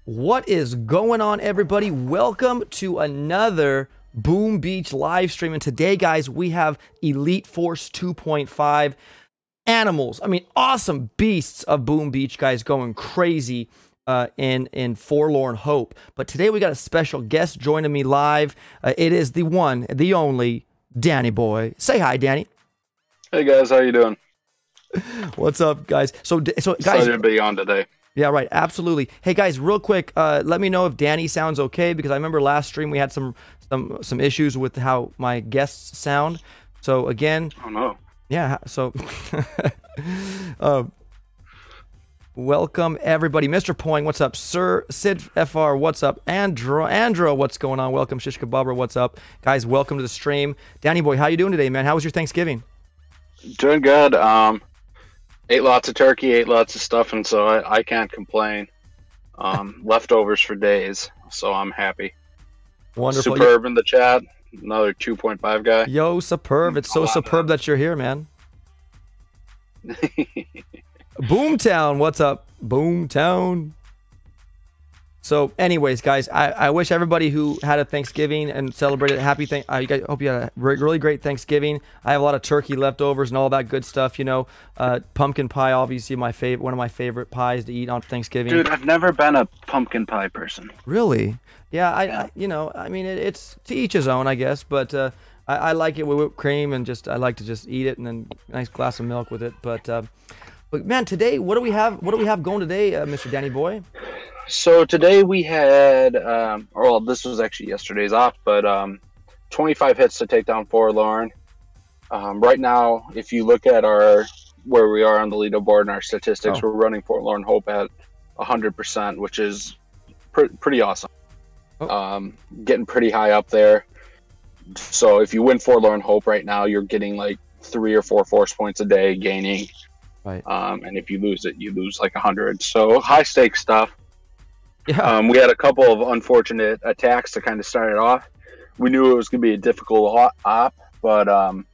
What is going on, everybody? Welcome to another Boom Beach live stream. And today, guys, we have Elite Force 2.5 animals. I mean, awesome beasts of Boom Beach, guys, going crazy in Forlorn Hope. But today we got a special guest joining me live. It is the one, the only, Danny Boy. Say hi, Danny. Hey guys, how you doing? What's up, guys? So guys, excited to be on today. Yeah, right. Absolutely. Hey guys, real quick, let me know if Danny sounds okay, because I remember last stream we had some issues with how my guests sound. So again, oh no. Yeah. So welcome everybody. Mr. Poing, what's up? Sir Sid FR, what's up? Andra, what's going on? Welcome. Shishka Babra, what's up? Guys, welcome to the stream. Danny Boy, how you doing today, man? How was your Thanksgiving? Doing good. Ate lots of turkey, ate lots of stuff, and so I can't complain. Leftovers for days, so I'm happy. Wonderful. Superb in the chat, another 2.5 guy. Yo, superb. It's so superb that you're here, man. Boomtown, what's up? Boomtown. So anyways, guys, I wish everybody who had a Thanksgiving and celebrated happy you guys, hope you had a really great Thanksgiving. I have a lot of turkey leftovers and all that good stuff, you know. Pumpkin pie, obviously one of my favorite pies to eat on Thanksgiving. Dude, I've never been a pumpkin pie person. Really? Yeah, I you know, I mean, it's to each his own, I guess, but I like it with whipped cream, and I like to just eat it and then a nice glass of milk with it. But man, today, what do we have going today, Mr. Danny Boy? So today we had, well, this was actually yesterday's off, but 25 hits to take down Forlorn. Right now, if you look at where we are on the leaderboard and our statistics, we're running Forlorn Hope at 100%, which is pretty awesome. Getting pretty high up there. So if you win Forlorn Hope right now, you're getting like 3 or 4 force points a day gaining. Right. And if you lose it, you lose like 100. So high stakes stuff. Yeah. We had a couple of unfortunate attacks to kind of start it off. We knew it was going to be a difficult op, but a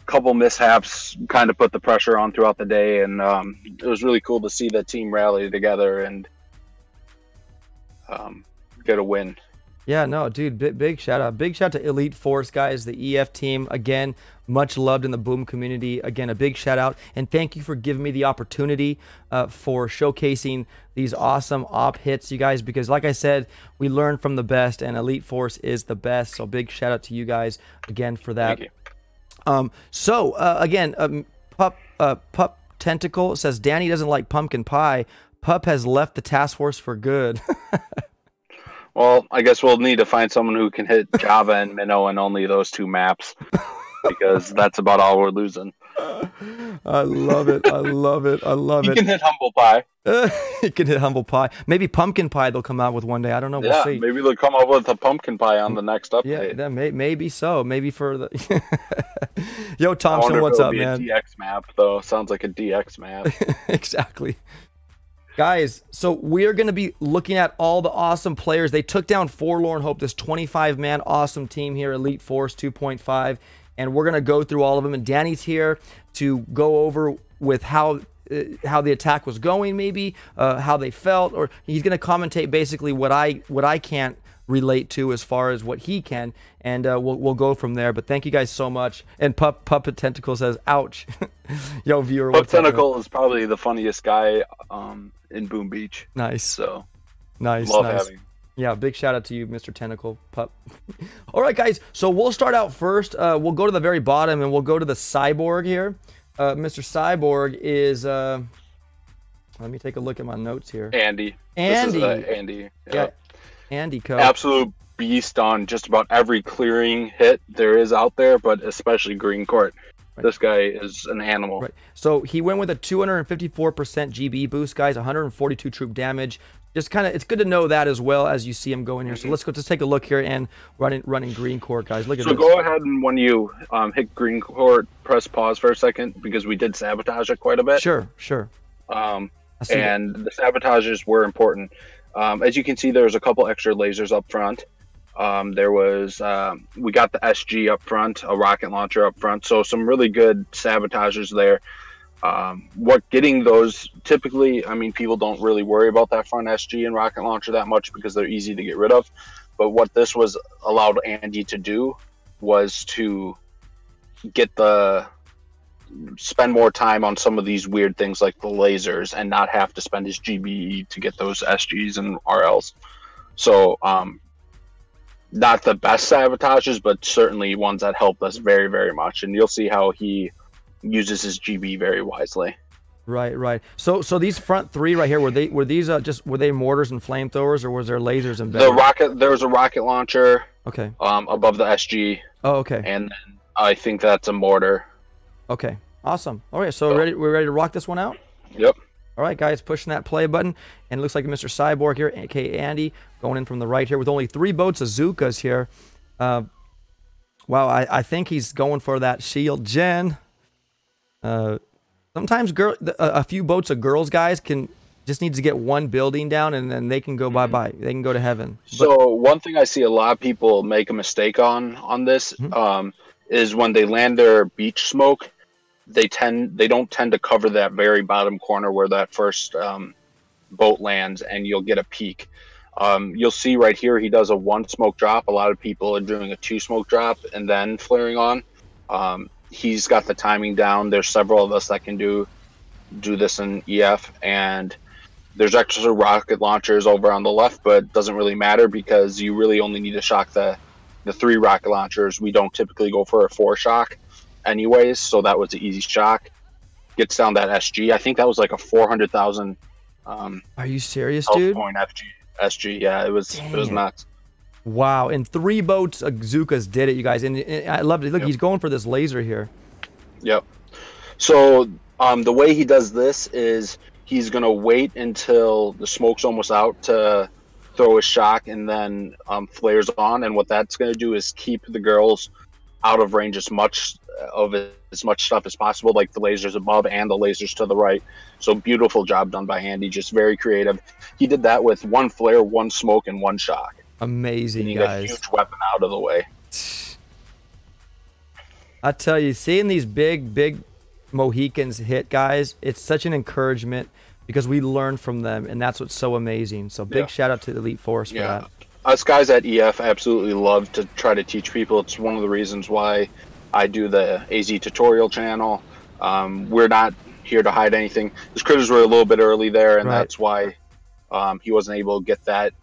couple mishaps kind of put the pressure on throughout the day, and it was really cool to see the team rally together and get a win. Yeah, no, dude, big shout out. Big shout out to Elite Force, guys, the EF team. Again, much loved in the Boom community. Again, a big shout out. And thank you for giving me the opportunity for showcasing these awesome op hits, you guys, because like I said, we learn from the best, and Elite Force is the best. So big shout out to you guys again for that. Thank you. Again, Pup Tentacle says, Danny doesn't like pumpkin pie. Pup has left the task force for good. Well, I guess we'll need to find someone who can hit Java and Minnow and only those 2 maps, because that's about all we're losing. I love it. I love it. I love it. You can hit Humble Pie. You can hit Humble Pie. Maybe Pumpkin Pie they'll come out with one day. I don't know. We'll see. Maybe they'll come up with a pumpkin pie on the next update. Yeah, maybe so. Maybe for the... Yo, Thompson, what's up, man? A DX map, though. Sounds like a DX map. Exactly. Guys, so we're going to be looking at all the awesome players. They took down Forlorn Hope, this 25-man awesome team here, Elite Force 2.5, and we're going to go through all of them. And Danny's here to go over with how the attack was going, maybe how they felt, or he's going to commentate basically what I can't relate to as far as what he can, and we'll go from there. But thank you guys so much. And Puppet Tentacle says, ouch. Yo, viewer, what's up? Tentacle is probably the funniest guy in Boom Beach. Nice. So nice. Love having him. Yeah, big shout out to you, Mr. Tentacle Pup. All right, guys, so we'll start out first. We'll go to the very bottom, and we'll go to the Cyborg here. Mr. Cyborg is let me take a look at my notes here. Andy. Andy. This is, Andy. Yeah. Andy Co. Absolute beast on just about every clearing hit there is out there, but especially green court. Right. This guy is an animal. Right. So he went with a 254% GB boost, guys, 142 troop damage. Just kind of, it's good to know that as well as you see him going here. So let's take a look here and running green court, guys. Look at this. So go ahead, and when you hit green court, press pause for a second, because we did sabotage it quite a bit. Sure. And the sabotages were important. As you can see, there's a couple extra lasers up front. There was, we got the SG up front, a rocket launcher up front. So some really good sabotagers there. What getting those typically, I mean, people don't really worry about that front SG and rocket launcher that much because they're easy to get rid of. But what this was allowed Andy to do was to spend more time on some of these weird things like the lasers and not have to spend his GBE to get those SGs and RLs. So, not the best sabotages, but certainly ones that helped us very, very much. And you'll see how he uses his GB very wisely. Right, right. So these front three right here, were they mortars and flamethrowers, or was there lasers embedded? There was a rocket launcher. Okay. Above the SG. Oh, okay. And then I think that's a mortar. Okay. Awesome. All right. So we're ready to rock this one out? Yep. All right, guys, pushing that play button. And it looks like Mr. Cyborg here, aka Andy, going in from the right here with only 3 boats of Zookas here. Wow, I think he's going for that shield gen. Sometimes a few boats of girls, guys, just needs to get one building down, and then they can go bye-bye. They can go to heaven. So one thing I see a lot of people make a mistake on this is when they land their beach smoke, they don't tend to cover that very bottom corner where that first boat lands, and you'll get a peak. You'll see right here he does a 1 smoke drop. A lot of people are doing a 2 smoke drop and then flaring on. He's got the timing down. There's several of us that can do this in EF, and there's extra rocket launchers over on the left, but it doesn't really matter because you really only need to shock the 3 rocket launchers. We don't typically go for a 4 shock anyways, so that was an easy shock. Gets down that SG. I think that was like a 400,000 are you serious, dude? Point SG. Yeah, it was nuts. Wow, and 3 boats of Zookas did it, you guys. And I loved it. Look, he's going for this laser here. Yep. So the way he does this is he's going to wait until the smoke's almost out to throw his shock, and then flares on. And what that's going to do is keep the girls out of range as much stuff as possible, like the lasers above and the lasers to the right. So beautiful job done by Andy, just very creative. He did that with 1 flare, 1 smoke, and 1 shock. Amazing, and guys. Got a huge weapon out of the way. I tell you, seeing these big Mohicans hit, guys, it's such an encouragement because we learn from them, and that's what's so amazing. So big shout out to the Elite Force for that. Us guys at EF absolutely love to try to teach people. It's one of the reasons why I do the AZ tutorial channel. We're not here to hide anything. His critters were a little bit early there, and that's why he wasn't able to get that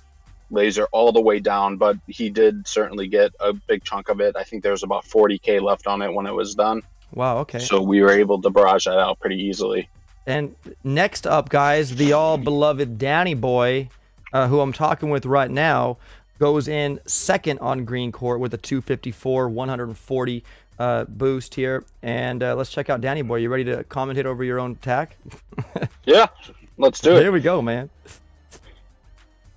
laser all the way down, but he did certainly get a big chunk of it. I think there was about 40K left on it when it was done. Wow, okay. So we were able to barrage that out pretty easily. And next up, guys, the all-beloved Danny Boy, who I'm talking with right now, goes in second on green court with a 254, 140 boost here. And let's check out Danny Boy. You ready to commentate over your own attack? Yeah, let's do it. Here we go, man.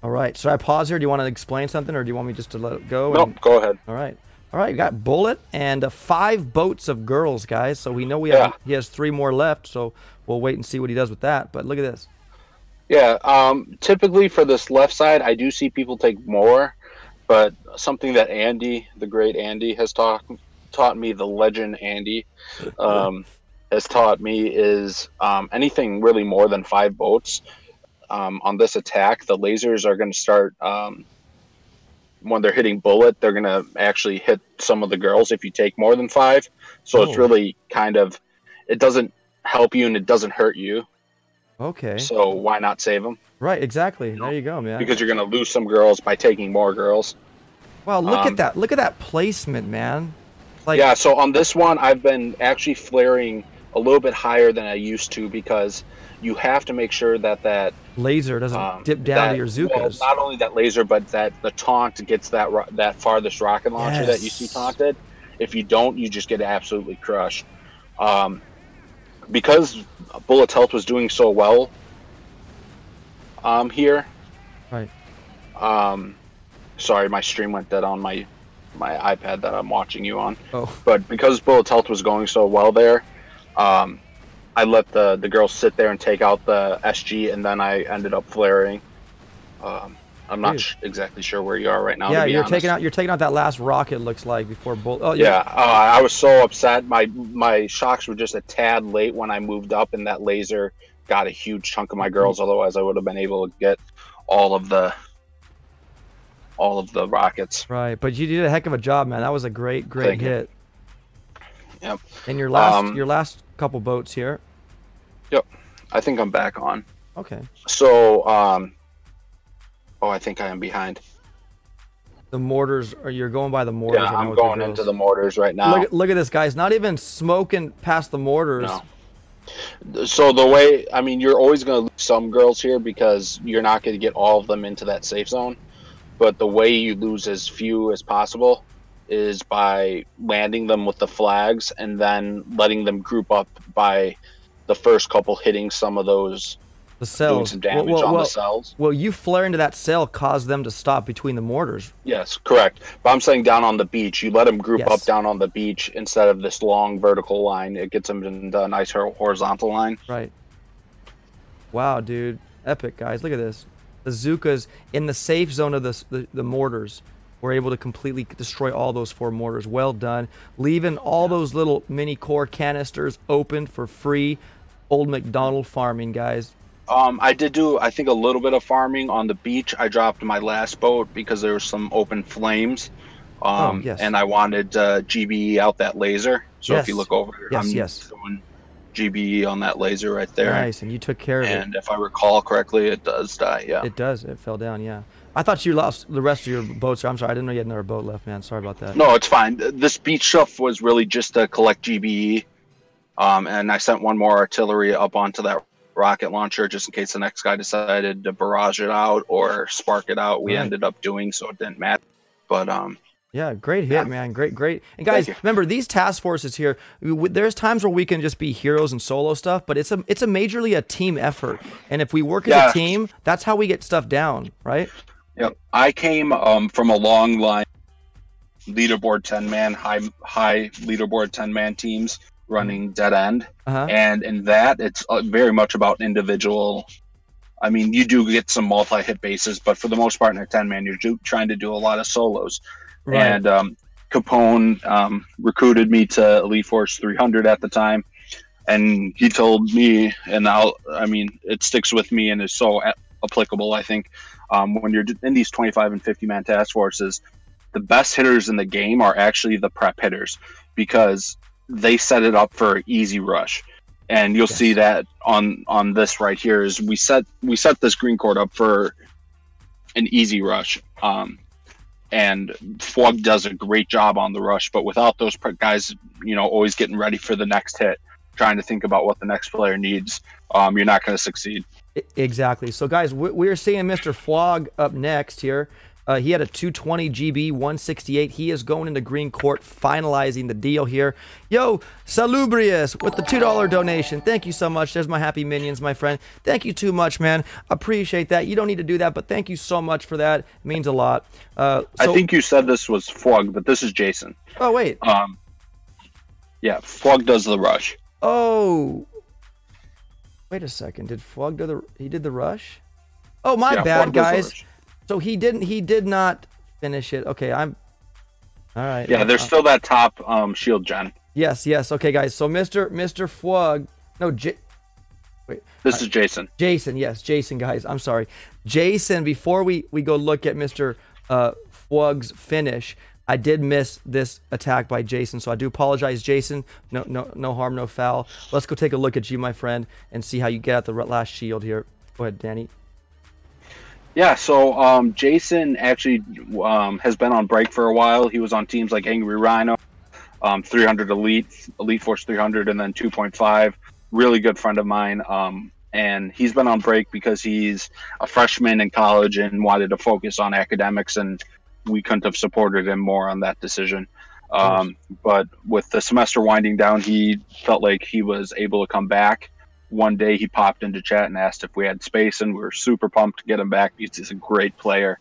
All right, should I pause here? Do you want to explain something, or do you want me just to let it go? Nope, go ahead. All right. All right, you got Bullet and 5 boats of girls, guys. So we know he has 3 more left, so we'll wait and see what he does with that. But look at this. Yeah, typically for this left side, I do see people take more, but something that Andy, the great Andy, has taught me, the legend Andy, has taught me is anything really more than 5 boats. On this attack, the lasers are going to start, when they're hitting Bullet, they're going to actually hit some of the girls if you take more than 5. So it's really kind of, it doesn't help you and it doesn't hurt you. Okay. So why not save them? Right, exactly. There you go, man. Because you're going to lose some girls by taking more girls. Wow, look at that. Look at that placement, man. Like, yeah, so on this one, I've been actually flaring a little bit higher than I used to because you have to make sure that laser doesn't dip down to your Zookas. Well, not only that laser, but that the taunt gets that farthest rocket launcher that you see taunted. If you don't, you just get absolutely crushed. Because Bullet's health was doing so well here. Right. Sorry, my stream went dead on my iPad that I'm watching you on. Oh. But because Bullet's health was going so well there, I let the girls sit there and take out the SG, and then I ended up flaring. I'm not exactly sure where you are right now. Yeah, to be you're honest. taking out that last rocket. Looks like before bolt. Oh yeah, I was so upset. My shocks were just a tad late when I moved up, and that laser got a huge chunk of my girls. Otherwise, I would have been able to get all of the rockets. Right, but you did a heck of a job, man. That was a great hit. Yep. And your last couple boats here. Yep. I think I'm back on. Okay. So, oh, I think I am behind. The mortars, or you're going by the mortars. Yeah, I'm going into the mortars right now. Look at this, guys. Not even smoking past the mortars. No. So the way, I mean, you're always going to lose some girls here because you're not going to get all of them into that safe zone. But the way you lose as few as possible is by landing them with the flags and then letting them group up by the first couple hitting some of those, the cells, doing some damage on the cells. Well, you flare into that cell caused them to stop between the mortars. Yes, correct. But I'm saying down on the beach, you let them group up down on the beach instead of this long vertical line. It gets them in the nice horizontal line. Right. Wow, dude. Epic, guys. Look at this. The Zookas in the safe zone of the mortars were able to completely destroy all those 4 mortars. Well done. Leaving all those little mini core canisters open for free. Old McDonald farming, guys. I did do, I think, a little bit of farming on the beach. I dropped my last boat because there was some open flames. And I wanted GBE out that laser. So if you look over here, I'm doing GBE on that laser right there. Nice, and you took care of it. And if I recall correctly, it does die, yeah. It does. It fell down, yeah. I thought you lost the rest of your boats. I'm sorry. I didn't know you had another boat left, man. Sorry about that. No, it's fine. This beach stuff was really just to collect GBE. And I sent one more artillery up onto that rocket launcher just in case the next guy decided to barrage it out or spark it out. We ended up doing, so it didn't matter. But yeah, great hit, man. Great. And guys, remember these task forces here. There's times where we can just be heroes and solo stuff, but it's majorly a team effort. And if we work as a team, that's how we get stuff down, right? Yep. I came from a long line leaderboard 10-man, high leaderboard 10-man teams running dead end, and in that it's very much about individual. I mean, you do get some multi-hit bases, but for the most part in a 10-man, you're trying to do a lot of solos. Right. And Capone recruited me to Elite Force 300 at the time, and he told me, and I mean, it sticks with me and is so applicable. I think when you're in these 25 and 50-man task forces, the best hitters in the game are actually the prep hitters because they set it up for an easy rush. And you'll see that on this right here is we set this green cord up for an easy rush. And Fwug does a great job on the rush, but without those guys, you know, always getting ready for the next hit, trying to think about what the next player needs, you're not going to succeed. Exactly. So guys, we're seeing Mr. Fwug up next here. He had a 220 GB, 168. He is going into green court, finalizing the deal here. Yo, Salubrious with the $2 donation. Thank you so much. There's my happy minions, my friend. Thank you too much, man. Appreciate that. You don't need to do that, but thank you so much for that. It means a lot. I think you said this was Fwug, but this is Jason. Oh, wait. Yeah, Fwug does the rush. Oh. Wait a second. Did Fwug do he did the rush? Oh, my bad, guys. So he did not finish it. Okay, all right. Yeah, there's still that top shield gen. Yes. Okay, guys. So Mr. Fwug, no, wait. This is Jason. Jason, yes, Jason, guys. I'm sorry. Jason, before we go look at Mr. Fwug's finish, I did miss this attack by Jason, so I do apologize, Jason. No harm, no foul. Let's go take a look at you, my friend, and see how you get at the last shield here. Go ahead, Danny. Yeah, so Jason actually has been on break for a while. He was on teams like Angry Rhino, 300 Elite Force 300, and then 2.5. Really good friend of mine. And he's been on break because he's a freshman in college and wanted to focus on academics, and we couldn't have supported him more on that decision. But with the semester winding down, he felt like he was able to come back. One day he popped into chat and asked if we had space, and we were super pumped to get him back because he's a great player.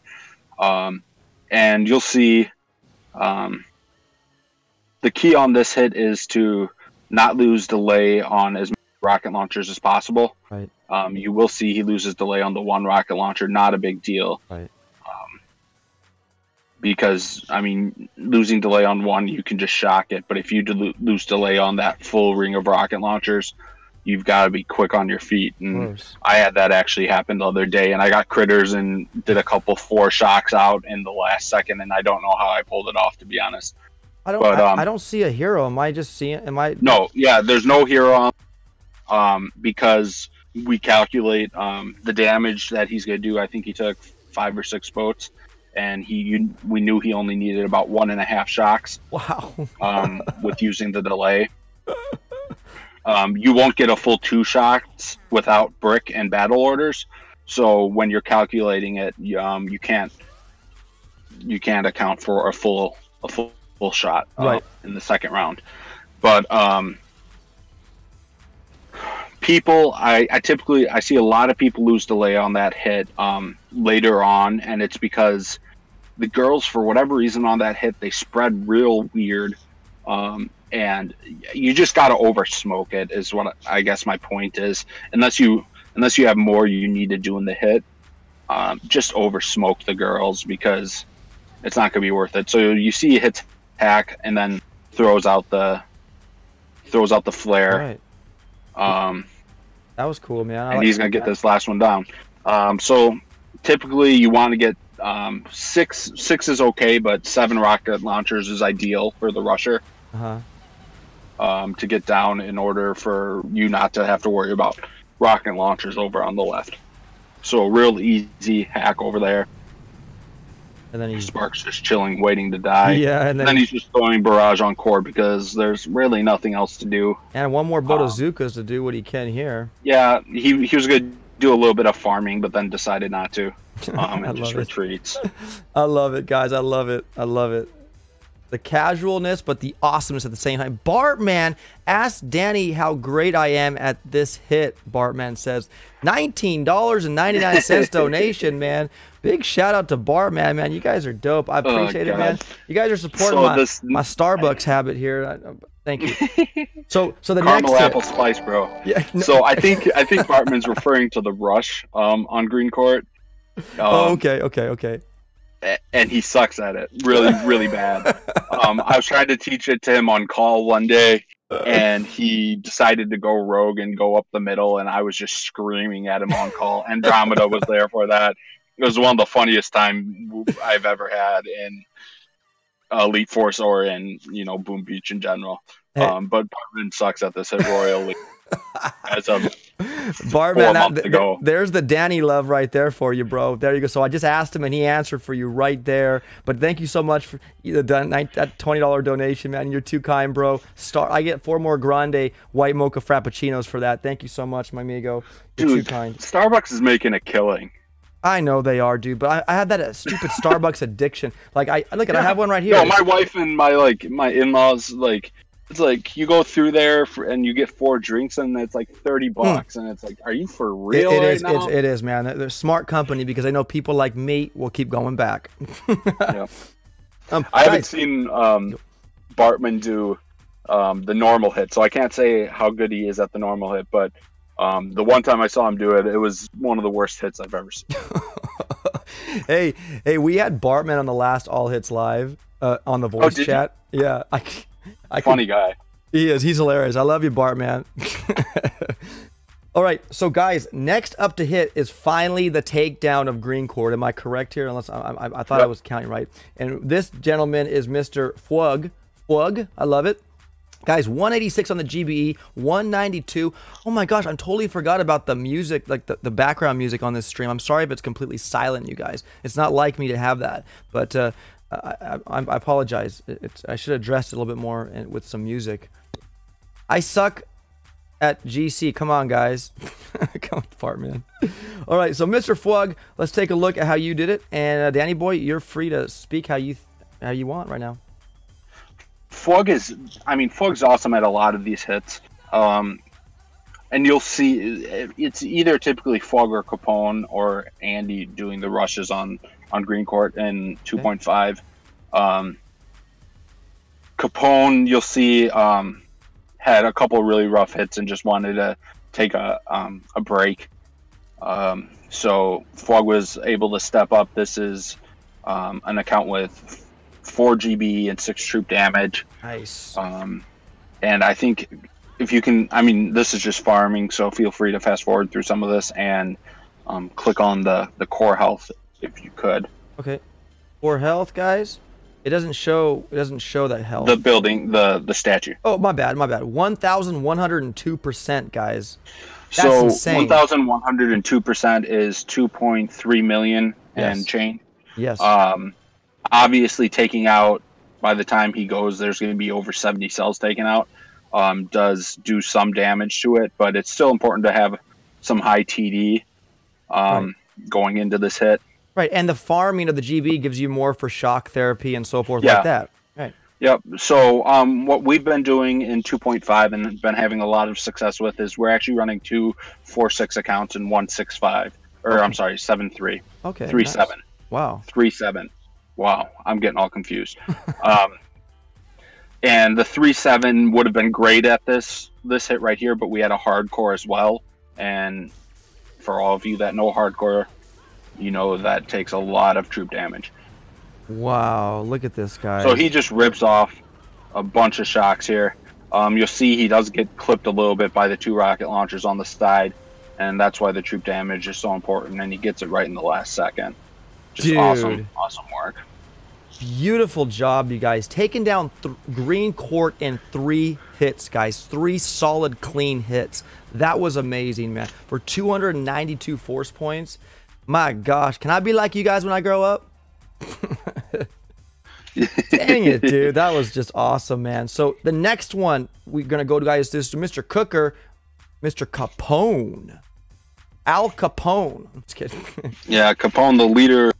And you'll see the key on this hit is to not lose delay on as many rocket launchers as possible. Right. You will see he loses delay on the one rocket launcher, not a big deal. Right. because I mean, losing delay on one, you can just shock it. But if you lose delay on that full ring of rocket launchers, you've got to be quick on your feet. And I had that actually happen the other day, and I got critters and did a couple 4 shocks out in the last second, and I don't know how I pulled it off, to be honest. I don't see a hero. Am I just seeing? Am I? No, yeah, there's no hero. Because we calculate the damage that he's going to do. I think he took 5 or 6 boats, and we knew he only needed about 1.5 shocks. Wow. With using the delay. You won't get a full 2 shocks without brick and battle orders. So when you're calculating it, you can't account for a full shot right in the second round. But people, I typically see a lot of people lose delay on that hit later on, and it's because the girls, for whatever reason, on that hit, they spread real weird, and you just got to over smoke it, is what I guess my point is. Unless you have more you need to do in the hit, just over smoke the girls, because it's not going to be worth it. So you see it hits hack and then throws out the flare. Right. That was cool, man. And he's gonna get this last one down. So typically you want to get 6 is okay, but 7 rocket launchers is ideal for the rusher. To get down, in order for you not to have to worry about rocket launchers over on the left. So real easy hack over there. And then Spark's just chilling, waiting to die. Yeah, and then he's just throwing barrage on core because there's really nothing else to do. And one more boat of Zukas to do what he can here. Yeah, he was going to do a little bit of farming, but then decided not to. And just retreats. I love it, guys. I love it. I love it. The casualness, but the awesomeness at the same time. Bartman asked Danny how great I am at this hit. Bartman says, $19.99 donation, man. Big shout out to Bartman, man. You guys are dope. I appreciate it, man. You guys are supporting my Starbucks habit here. Thank you. So the caramel next apple spice, bro. Yeah. No. So I think Bartman's referring to the rush on green court. Okay. And he sucks at it really bad. I was trying to teach it to him on call one day, and he decided to go rogue and go up the middle, and I was just screaming at him on call. Andromeda was there for that. It was one of the funniest time I've ever had in Elite Force or in Boom Beach in general. But Bartman sucks at this royally. As of Bartman, there's the Danny love right there for you, bro. There you go. So I just asked him, and he answered for you right there. But thank you so much for that $20 donation, man. You're too kind, bro. I get 4 more grande white mocha frappuccinos for that. Thank you so much, my amigo. You're too kind. Starbucks is making a killing. I know they are, dude, but I have that stupid Starbucks addiction. Like I have one right here. No, my wife and my in-laws, it's like you go through there and you get 4 drinks and it's like $30, and it's like, are you for real? It is, man. They're a smart company because I know people like me will keep going back. Yeah. I haven't seen Bartman do the normal hit, so I can't say how good he is at the normal hit, but the one time I saw him do it, it was one of the worst hits I've ever seen. Hey, we had Bartman on the last All Hits Live on the voice chat. You? Yeah, funny guy. He is. He's hilarious. I love you, Bartman. All right, so guys, next up to hit is finally the takedown of green court. Am I correct here? Unless I thought I was counting right. And this gentleman is Mr. Fwug. Fwug, I love it. Guys, 186 on the GBE, 192. Oh my gosh, I totally forgot about the music, like the background music on this stream. I'm sorry if it's completely silent, you guys. It's not like me to have that, but I apologize. I should have dressed it a little bit more with some music. I suck at GC. Come on, guys. Come apart, man. All right, so Mr. Fwug, let's take a look at how you did it. And Danny boy, you're free to speak how you want right now. Fwug's awesome at a lot of these hits. And you'll see it's either typically Fwug or Capone or Andy doing the rushes on green court in 2.5. Capone, you'll see, had a couple really rough hits and just wanted to take a break. So Fwug was able to step up. This is an account with 4 GB and 6 troop damage. Nice. And I think if you can, I mean, this is just farming, so feel free to fast forward through some of this and click on the core health if you could. Okay. For health, guys, it doesn't show that health. The building, the statue. Oh, my bad. 1,102%, guys. That's so insane. 1,102% is 2.3 million and change. Yes. Obviously, taking out, by the time he goes, there's going to be over 70 cells taken out. Does do some damage to it, but it's still important to have some high TD going into this hit. Right, and the farming of the GB gives you more for shock therapy and so forth like that. Right. Yep. So what we've been doing in 2.5 and been having a lot of success with is we're actually running 2 4.6 accounts and 1.6.5. Or I'm sorry, 7.3. Okay. 3.7. Nice. Wow. 3.7. Wow. I'm getting all confused. And the 3.7 would have been great at this hit right here, but we had a hardcore as well. And for all of you that know hardcore, you know that takes a lot of troop damage. Wow, look at this guy. So he just rips off a bunch of shocks here. You'll see he does get clipped a little bit by the 2 rocket launchers on the side, and that's why the troop damage is so important, and he gets it right in the last second. Just awesome work. Beautiful job, you guys. Taking down green court in 3 hits, guys. 3 solid, clean hits. That was amazing, man. For 292 force points. My gosh, can I be like you guys when I grow up? Dang it, dude. That was just awesome, man. So the next one we're going to go to, guys, is to Mr. Cooker, Mr. Capone. Al Capone. I'm just kidding. Yeah, Capone, the leader.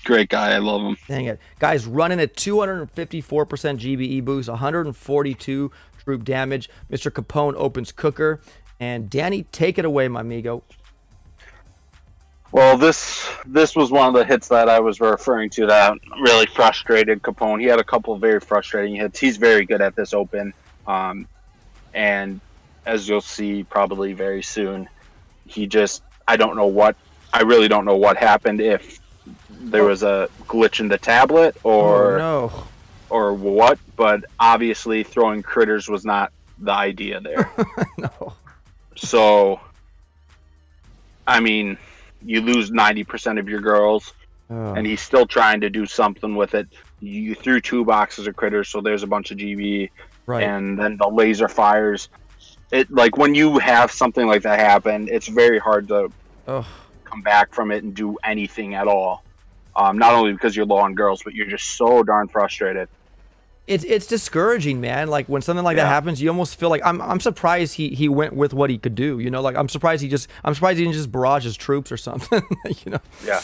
Great guy. I love him. Dang it. Guys, running at 254% GBE boost, 142 troop damage. Mr. Capone opens Cooker. And Danny, take it away, my amigo. Well, this was one of the hits that I was referring to that really frustrated Capone. He had a couple of very frustrating hits. He's very good at this open. And as you'll see probably very soon, I really don't know what happened, if there was a glitch in the tablet or or what, but obviously throwing critters was not the idea there. No. So, I mean, you lose 90% of your girls, and he's still trying to do something with it. You threw 2 boxes of critters, so there's a bunch of GB, and then the laser fires. It, like, when you have something like that happen, it's very hard to come back from it and do anything at all. Not only because you're low on girls, but you're just so darn frustrated. It's discouraging, man. Like, when something like that happens, you almost feel like I'm surprised he went with what he could do. You know, like, I'm surprised he didn't just barrage his troops or something. You know. Yeah.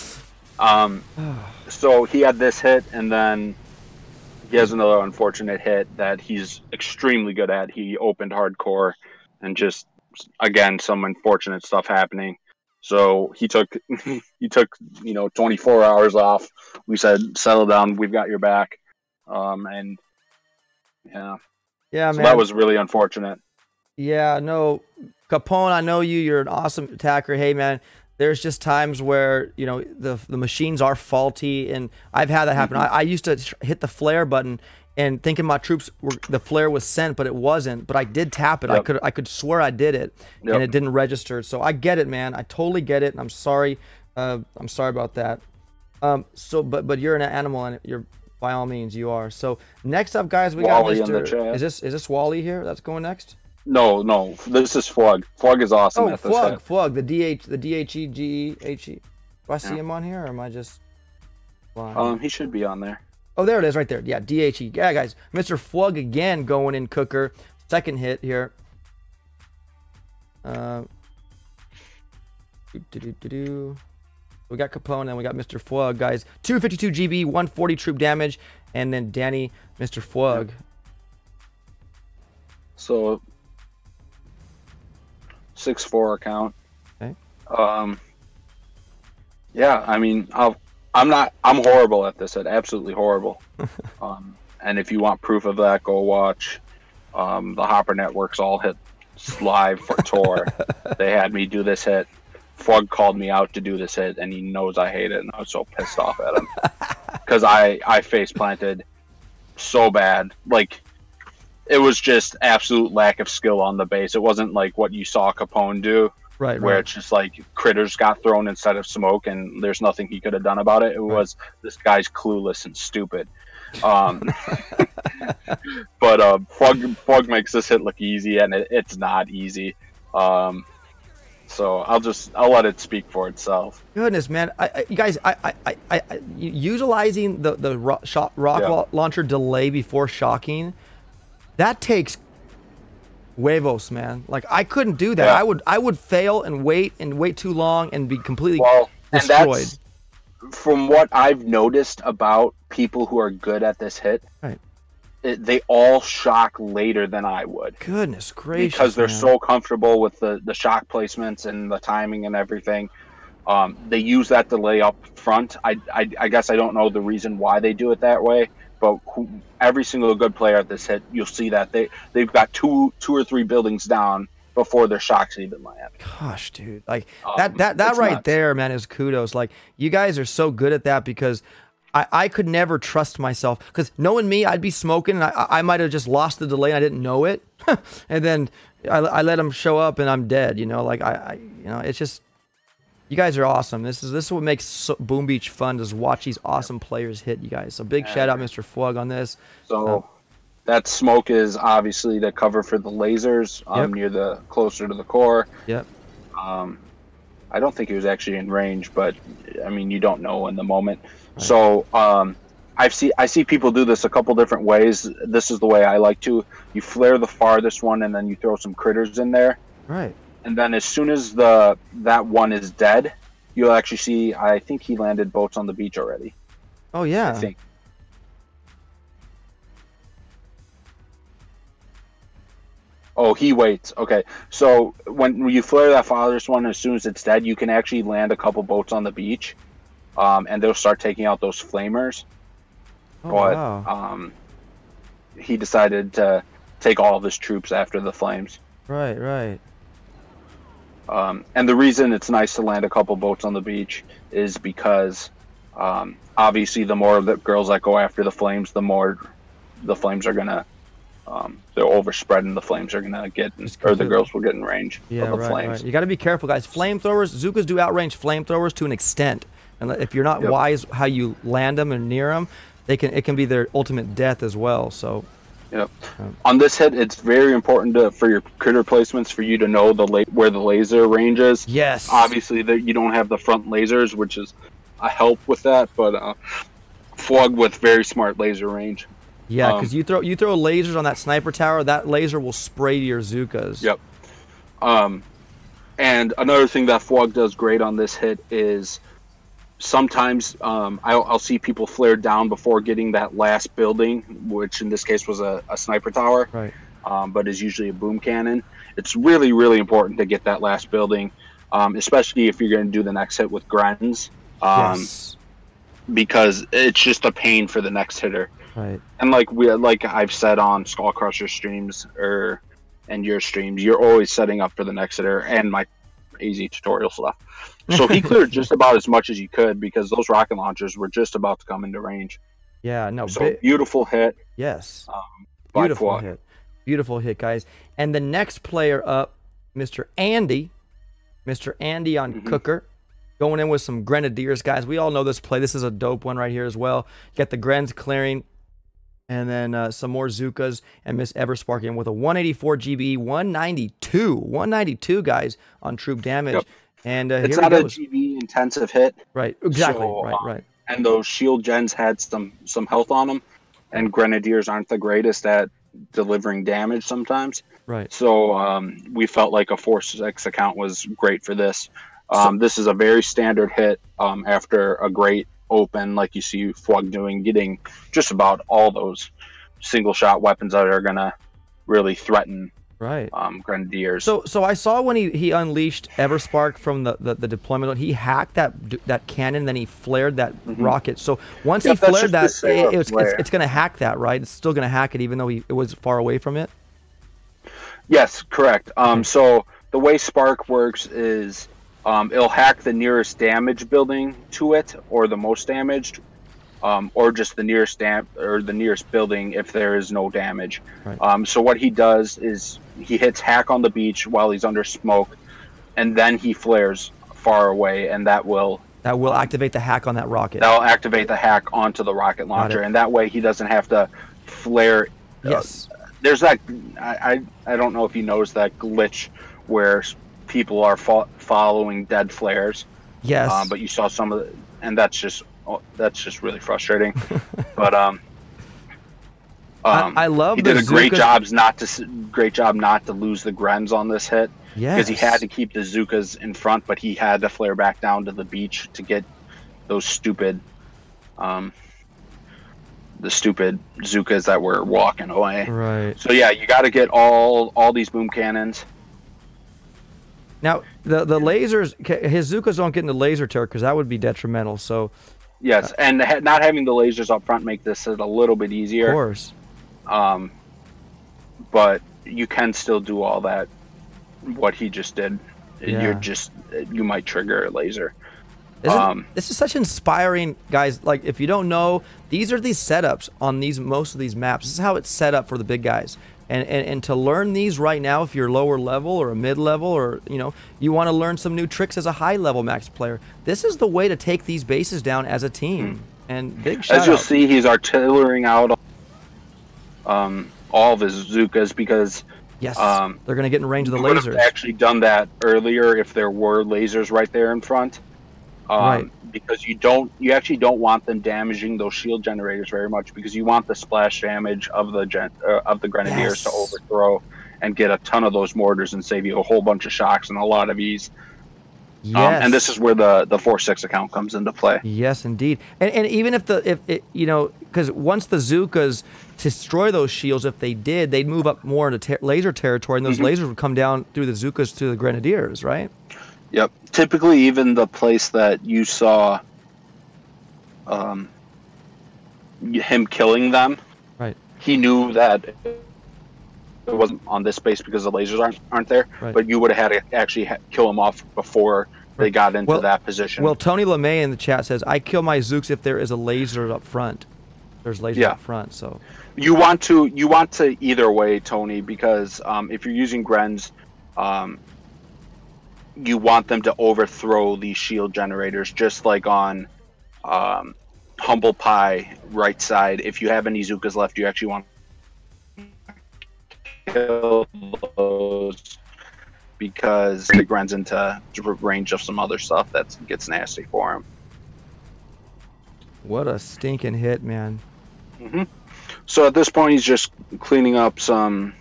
So he had this hit, and then he has another unfortunate hit that he's extremely good at. He opened hardcore, and just again some unfortunate stuff happening. So he took 24 hours off. We said, settle down, we've got your back. And yeah, so man, that was really unfortunate. Yeah, no, Capone, I know you're an awesome attacker. Hey, man, there's just times where, you know, the machines are faulty, and I've had that happen. I used to hit the flare button and thinking my troops the flare was sent, but it wasn't. But I did tap it. I could swear I did it, and it didn't register. So I get it, man. I totally get it, and I'm sorry. I'm sorry about that. But you're an animal, and you're, by all means, you are. So next up, guys, we Wally got Mr. in the chat. Is this Wally here? That's going next. No, this is Fwug. Fwug is awesome. Oh, Fwug, the DHEGEHE. Do I see him on here, or am I just blind? He should be on there. Oh, there it is, right there. Yeah, DHE. Yeah, guys, Mr. Fwug again going in Cooker. Second hit here. We got Capone, and we got Mr. Fwug, guys. 252 GB, 140 troop damage, and then Danny, Mr. Fwug. So 6-4 account. Okay. Yeah, I mean, I'm horrible at this. Absolutely horrible. And if you want proof of that, go watch the Hopper Network's All Hit live for tour. They had me do this hit. Fug called me out to do this hit, and he knows I hate it, and I was so pissed off at him because I face planted so bad. Like, it was just absolute lack of skill on the base. It wasn't like what you saw Capone do, where it's just like critters got thrown instead of smoke, and there's nothing he could have done about it. It was this guy's clueless and stupid. But Fug makes this hit look easy, and it's not easy. So I'll let it speak for itself. Goodness, man, you guys, utilizing the rock launcher delay before shocking, that takes huevos, man. Like, I couldn't do that. Yeah. I would fail and wait too long and be completely destroyed. And that's, from what I've noticed about people who are good at this hit, they all shock later than I would. Goodness gracious, because they're so comfortable with the shock placements and the timing and everything. They use that delay up front. I guess I don't know the reason why they do it that way, but every single good player at this hit, you'll see that they've got two or three buildings down before their shocks even land. Gosh, dude, like that right nuts. There, man, is kudos. Like, you guys are so good at that, because I could never trust myself, because knowing me, I'd be smoking, and I might have just lost the delay and I didn't know it, and then I let them show up and I'm dead. You know, like it's just, you guys are awesome. This is what makes Boom Beach fun, is watch these awesome players hit, you guys. So big shout out, Mr. Fug, on this. So that smoke is obviously the cover for the lasers near the closer to the core. Yep. I don't think he was actually in range, but I mean, you don't know in the moment. Right. So I see people do this a couple different ways. This is the way I like to. You flare the farthest one, and then you throw some critters in there. Right. And then as soon as that one is dead, you'll actually see, I think he landed boats on the beach already. Oh, yeah. I think. Oh, he waits. Okay. So when you flare that farthest one, as soon as it's dead, you can actually land a couple boats on the beach. And they'll start taking out those flamers. Oh, but wow. He decided to take all of his troops after the flames. Right. And the reason it's nice to land a couple boats on the beach is because obviously the more the girls that go after the flames, the more the flames are gonna they're overspread, and the flames are gonna get, or the girls will get in range of the flames. Right. You got to be careful, guys. Flamethrowers, Zookas do outrange flamethrowers to an extent, and if you're not wise how you land them and near them, it can be their ultimate death as well. So. Yep. On this hit, it's very important for your critter placements for you to know where the laser range is. Yes. Obviously, you don't have the front lasers, which is a help with that, but Fug with very smart laser range. Yeah, because you throw lasers on that sniper tower, that laser will spray to your Zookas. Yep. And another thing that Fug does great on this hit is sometimes I'll see people flare down before getting that last building, which in this case was a sniper tower, right? But is usually a boom cannon. It's really, really important to get that last building, especially if you're going to do the next hit with Grens, because it's just a pain for the next hitter. Right. And like I've said on Skull Crusher streams and your streams, you're always setting up for the next hitter, and my easy tutorial stuff. So he cleared just about as much as he could, because those rocket launchers were just about to come into range. Yeah, no. So beautiful hit. Yes. Beautiful hit. Beautiful hit, guys. And the next player up, Mr. Andy. Mr. Andy on Cooker. Going in with some Grenadiers, guys. We all know this play. This is a dope one right here as well. Get the Grens clearing. And then some more Zookas, and Miss Everspark in with a 184 GBE, 192, guys, on troop damage. Yep. And it's not a GBE intensive hit. Right, exactly, so, right. And those shield gens had some health on them, and Grenadiers aren't the greatest at delivering damage sometimes. Right. So we felt like a 4-6 account was great for this. This is a very standard hit after a great open, like you see Fug doing, getting just about all those single shot weapons that are gonna really threaten Grenadiers. So I saw when he unleashed Everspark from the deployment, he hacked that cannon, then he flared that rocket. So once he flared that, it's gonna hack that, right? It's still gonna hack it, even though it was far away from it. Yes, correct. So the way Spark works is It'll hack the nearest damage building to it, or the most damaged, or just the nearest the nearest building if there is no damage. Right. So what he does is he hits hack on the beach while he's under smoke, and then he flares far away, and that will activate the hack on that rocket. That'll activate the hack onto the rocket launcher, and that way he doesn't have to flare. Yes. There's that. I don't know if he knows that glitch where people are following dead flares. Yes. But you saw some of the, and that's just really frustrating. But I love he did a great job not to lose the Grens on this hit. Because he had to keep the Zookas in front, but he had to flare back down to the beach to get those stupid, the stupid Zookas that were walking away. Right. So yeah, you got to get all these boom cannons. Now the lasers, his Zookas don't get into laser turret because that would be detrimental. So yes, and not having the lasers up front make this a little bit easier. Of course. But you can still do all that. What he just did, Yeah. you might trigger a laser. This is such inspiring, guys. Like, if you don't know, these are these setups on most of these maps. This is how it's set up for the big guys. And to learn these right now, if you're lower level or a mid level, or you want to learn some new tricks as a high level max player, this is the way to take these bases down as a team. And big shout out. As you'll see, he's artillerying out all of his Zookas because. Yes, they're going to get in range of the lasers. Would have actually done that earlier if there were lasers right there in front. Right. Because you actually don't want them damaging those shield generators very much, because you want the splash damage of the Grenadiers to overthrow and get a ton of those mortars and save you a whole bunch of shocks and a lot of ease. Yes. And this is where the 4-6 account comes into play. Yes, indeed. And even because once the Zookas destroy those shields, if they did, they'd move up more into laser territory, and those lasers would come down through the Zookas to the Grenadiers, right? Yep. Typically, even the place that you saw him killing them, right? He knew that it wasn't on this base because the lasers aren't there, right. But you would have had to actually kill him off before they got into that position. Well, Tony LeMay in the chat says, I kill my Zooks if there is a laser up front. There's lasers up front, so... You want to either way, Tony, because if you're using Grens, you want them to overthrow these shield generators, just like on Humble Pie right side. If you have any Zookas left, you actually want to kill those, because it runs into range of some other stuff that gets nasty for him. What a stinking hit, man. So at this point, he's just cleaning up some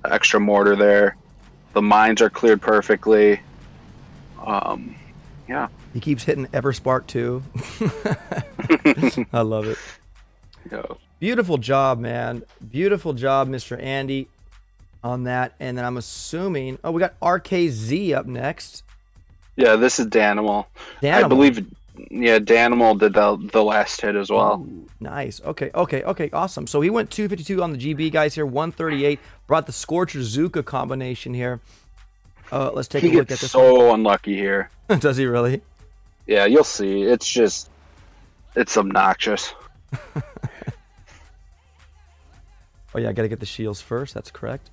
extra mortar there. The mines are cleared perfectly. Yeah. He keeps hitting Everspark too. I love it. Yeah. Beautiful job, man. Beautiful job, Mr. Andy, on that. And then I'm assuming, we got RKZ up next. Yeah, this is Danimal. I believe, Danimal did the last hit as well. Ooh, nice. Okay, awesome. So he went 252 on the GB, guys, here, 138. Brought the Scorcher Zooka combination here. Let's take a look at this. He gets so unlucky here. Does he really? Yeah, you'll see. It's obnoxious. Oh yeah, I gotta get the shields first. That's correct.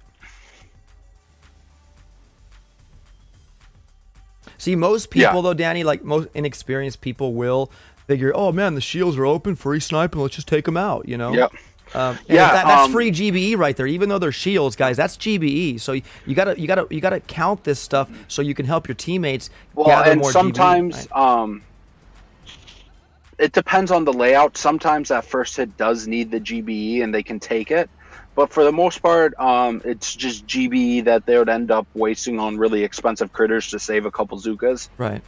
See, most people though, Danny, like most inexperienced people, will figure, oh man, the shields are open, free sniping, let's just take them out, Yep. That's free GBE right there. Even though they're shields, guys, that's GBE. So you gotta count this stuff so you can help your teammates gather more sometimes GBE, right? It depends on the layout. Sometimes that first hit does need the GBE and they can take it, but for the most part, it's just GBE that they would end up wasting on really expensive critters to save a couple Zookas. Right.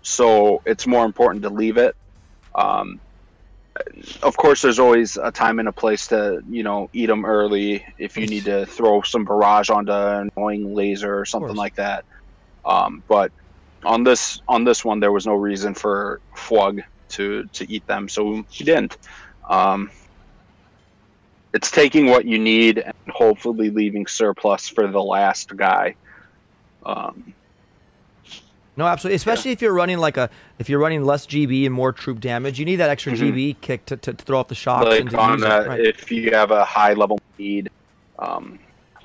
So it's more important to leave it. Of course, there's always a time and a place to, eat them early if you need to throw some barrage onto an annoying laser or something like that. But on this one, there was no reason for Flug to eat them, so he didn't. It's taking what you need and hopefully leaving surplus for the last guy. No, absolutely. Especially if you're running if you're running less GB and more troop damage, you need that extra GB kick to throw off the shocks. Like and to on use it. Right. if you have a high level need, a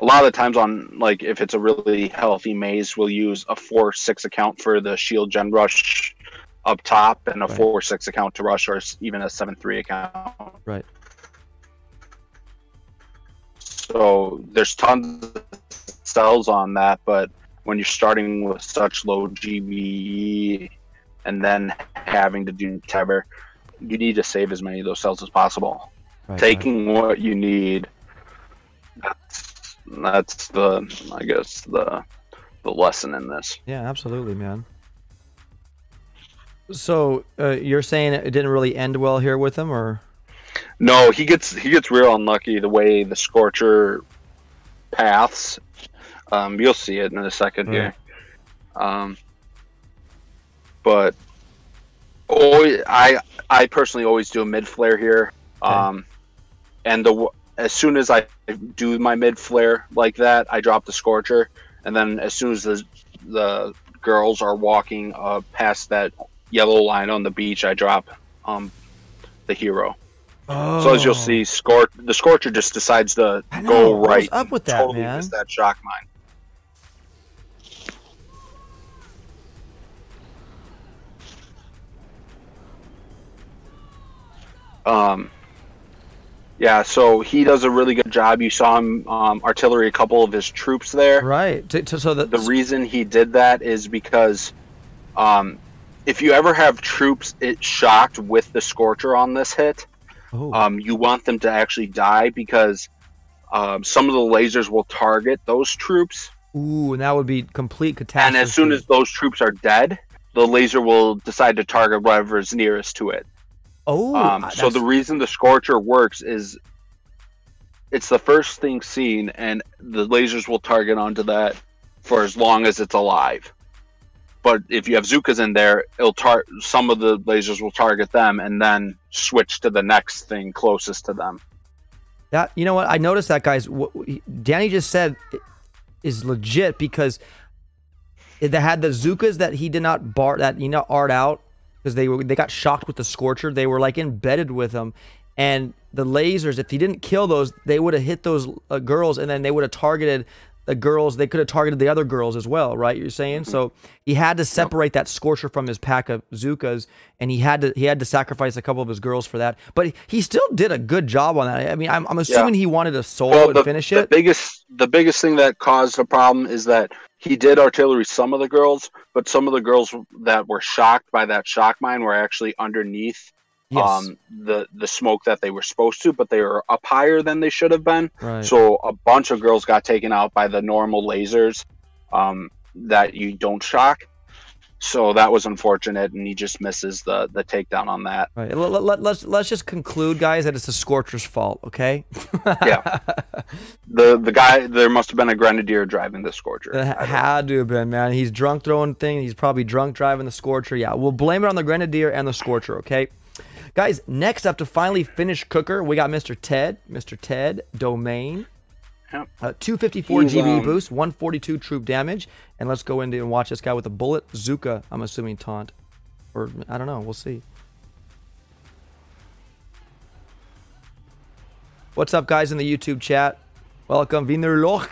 lot of the times on like if it's a really healthy maze, we'll use a 4/6 account for the shield gen rush up top and a 4/6 account to rush, or even a 7/3 account. Right. So there's tons of cells on that, but when you're starting with such low GBE and then having to do tether, you need to save as many of those cells as possible. Right, Taking what you need, that's the, I guess, the lesson in this. Yeah, absolutely, man. So you're saying it didn't really end well here with him, or? No, he gets real unlucky the way the Scorcher paths. You'll see it in a second here. But I personally always do a mid flare here. And as soon as I do my mid flare like that, I drop the Scorcher, and then as soon as the girls are walking past that yellow line on the beach, I drop the hero. Oh. So as you'll see, the Scorcher just decides to go right. What's up with that, totally man? miss that shock mine. Yeah, so he does a really good job. You saw him artillery a couple of his troops there. Right. So the reason he did that is because if you ever have troops shocked with the Scorcher on this hit, you want them to actually die, because some of the lasers will target those troops. Ooh, and that would be complete catastrophe. And as soon as those troops are dead, the laser will decide to target whatever is nearest to it. So the reason the Scorcher works is it's the first thing seen, and the lasers will target onto that for as long as it's alive. But if you have Zookas in there, some of the lasers will target them and then switch to the next thing closest to them. That, you know what? I noticed that, guys. What Danny just said is legit, because they had the Zookas that he did not art out, because they got shocked with the Scorcher. They were like embedded with them, and the lasers, if he didn't kill those, they would have hit those girls, and then they would have targeted the girls. They could have targeted the other girls as well, right? You're saying? So he had to separate that Scorcher from his pack of Zookas, and he had to sacrifice a couple of his girls for that. But he still did a good job on that. I mean, I'm assuming he wanted to solo and finish it. The biggest thing that caused the problem is that he did artillery some of the girls, but some of the girls that were shocked by that shock mine were actually underneath the smoke that they were supposed to, but they were up higher than they should have been. Right. So a bunch of girls got taken out by the normal lasers that you don't shock. So that was unfortunate, and he just misses the takedown on that. Right. Let's just conclude, guys, that it's the Scorcher's fault, okay? Yeah. The guy, there must have been a Grenadier driving the Scorcher. It had to have been, man. He's drunk throwing things. He's probably drunk driving the Scorcher. Yeah, we'll blame it on the Grenadier and the Scorcher, okay? Guys, next up to finally finish Cooker, we got Mr. Ted Domain. Yep. 254 GB boost, 142 troop damage. And let's go into and watch this guy with a bullet Zooka, I'm assuming taunt. Or, I don't know, we'll see. What's up, guys, in the YouTube chat? Welcome, Wienerloch.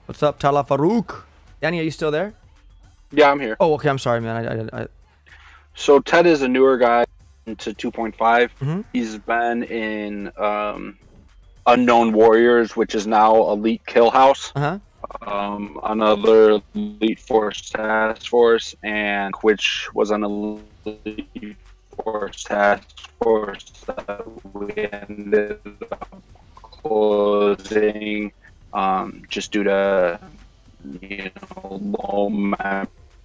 What's up, Tala Farouk? Danny, are you still there? Yeah, I'm here. Oh, okay, I'm sorry, man. So Ted is a newer guy into 2.5. He's been in Unknown Warriors, which is now Elite Kill House. Another Elite Force Task Force, and which was an Elite Force Task Force that we ended up closing just due to low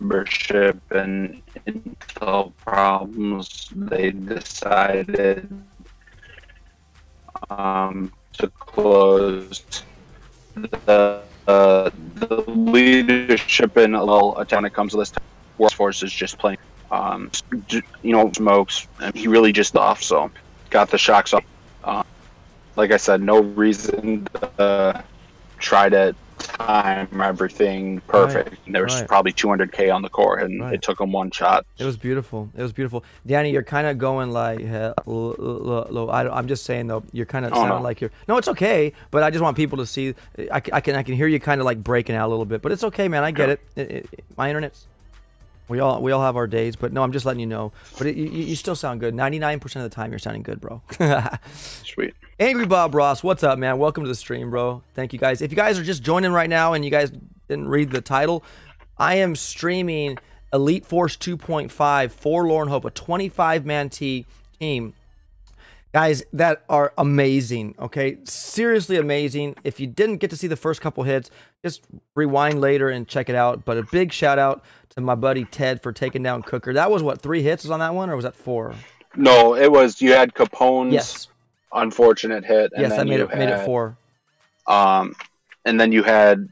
membership and intel problems. They decided to close. The leadership in a little town that comes to this force is just playing smokes, and he really just off, so got the shocks off. Like I said, no reason to try to time everything perfect. Right, And there was right. probably 200K on the court, and Right. it took him one shot. It was beautiful. It was beautiful. Danny, you're kind of going like, I'm just saying though, you're kind of Oh, sounding no. like you're. No, it's okay. But I just want people to see. I can hear you kind of like breaking out a little bit. But it's okay, man. I get it. My internet's. We all have our days. But no, I'm just letting you know. But you still sound good. 99% of the time, you're sounding good, bro. Sweet. Angry Bob Ross, what's up, man? Welcome to the stream, bro. Thank you, guys. If you guys are just joining right now and you guys didn't read the title, I am streaming Elite Force 2.5 Forlorn Hope, a 25-man team. Guys, that are amazing, okay? Seriously amazing. If you didn't get to see the first couple hits, just rewind later and check it out. But a big shout out to my buddy Ted for taking down Cooker. That was, what, 3 hits on that one, or was that 4? No, it was, you had Capone's Yes. unfortunate hit. And Yes, then I made it 4. And then you had,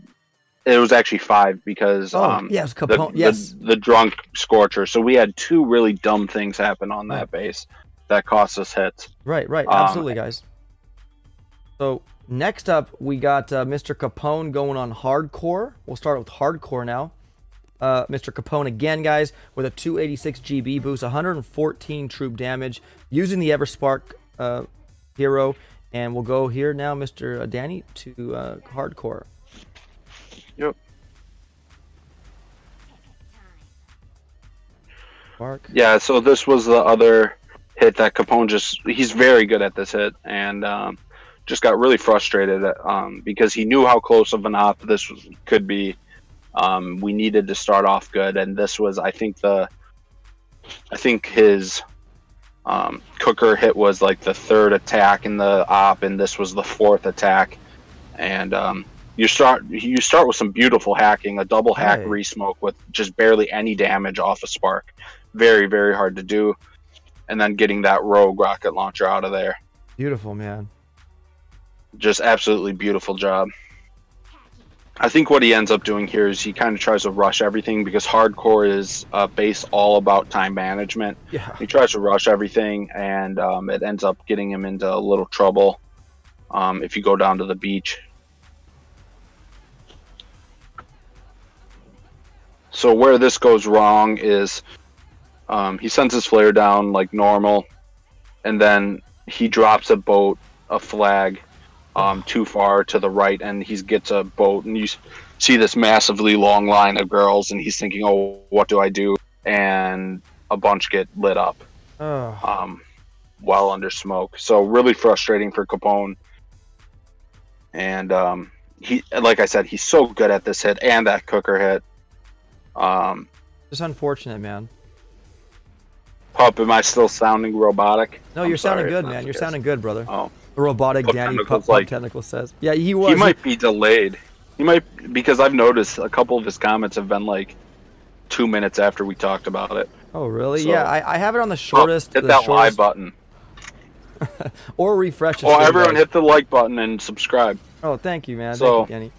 it was actually 5 because yes, Capone. the drunk Scorcher. So we had 2 really dumb things happen on that base that cost us hits. Right, absolutely, guys. So next up, we got Mr. Capone going on hardcore. We'll start with hardcore now. Mr. Capone again, guys, with a 286 GB boost, 114 troop damage, using the Everspark hero. And we'll go here now, Mr. Danny, to hardcore. Yep. Spark. Yeah, so this was the other hit that Capone he's very good at this hit, and just got really frustrated because he knew how close of an op this could be. We needed to start off good, and this was, I think his Cooker hit was like the 3rd attack in the op, and this was the 4th attack. And you start with some beautiful hacking, a double hack re-smoke with just barely any damage off a spark. Very, very hard to do. And then getting that rogue rocket launcher out of there. Beautiful, man. Just absolutely beautiful job. I think what he ends up doing here is he kind of tries to rush everything, because hardcore is based all about time management. Yeah. He tries to rush everything, and it ends up getting him into a little trouble if you go down to the beach. So where this goes wrong is he sends his flare down like normal, and then he drops a flag too far to the right, and he gets a boat, and you see this massively long line of girls, and he's thinking, oh, what do I do? And a bunch get lit up while under smoke. So really frustrating for Capone. And he, like I said, he's so good at this hit and that Cooker hit. Just unfortunate, man. Pup, am I still sounding robotic? No, you're sounding good, man. You're sounding good, brother. Oh. Robotic Pup Danny Tentacles, Pup Tentacle says. Yeah, he was. He might be delayed. He might, because I've noticed a couple of his comments have been like 2 minutes after we talked about it. Oh, really? So, yeah, I have it on the shortest. hit that like button. Or refresh. Oh, everyone hit the like button and subscribe. Oh, thank you, man. So, thank you, Danny.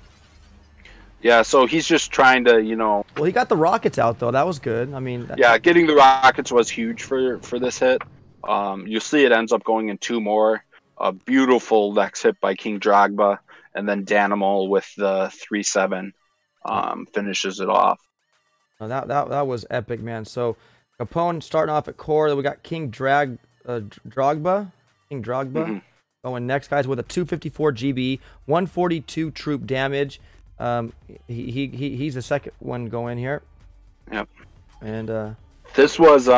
Yeah, so he's just trying to, you know. Well, he got the rockets out though. That was good. I mean. Yeah, getting the rockets was huge for this hit. You'll see it ends up going in 2 more. A beautiful next hit by King Drogba, and then Danimal with the 3-7 finishes it off. Oh, that was epic, man. So Capone starting off at core. Then we got King Drogba. Going next, guys, with a 254 GB, 142 troop damage. He's the second one going here. Yep. And this was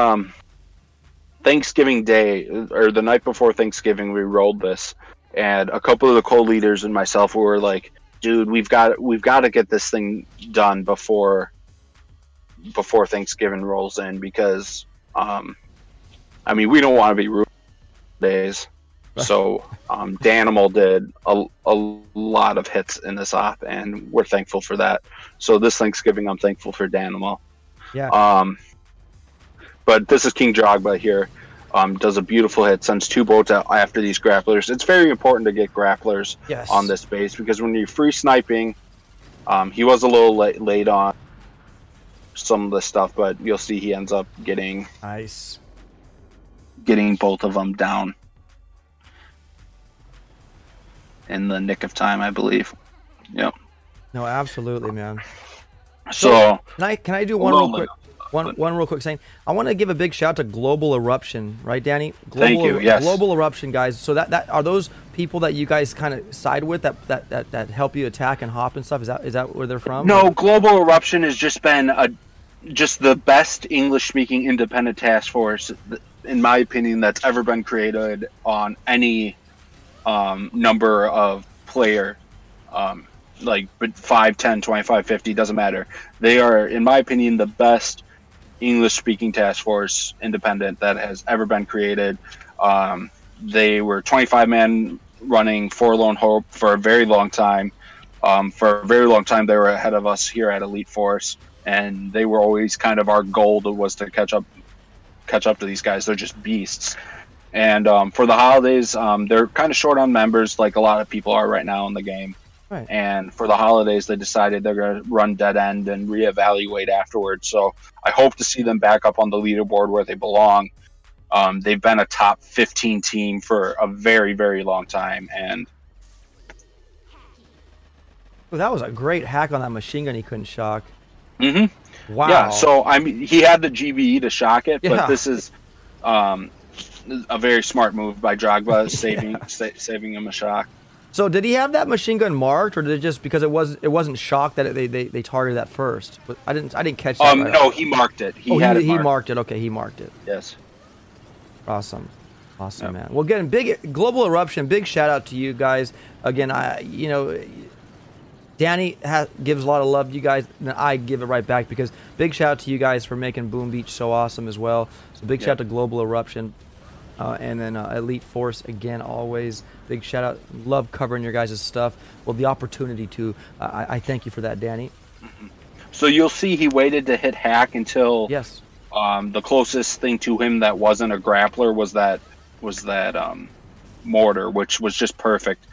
Thanksgiving Day, or the night before Thanksgiving. We rolled this, and a couple of the co-leaders and myself were like, "Dude, we've got to get this thing done before Thanksgiving rolls in, because I mean, we don't want to be ruined days." So Danimal did a lot of hits in this op, and we're thankful for that. So this Thanksgiving, I'm thankful for Danimal. Yeah. But this is King Drogba here. Does a beautiful hit, sends 2 boats out after these grapplers. It's very important to get grapplers on this base, because when you're free sniping, he was a little late on some of the stuff, but you'll see he ends up getting both of them down in the nick of time, I believe. Yep. No, absolutely, man. So Can I do one real quick? One real quick saying, I want to give a big shout out to Global Eruption, right, Danny? Thank you. Yes. Global Eruption, guys. So that are those people that you guys kind of side with that help you attack and hop and stuff? Is that where they're from? No, Global Eruption has just been just the best English-speaking independent task force, in my opinion, that's ever been created on any number of player. Like 5, 10, 25, 50, doesn't matter. They are, in my opinion, the best English-speaking task force independent that has ever been created. They were 25-man running Forlorn Hope for a very long time. For a very long time, they were ahead of us here at Elite Force, and they were always kind of our goal was to catch up to these guys. They're just beasts. And for the holidays, they're kind of short on members, like a lot of people are right now in the game. Right. And for the holidays, they decided they're going to run dead end and reevaluate afterwards. So I hope to see them back up on the leaderboard where they belong. They've been a top 15 team for a very, very long time. And well, that was a great hack on that machine gun he couldn't shock. Mm-hmm. Wow. Yeah, so I mean, he had the GBE to shock it, but Yeah. this is a very smart move by Drogba, saving him a shock. So did he have that machine gun marked, or did it just because it wasn't shocked that they targeted that first? But I didn't catch that. Right No, he marked it. He marked it. Okay, he marked it. Yes. Awesome, man. Well, again, big Global Eruption. Big shout out to you guys. Again, Danny gives a lot of love to you guys, and I give it right back because big shout out to you guys for making Boom Beach so awesome as well. So big shout out to Global Eruption. And then Elite Force, again, always big shout out. Love covering your guys' stuff. Well, the opportunity to. I thank you for that, Danny. Mm-hmm. So you'll see he waited to hit hack until the closest thing to him that wasn't a grappler was that mortar, which was just perfect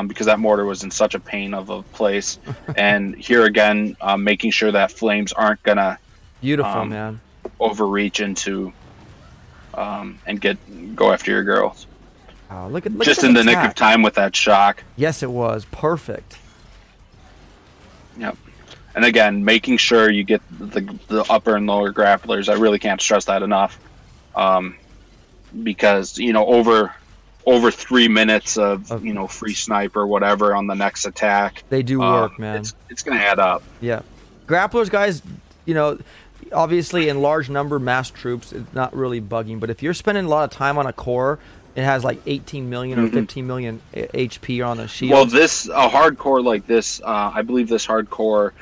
because that mortar was in such a pain of a place. And here again, making sure that flames aren't going to man, overreach into and go after your girls. Oh, look just at in the attack. nick of time with that shock. Yes, it was perfect. Yep. And again, making sure you get the upper and lower grapplers. I really can't stress that enough. Because over 3 minutes of free snipe or whatever on the next attack, they do work, man. It's gonna add up. Yeah, grapplers, guys. Obviously in large number mass troops, it's not really bugging. But if you're spending a lot of time on a core, it has like 18 million or 15 million HP on the shield. Well, a hardcore like this, I believe this hardcore.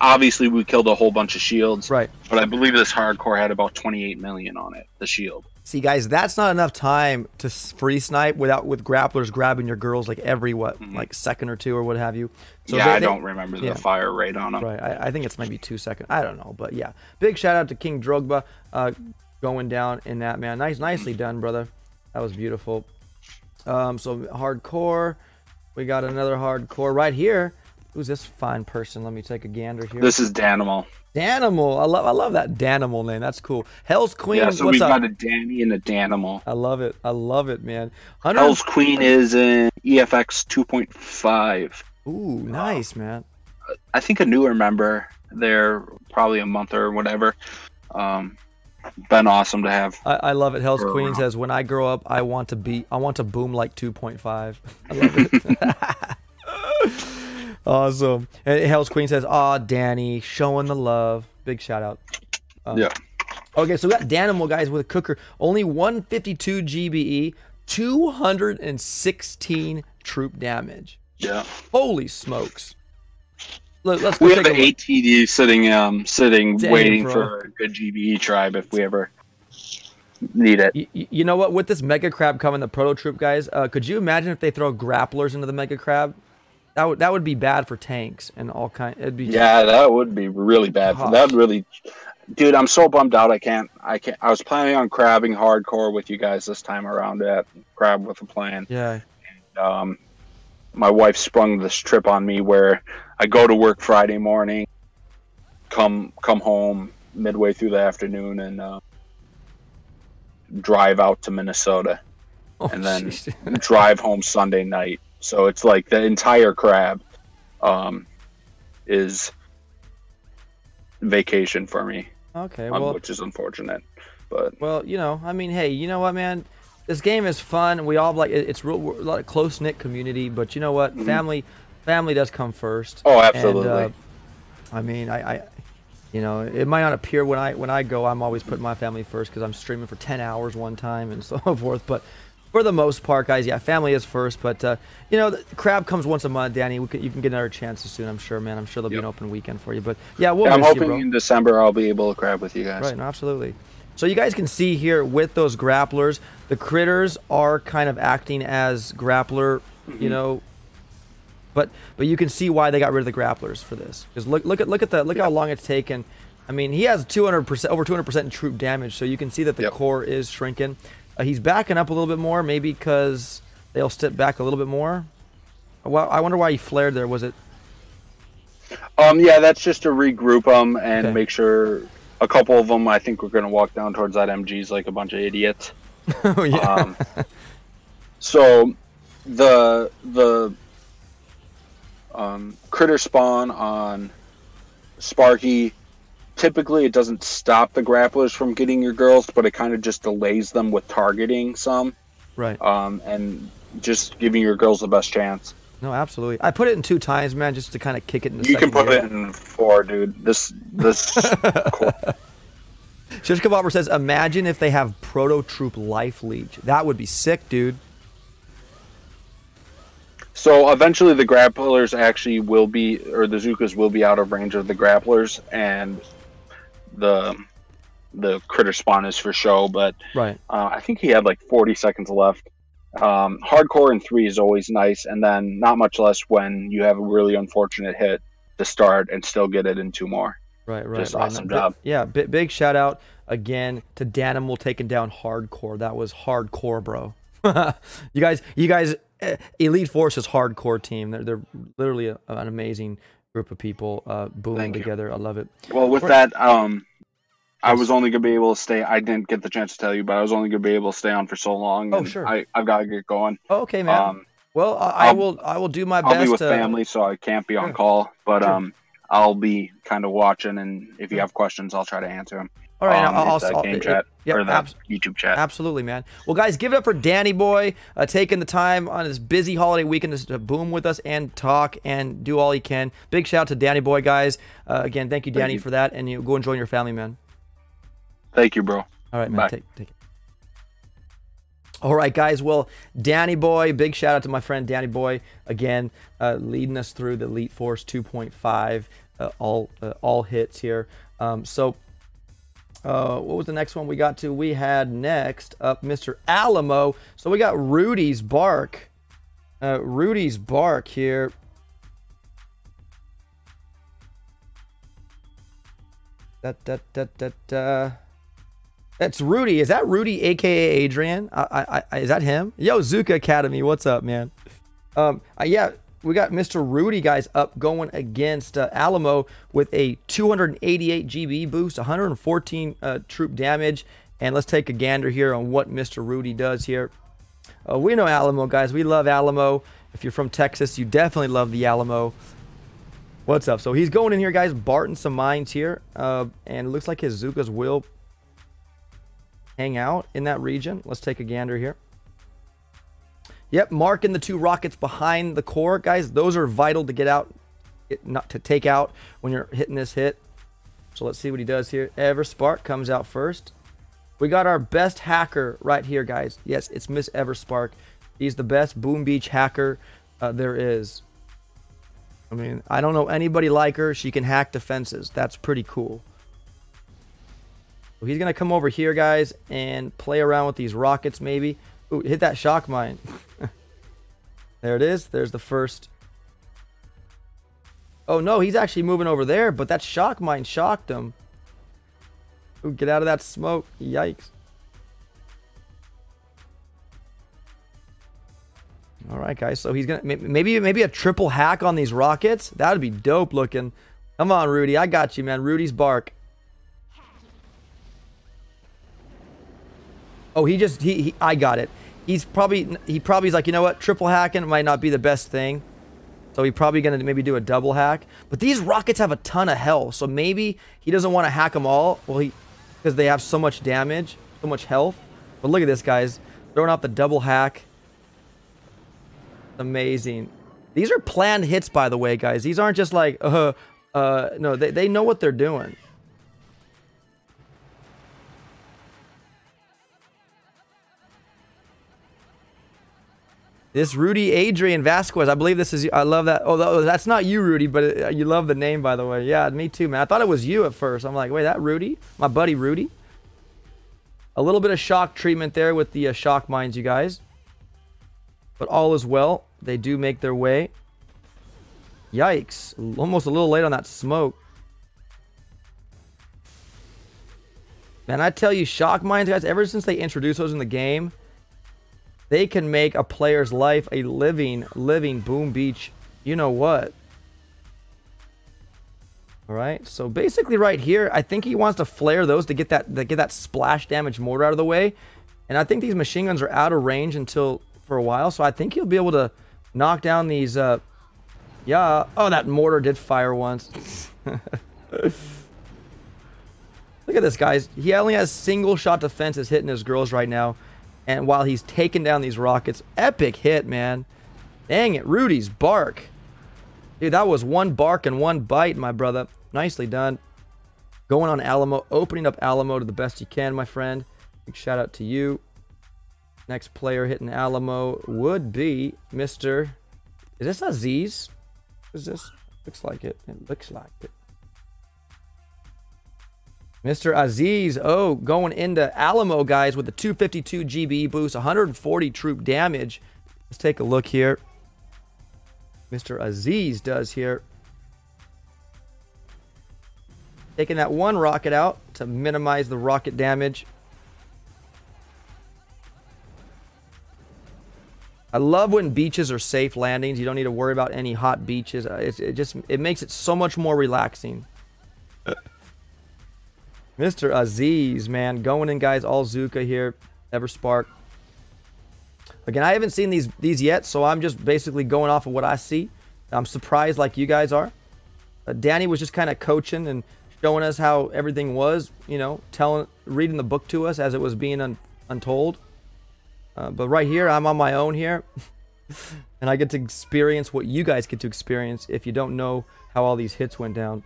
Obviously, we killed a whole bunch of shields, right? But I believe this hardcore had about 28 million on it. The shield. See, guys, that's not enough time to free snipe with grapplers grabbing your girls like every like second or two or what have you. So yeah, I don't remember the fire rate on them. Right, I think it's maybe 2 seconds. I don't know, but yeah, big shout out to King Drogba going down in that, man. Nicely done, brother. That was beautiful. So hardcore, we got another hardcore right here. Who's this fine person? Let me take a gander here. This is Danimal. Danimal, I love that Danimal name. That's cool. Hell's Queen. Yeah, so we got a Danny and a Danimal. I love it, man. Hell's Queen is in EFX 2.5. Ooh, nice, man. I think a newer member. They're probably a month or whatever. Been awesome to have. I love it. Hell's Queen says, "When I grow up, I want to boom like 2.5." I love it. Awesome. And Hell's Queen says, "Aw, Danny, showing the love." Big shout out. Yeah. Okay, so we got Danimal, guys, with a cooker. Only 152 GBE, 216 troop damage. Yeah. Holy smokes. Let's we have an ATD sitting waiting for a good GBE tribe if we ever need it. You know what? With this Mega Crab coming, the Proto Troop, guys, could you imagine if they throw grapplers into the Mega Crab? That would be bad for tanks and all kind. It'd be that would be really bad. That would really, dude. I'm so bummed out. I can't. I was planning on crabbing hardcore with you guys this time around at Crab with a Plan. Yeah. And, my wife sprung this trip on me where I go to work Friday morning, come home midway through the afternoon, and drive out to Minnesota, and then drive home Sunday night. So it's like the entire Crab is vacation for me. Okay, well, which is unfortunate, but well, you know, I mean, hey, you know what, man? This game is fun. We all like it's real, we're a lot of close knit community, but you know what? Family does come first. Oh, absolutely. And, I mean, you know, it might not appear when I go. I'm always putting my family first because I'm streaming for 10 hours one time and so forth. But for the most part, guys, yeah, family is first. But you know, the crab comes once a month, Danny. You can get another chance soon. I'm sure, man. I'm sure there'll be an open weekend for you. But yeah, we'll I'm miss hoping you, bro. in December I'll be able to crab with you guys. Right, no, absolutely. So you guys can see here with those grapplers, the critters are kind of acting as grappler, you know. But you can see why they got rid of the grapplers for this. Because look how long it's taken. I mean, he has 200%, over 200% in troop damage, so you can see that the core is shrinking. He's backing up a little bit more, maybe because they'll step back a little bit more. Well, I wonder why he flared there. Was it? Yeah, that's just to regroup them and make sure. A couple of them, I think, we're going to walk down towards that MGs like a bunch of idiots. Oh yeah. So the critter spawn on Sparky, typically it doesn't stop the grapplers from getting your girls, but it kind of just delays them with targeting some. Right. And just giving your girls the best chance. No, absolutely. I put it in 2 times, man, just to kind of kick it in the You can put gear. it in 4, dude. This cool. Shish Kebabber says, imagine if they have Proto Troop Life Leech. That would be sick, dude. So eventually the grapplers actually will be, or the Zookas will be out of range of the grapplers, and the critter spawn is for show, but right. I think he had like 40 seconds left. Hardcore in 3 is always nice, and then not much less when you have a really unfortunate hit to start and still get it in 2 more. Right. Just awesome job. Yeah, big shout out again to Danimal taking down Hardcore. That was hardcore, bro. you guys, Elite Force is hardcore team. They're literally an amazing group of people booming together. I love it. Well, with that, I was only gonna be able to stay. I didn't get the chance to tell you, but I was only gonna be able to stay on for so long. Oh, sure. I've got to get going. Oh, okay, man. Well, I will do my best. I'll be with family, so I can't be on call. But I'll be kind of watching, and if you have questions, I'll try to answer them. All right, I'll game chat or the YouTube chat. Absolutely, man. Well, guys, give it up for Danny Boy taking the time on his busy holiday weekend to boom with us and talk and do all he can. Big shout out to Danny Boy, guys. Again, thank you, Danny, for that, and you go and join your family, man. Thank you, bro. All right, man. Bye. Take it. All right, guys. Well, Danny Boy, big shout out to my friend Danny Boy again, leading us through the Elite Force 2.5, all hits here. What was the next one we got to? We had next up Mr. Alamo. So we got Rudy's Bark. Rudy's Bark here. That's Rudy. Is that Rudy, aka Adrian? Is that him? Yo, Zuka Academy, what's up, man? Yeah, we got Mr. Rudy, guys, up going against Alamo with a 288 GB boost, 114 troop damage, and let's take a gander here on what Mr. Rudy does here. We know Alamo, guys. We love Alamo. If you're from Texas, you definitely love the Alamo. What's up? So he's going in here, guys, Barton some mines here, and it looks like his Zookas will hang out in that region. Let's take a gander here. Yep, marking the 2 rockets behind the core, guys. Those are vital to get out, not to take out when you're hitting this hit. So let's see what he does here. Everspark comes out first. We got our best hacker right here, guys. Yes, it's Miss Everspark. He's the best Boom Beach hacker there is. I mean, I don't know anybody like her. She can hack defenses. That's pretty cool. So he's going to come over here, guys, and play around with these rockets maybe. Ooh, hit that shock mine. There it is. There's the first. Oh, no, he's actually moving over there, but that shock mine shocked him. Ooh, get out of that smoke. Yikes. All right, guys. So he's going to maybe a triple hack on these rockets. That would be dope looking. Come on, Rudy. I got you, man. Rudy's Bark. Oh, I got it. He's probably like, you know what? Triple hacking might not be the best thing. So he's probably going to maybe do a double hack. But these rockets have a ton of health. So maybe he doesn't want to hack them all. Well, because they have so much damage, so much health. But look at this, guys. Throwing out the double hack. Amazing. These are planned hits, by the way, guys. These aren't just like, no, they know what they're doing. This Rudy Adrian Vasquez, I believe this is, I love that. Oh, that's not you, Rudy, but you love the name, by the way. Yeah, me too, man. I thought it was you at first. I'm like, wait, that Rudy? My buddy Rudy? A little bit of shock treatment there with the shock mines, you guys. But all is well. They do make their way. Yikes. Almost a little late on that smoke. Man, I tell you, shock mines, guys, ever since they introduced those in the game, they can make a player's life a living boom beach. You know what? All right. So basically, right here, I think he wants to flare those to get that splash damage mortar out of the way. And I think these machine guns are out of range for a while. So I think he'll be able to knock down these. Yeah. Oh, that mortar did fire once. Look at this, guys. He only has single shot defenses hitting his girls right now. And while he's taking down these rockets, epic hit, man. Dang it, Rudy's bark. Dude, that was one bark and one bite, my brother. Nicely done. Going on Alamo, opening up Alamo to the best you can, my friend. Big shout out to you. Next player hitting Alamo would be Mr. Is this Aziz? What is this? Looks like it. It looks like it. Mr. Aziz, oh, going into Alamo, guys, with the 252 GBE boost, 140 troop damage. Let's take a look here. Mr. Aziz does here. Taking that one rocket out to minimize the rocket damage. I love when beaches are safe landings. You don't need to worry about any hot beaches. It makes it so much more relaxing. Mr. Aziz, man, going in, guys, all Zuka here. Everspark. Again, I haven't seen these yet, so I'm just basically going off of what I see. I'm surprised like you guys are. Danny was just kind of coaching and showing us how everything was, you know, reading the book to us as it was being untold. But right here, I'm on my own here. And I get to experience what you guys get to experience if you don't know how all these hits went down.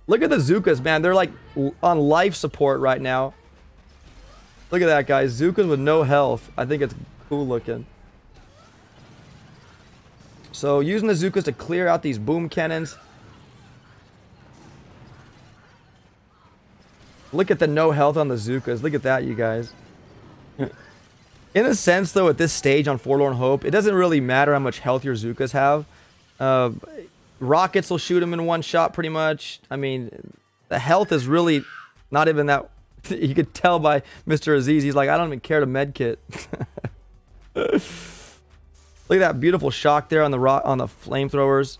Look at the Zukas, man. They're like on life support right now. Look at that, guys. Zukas with no health. I think it's cool looking. So using the Zukas to clear out these boom cannons. Look at the no health on the Zukas. Look at that, you guys. In a sense, though, at this stage on Forlorn Hope, it doesn't really matter how much health your Zukas have. Rockets will shoot them in one shot pretty much. I mean, the health is really not even that. You could tell by Mr. Aziz. He's like, I don't even care to medkit. Look at that beautiful shock there on the flamethrowers.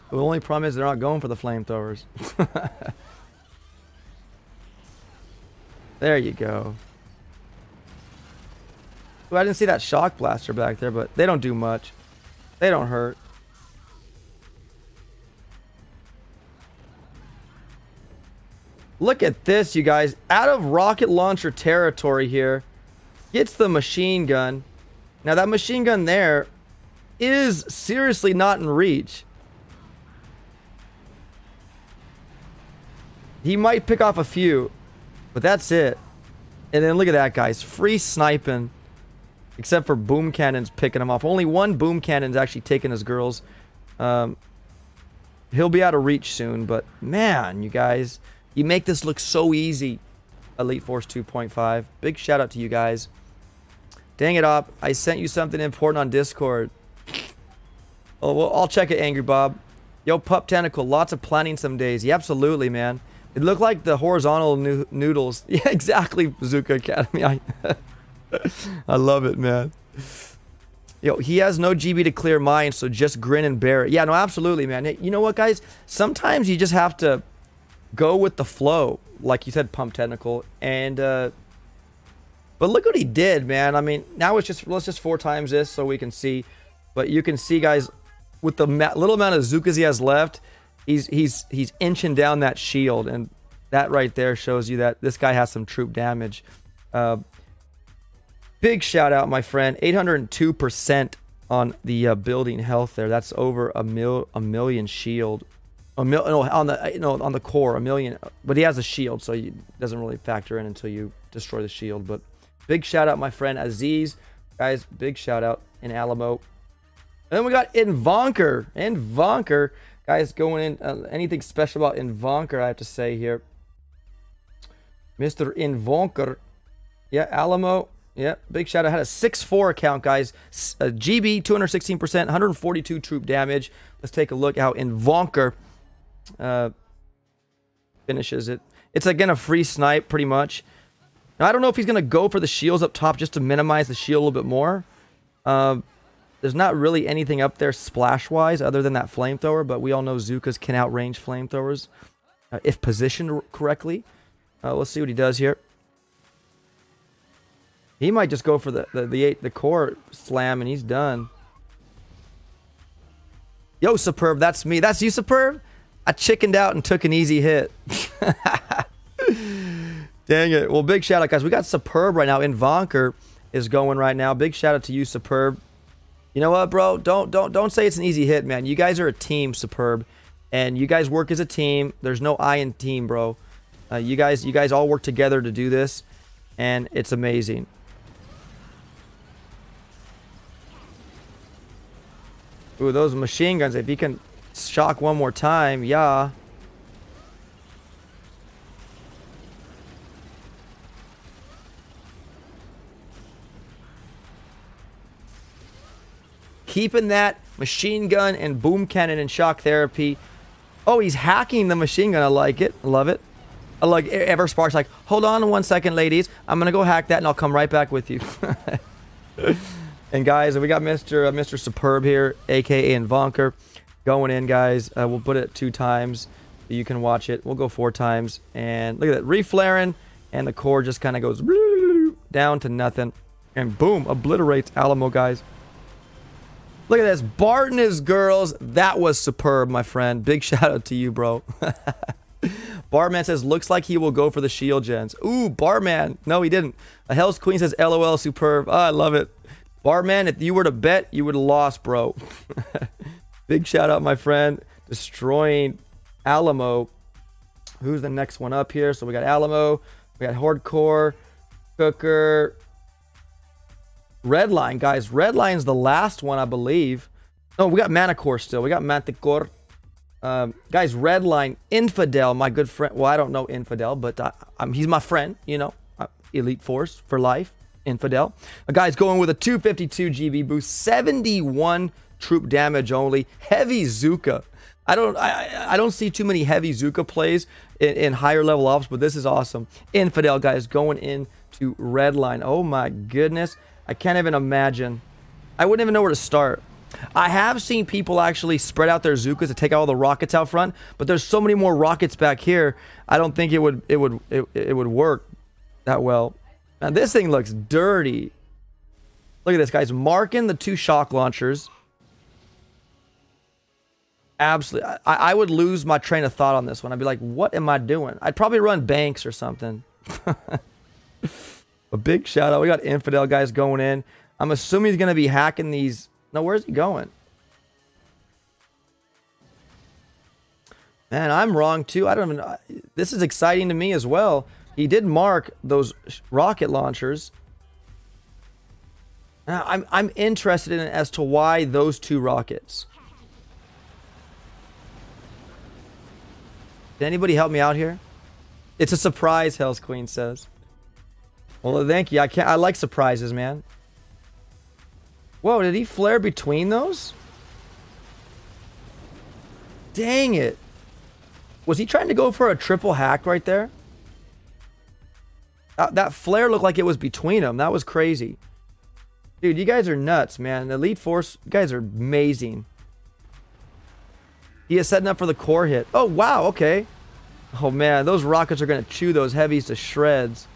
The only problem is they're not going for the flamethrowers. There you go. Well, I didn't see that shock blaster back there, but they don't do much. They don't hurt. Look at this, you guys. Out of rocket launcher territory here. Gets the machine gun. Now, that machine gun there is seriously not in reach. He might pick off a few, but that's it. And then look at that, guys. Free sniping. Except for boom cannons picking him off. Only one boom cannon's actually taking his girls. He'll be out of reach soon, but man, you guys, you make this look so easy. Elite Force 2.5. Big shout out to you guys. Dang it, Op. I sent you something important on Discord. Oh, well, I'll check it, Angry Bob. Yo, Pup Tentacle, lots of planning some days. Yeah, absolutely, man. It looked like the horizontal noodles. Yeah, exactly, Bazooka Academy. I love it, man. Yo, he has no GB to clear mine, so just grin and bear it. Yeah, no, absolutely, man. You know what, guys? Sometimes you just have to go with the flow, like you said, Pump Technical. And but look what he did, man. I mean, now it's just let's just 4 times this so we can see. But you can see, guys, with the little amount of Zookas he has left, he's inching down that shield, and that right there shows you that this guy has some troop damage. Big shout out, my friend. 802% on the building health there. That's over a million shield. On the core, a million. But he has a shield, so it doesn't really factor in until you destroy the shield. But big shout out, my friend Aziz. Guys, big shout out in Alamo. And then we got Invonker. Invonker. Guys, going in. Anything special about Invonker, I have to say here. Mr. Invonker. Yeah, Alamo. Yeah, big shout out. Had a 6-4 account, guys. GB, 216%, 142 troop damage. Let's take a look at how Invonker finishes it. It's again a free snipe, pretty much. Now, I don't know if he's going to go for the shields up top just to minimize the shield a little bit more. There's not really anything up there splash-wise other than that flamethrower, but we all know Zookas can outrange flamethrowers if positioned correctly. Let's see what he does here. He might just go for the core slam, and he's done. Yo, Superb, that's me. That's you, Superb? I chickened out and took an easy hit. Dang it. Well, big shout out, guys. We got Superb right now. Invonker is going right now. Big shout out to you, Superb. You know what, bro? Don't say it's an easy hit, man. You guys are a team, Superb, and you guys work as a team. There's no I in team, bro. You guys all work together to do this, and it's amazing. Ooh, those machine guns. If he can shock one more time, yeah. Keeping that machine gun and boom cannon and shock therapy. Oh, he's hacking the machine gun. I like it. I love it. I like Everspark's like, hold on 1 second, ladies. I'm going to go hack that and I'll come right back with you. And guys, we got Mr. Superb here, aka Invonker, going in, guys. We'll put it 2 times. You can watch it. We'll go 4 times. And look at that. Reflaring. And the core just kind of goes down to nothing. And boom, obliterates Alamo, guys. Look at this. Bart and his girls. That was superb, my friend. Big shout out to you, bro. Barman says, looks like he will go for the shield gens. Ooh, Barman. No, he didn't. A Hell's Queen says, LOL, superb. Oh, I love it. Barman, if you were to bet, you would have lost, bro. Big shout out, my friend. Destroying Alamo. Who's the next one up here? So we got Alamo. We got Hardcore. Cooker. Redline, guys. Redline's the last one, I believe. No, we got Manticore still. We got Manticore. Guys, Redline. Infidel, my good friend. Well, I don't know Infidel, but he's my friend, you know. Elite Force for life. Infidel. A guy's going with a 252 GB boost. 71 troop damage only. Heavy Zooka. I don't see too many heavy Zooka plays in higher level ops, but this is awesome. Infidel, guys, going into Redline. Oh my goodness. I can't even imagine. I wouldn't even know where to start. I have seen people actually spread out their Zookas to take all the rockets out front, but there's so many more rockets back here. I don't think it would work that well. Now this thing looks dirty. Look at this, guys. Marking the 2 shock launchers. Absolutely. I would lose my train of thought on this one. I'd be like, what am I doing? I'd probably run banks or something. A big shout out. We got Infidel, guys, going in. I'm assuming he's going to be hacking these. No, where's he going? Man, I'm wrong too. I don't even know. This is exciting to me as well. He did mark those rocket launchers. Now, I'm interested in as to why those 2 rockets. Did anybody help me out here? It's a surprise, Hell's Queen says. Well, thank you. I like surprises, man. Whoa, did he flare between those? Dang it. Was he trying to go for a triple hack right there? That flare looked like it was between them. That was crazy. Dude, you guys are nuts, man. Elite Force, you guys are amazing. He is setting up for the core hit. Oh, wow, okay. Oh, man, those rockets are going to chew those heavies to shreds.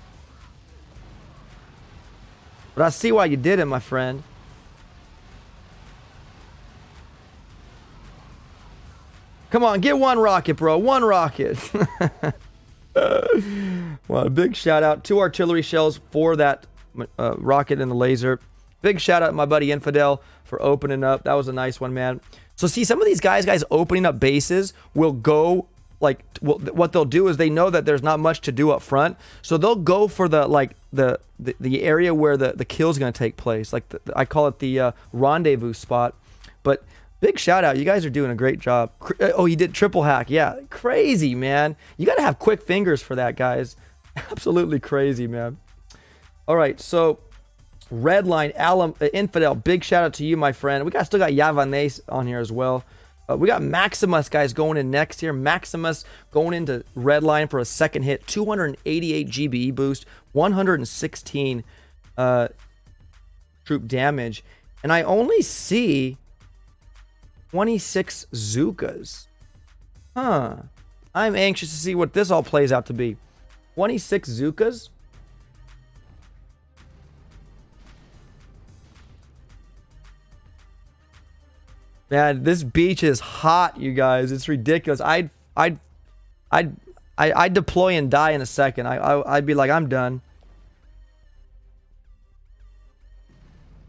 But I see why you did it, my friend. Come on, get one rocket, bro. One rocket. Well, a big shout out. 2 artillery shells for that rocket and the laser. Big shout out to my buddy Infidel for opening up. That was a nice one, man. So see, some of these guys opening up bases will go like, what they'll do is they know that there's not much to do up front, so they'll go for the area where the kill's gonna take place. Like I call it the rendezvous spot. But big shout out, you guys are doing a great job. Oh, he did triple hack, yeah, crazy, man. You gotta have quick fingers for that, guys. Absolutely crazy, man. All right, so Redline, Alamo, Infidel, big shout out to you, my friend. We still got Yavanace on here as well. We got Maximus, guys, going in next here. Maximus going into Redline for a second hit. 288 GBE boost, 116 troop damage. And I only see 26 Zookas. Huh. I'm anxious to see what this all plays out to be. 26 Zookas? Man, this beach is hot, you guys. It's ridiculous. I'd deploy and die in a second. I'd be like, I'm done.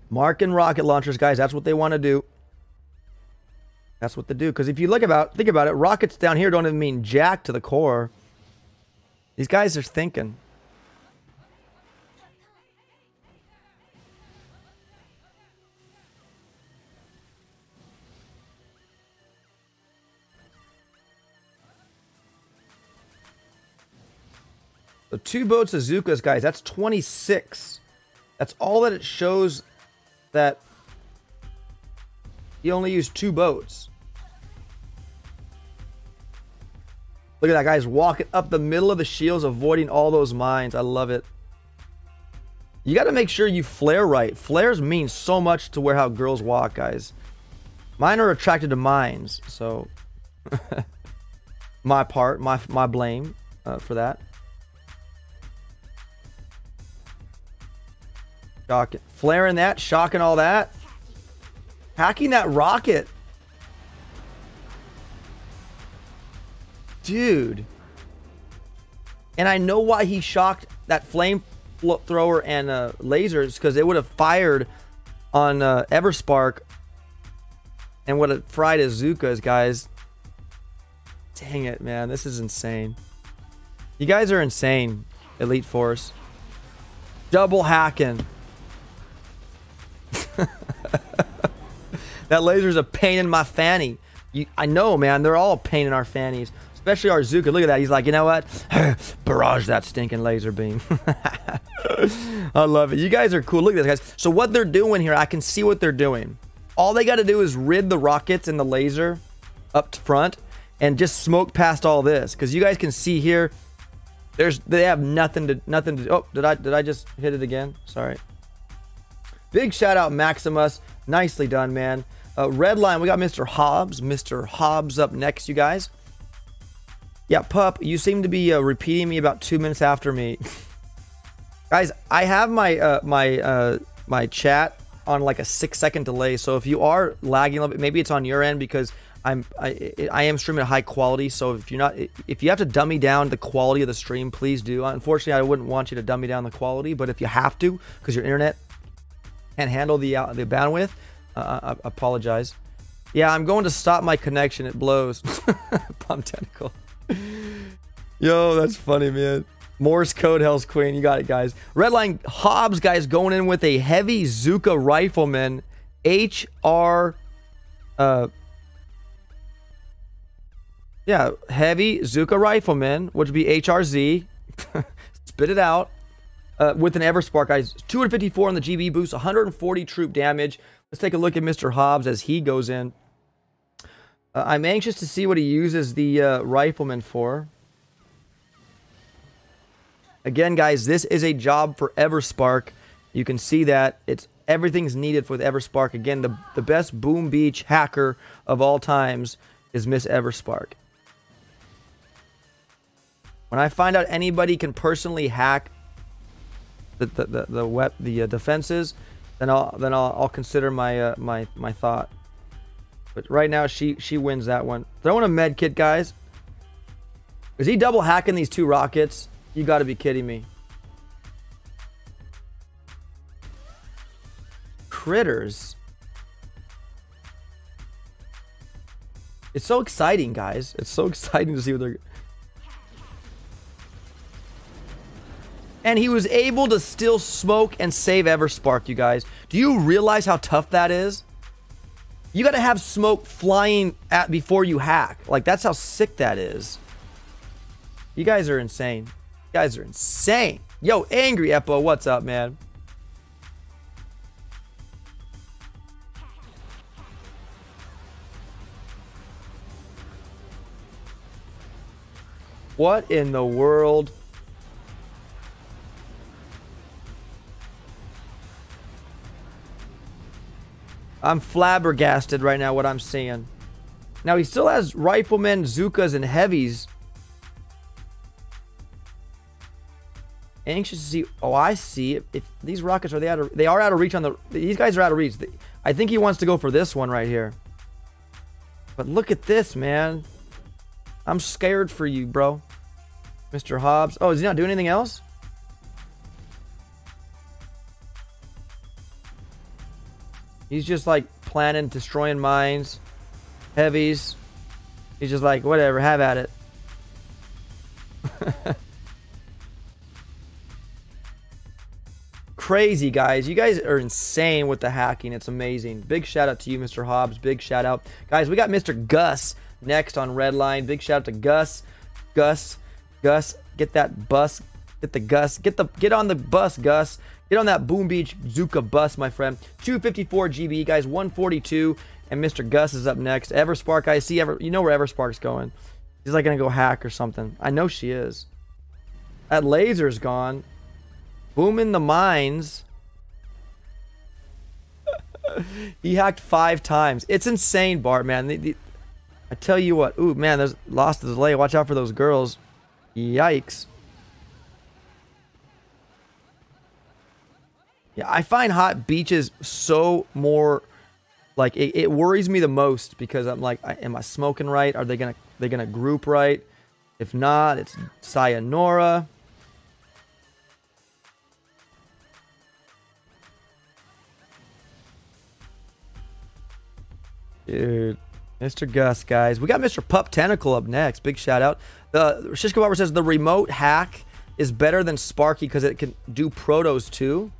Marking rocket launchers, guys. That's what they want to do. That's what they do. Because if you think about it, rockets down here don't even mean jack to the core. These guys are thinking. So 2 boats of Zookas, guys. That's 26. That's all that it shows, that he only used 2 boats. Look at that, guys. Walking up the middle of the shields, avoiding all those mines. I love it. You got to make sure you flare right. Flares mean so much to how girls walk, guys. Mine are attracted to mines, so my blame for that. Shocking. Flaring that, shocking all that. Hacking that rocket. Dude. And I know why he shocked that flamethrower and lasers, because it would have fired on Everspark and would have fried his Zookas, guys. Dang it, man. This is insane. You guys are insane, Elite Force. Double hacking. That laser's a pain in my fanny. I know, man. They're all a pain in our fannies. Especially our Zooka. Look at that. He's like, you know what? Barrage that stinking laser beam. I love it. You guys are cool. Look at this, guys. So what they're doing here, I can see what they're doing. All they got to do is rid the rockets and the laser up front and just smoke past all this. Because you guys can see here, they have nothing to. Oh, did I just hit it again? Sorry. Big shout out, Maximus. Nicely done, man. Redline, we got Mr. Hobbs. Mr. Hobbs up next, you guys. Yeah, Pup, you seem to be repeating me about 2 minutes after me. Guys, I have my my chat on like a 6-second delay, so if you are lagging a little bit, maybe it's on your end, because I am streaming at high quality. So if you have to dummy down the quality of the stream, please do. Unfortunately, I wouldn't want you to dummy down the quality, but if you have to, because your internet can't handle the bandwidth, I apologize. Yeah, I'm going to stop my connection. It blows. Pump tentacle. Yo, that's funny, man. Morse code, Hell's Queen. You got it, guys. Redline Hobbs, guys, going in with a heavy Zooka rifleman. HR. Yeah, heavy Zooka rifleman, which would be HRZ. Spit it out. With an Everspark, guys. 254 on the GB boost, 140 troop damage. Let's take a look at Mr. Hobbs as he goes in. I'm anxious to see what he uses the rifleman for. Again, guys, this is a job for Everspark. You can see that everything's needed for the Everspark. Again, the best boom beach hacker of all times is Miss Everspark. When I find out anybody can personally hack the defenses, then I'll consider my my thought. But right now, she wins that one. Throwing a med kit, guys. Is he double hacking these 2 rockets? You got to be kidding me. Critters. It's so exciting, guys. It's so exciting to see what they're... And he was able to still smoke and save Everspark, you guys. Do you realize how tough that is? You got to have smoke flying at before you hack. Like, that's how sick that is. You guys are insane. You guys are insane. Yo, Angry Eppo, what's up, man? What in the world? I'm flabbergasted right now what I'm seeing. Now, he still has riflemen, Zukas, and heavies. Anxious to see. Oh, I see. If these rockets are they are out of reach on the... These guys are out of reach. I think he wants to go for this one right here. But look at this, man. I'm scared for you, bro. Mr. Hobbs. Oh, is he not doing anything else? He's just like planning, destroying mines, heavies. He's just like, whatever, have at it. Crazy, guys. You guys are insane with the hacking. It's amazing. Big shout out to you, Mr. Hobbs. Big shout out. Guys, we got Mr. Gus next on Redline. Big shout out to Gus. Gus, get that bus. Get the Gus. Get on the bus, Gus. Get on that Boom Beach Zuka bus, my friend. 254 GB, guys. 142. And Mr. Gus is up next. Everspark, I see. You know where Everspark's going. She's like going to go hack or something. I know she is. That laser's gone. Booming the mines. He hacked 5 times. It's insane, Bart, man. I tell you what. Ooh, man, there's lost the delay. Watch out for those girls. Yikes. Yeah, I find hot beaches so more... Like, it worries me the most because I'm like, am I smoking right? Are they gonna group right? If not, it's sayonara. Dude, Mr. Gus, guys. We got Mr. Pup Tentacle up next. Big shout out. Shishka Barber says the remote hack is better than Sparky because it can do protos too.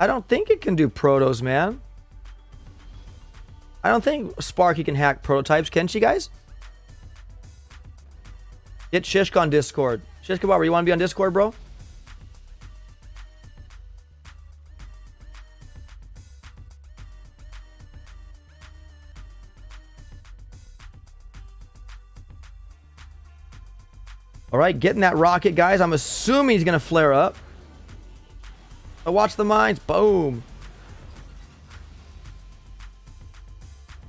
I don't think it can do protos, man. I don't think Sparky can hack prototypes. Can she, guys? Get Shishka on Discord. Shishka Barber, you want to be on Discord, bro? All right, getting that rocket, guys. I'm assuming he's going to flare up. Oh, watch the mines. Boom.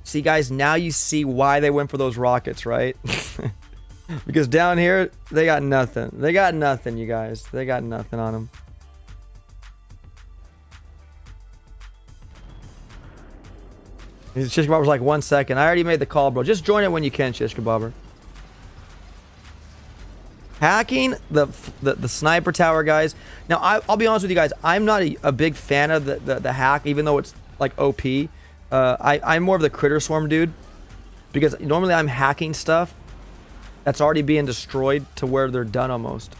See, guys, now you see why they went for those rockets, right? Because down here, they got nothing. They got nothing, you guys. They got nothing on them. Shishka Bobber's like, 1 second. I already made the call, bro. Just join it when you can, Shishka Bobber. Hacking the sniper tower, guys. Now, I'll be honest with you guys. I'm not a big fan of the hack, even though it's like OP. I'm more of the critter swarm dude. Because normally I'm hacking stuff that's already being destroyed to where they're done almost.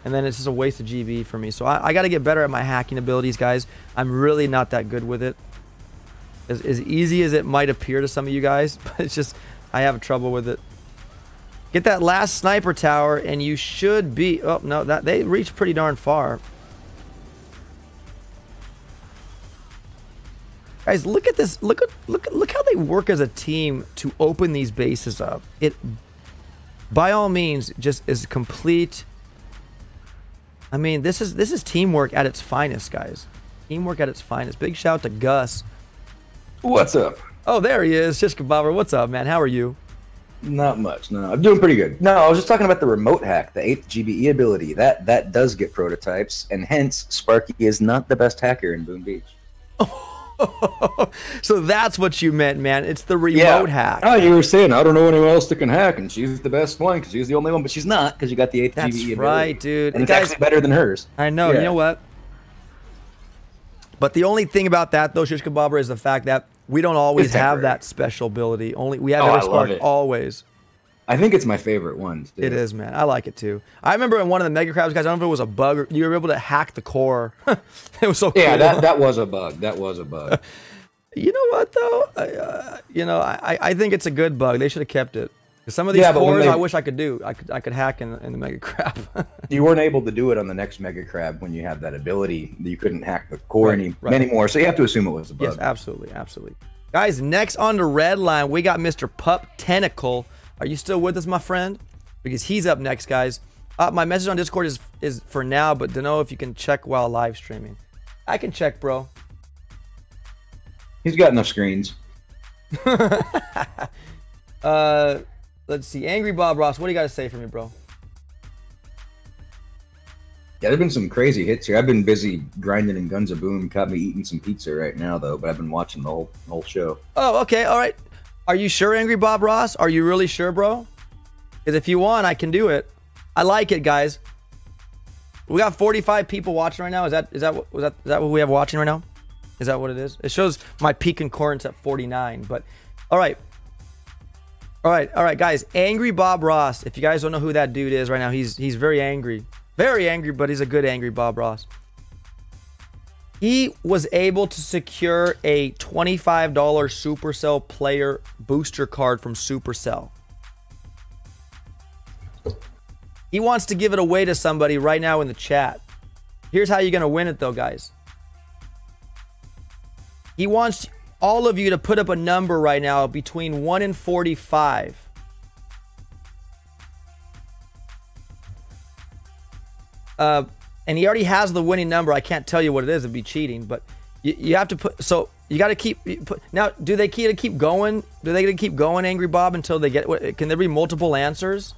And then it's just a waste of GB for me. So I got to get better at my hacking abilities, guys. I'm really not that good with it. As easy as it might appear to some of you guys. But it's just, I have trouble with it. Get that last sniper tower, and you should be... Oh, no, they reach pretty darn far. Guys, look at this. Look how they work as a team to open these bases up. It, by all means, just is complete... I mean, this is teamwork at its finest, guys. Teamwork at its finest. Big shout out to Gus. What's up? Oh, there he is. Shishka Bobber. What's up, man? How are you? Not much. No, I'm doing pretty good. No, I was just talking about the remote hack, the 8th GBE ability. That does get prototypes, and hence Sparky is not the best hacker in Boom Beach. So that's what you meant, man. It's the remote hack. Oh, you were saying, I don't know anyone else that can hack, and she's the best one because she's the only one, but she's not because you got the 8th That's GBE right, ability. dude. And it's actually better than hers. I know. Yeah. You know what? But the only thing about that, though, Shish Kebabber, is the fact that we don't always have that special ability. We have every spark always. I think it's my favorite one. Too. It is, man. I like it too. I remember in one of the Mega Crabs, guys, I don't know if it was a bug or you were able to hack the core. It was so cool. Yeah, that was a bug. That was a bug. You know what though? I think it's a good bug. They should have kept it. Some of these cores, I wish I could do. I could hack in the Mega Crab. You weren't able to do it on the next Mega Crab when you have that ability. You couldn't hack the core anymore. So you have to assume it was a bug. Yes, absolutely, absolutely. Guys, next on the Redline, we got Mr. Pup Tentacle. Are you still with us, my friend? Because he's up next, guys. My message on Discord is for now, but don't know if you can check while live streaming. I can check, bro. He's got enough screens. Let's see. Angry Bob Ross, what do you got to say for me, bro? Yeah, there've been some crazy hits here. I've been busy grinding in Guns of Boom. Caught me eating some pizza right now, though, but I've been watching the whole show. Oh, okay. All right. Are you sure, Angry Bob Ross? Are you really sure, bro? Because if you want, I can do it. I like it, guys. We got 45 people watching right now. Is that what we have watching right now? Is that what it is? It shows my peak concurrence at 49. But all right. All right, guys. Angry Bob Ross. If you guys don't know who that dude is right now, he's very angry. Very angry, but he's a good angry Bob Ross. He was able to secure a $25 Supercell player booster card from Supercell. He wants to give it away to somebody right now in the chat. Here's how you're going to win it, though, guys. He wants all of you to put up a number right now between 1 and 45. And he already has the winning number. I can't tell you what it is. It'd be cheating, but you have to put. So you got to keep. Now, do they keep going? Do they keep going, Angry Bob, until they get? Can there be multiple answers?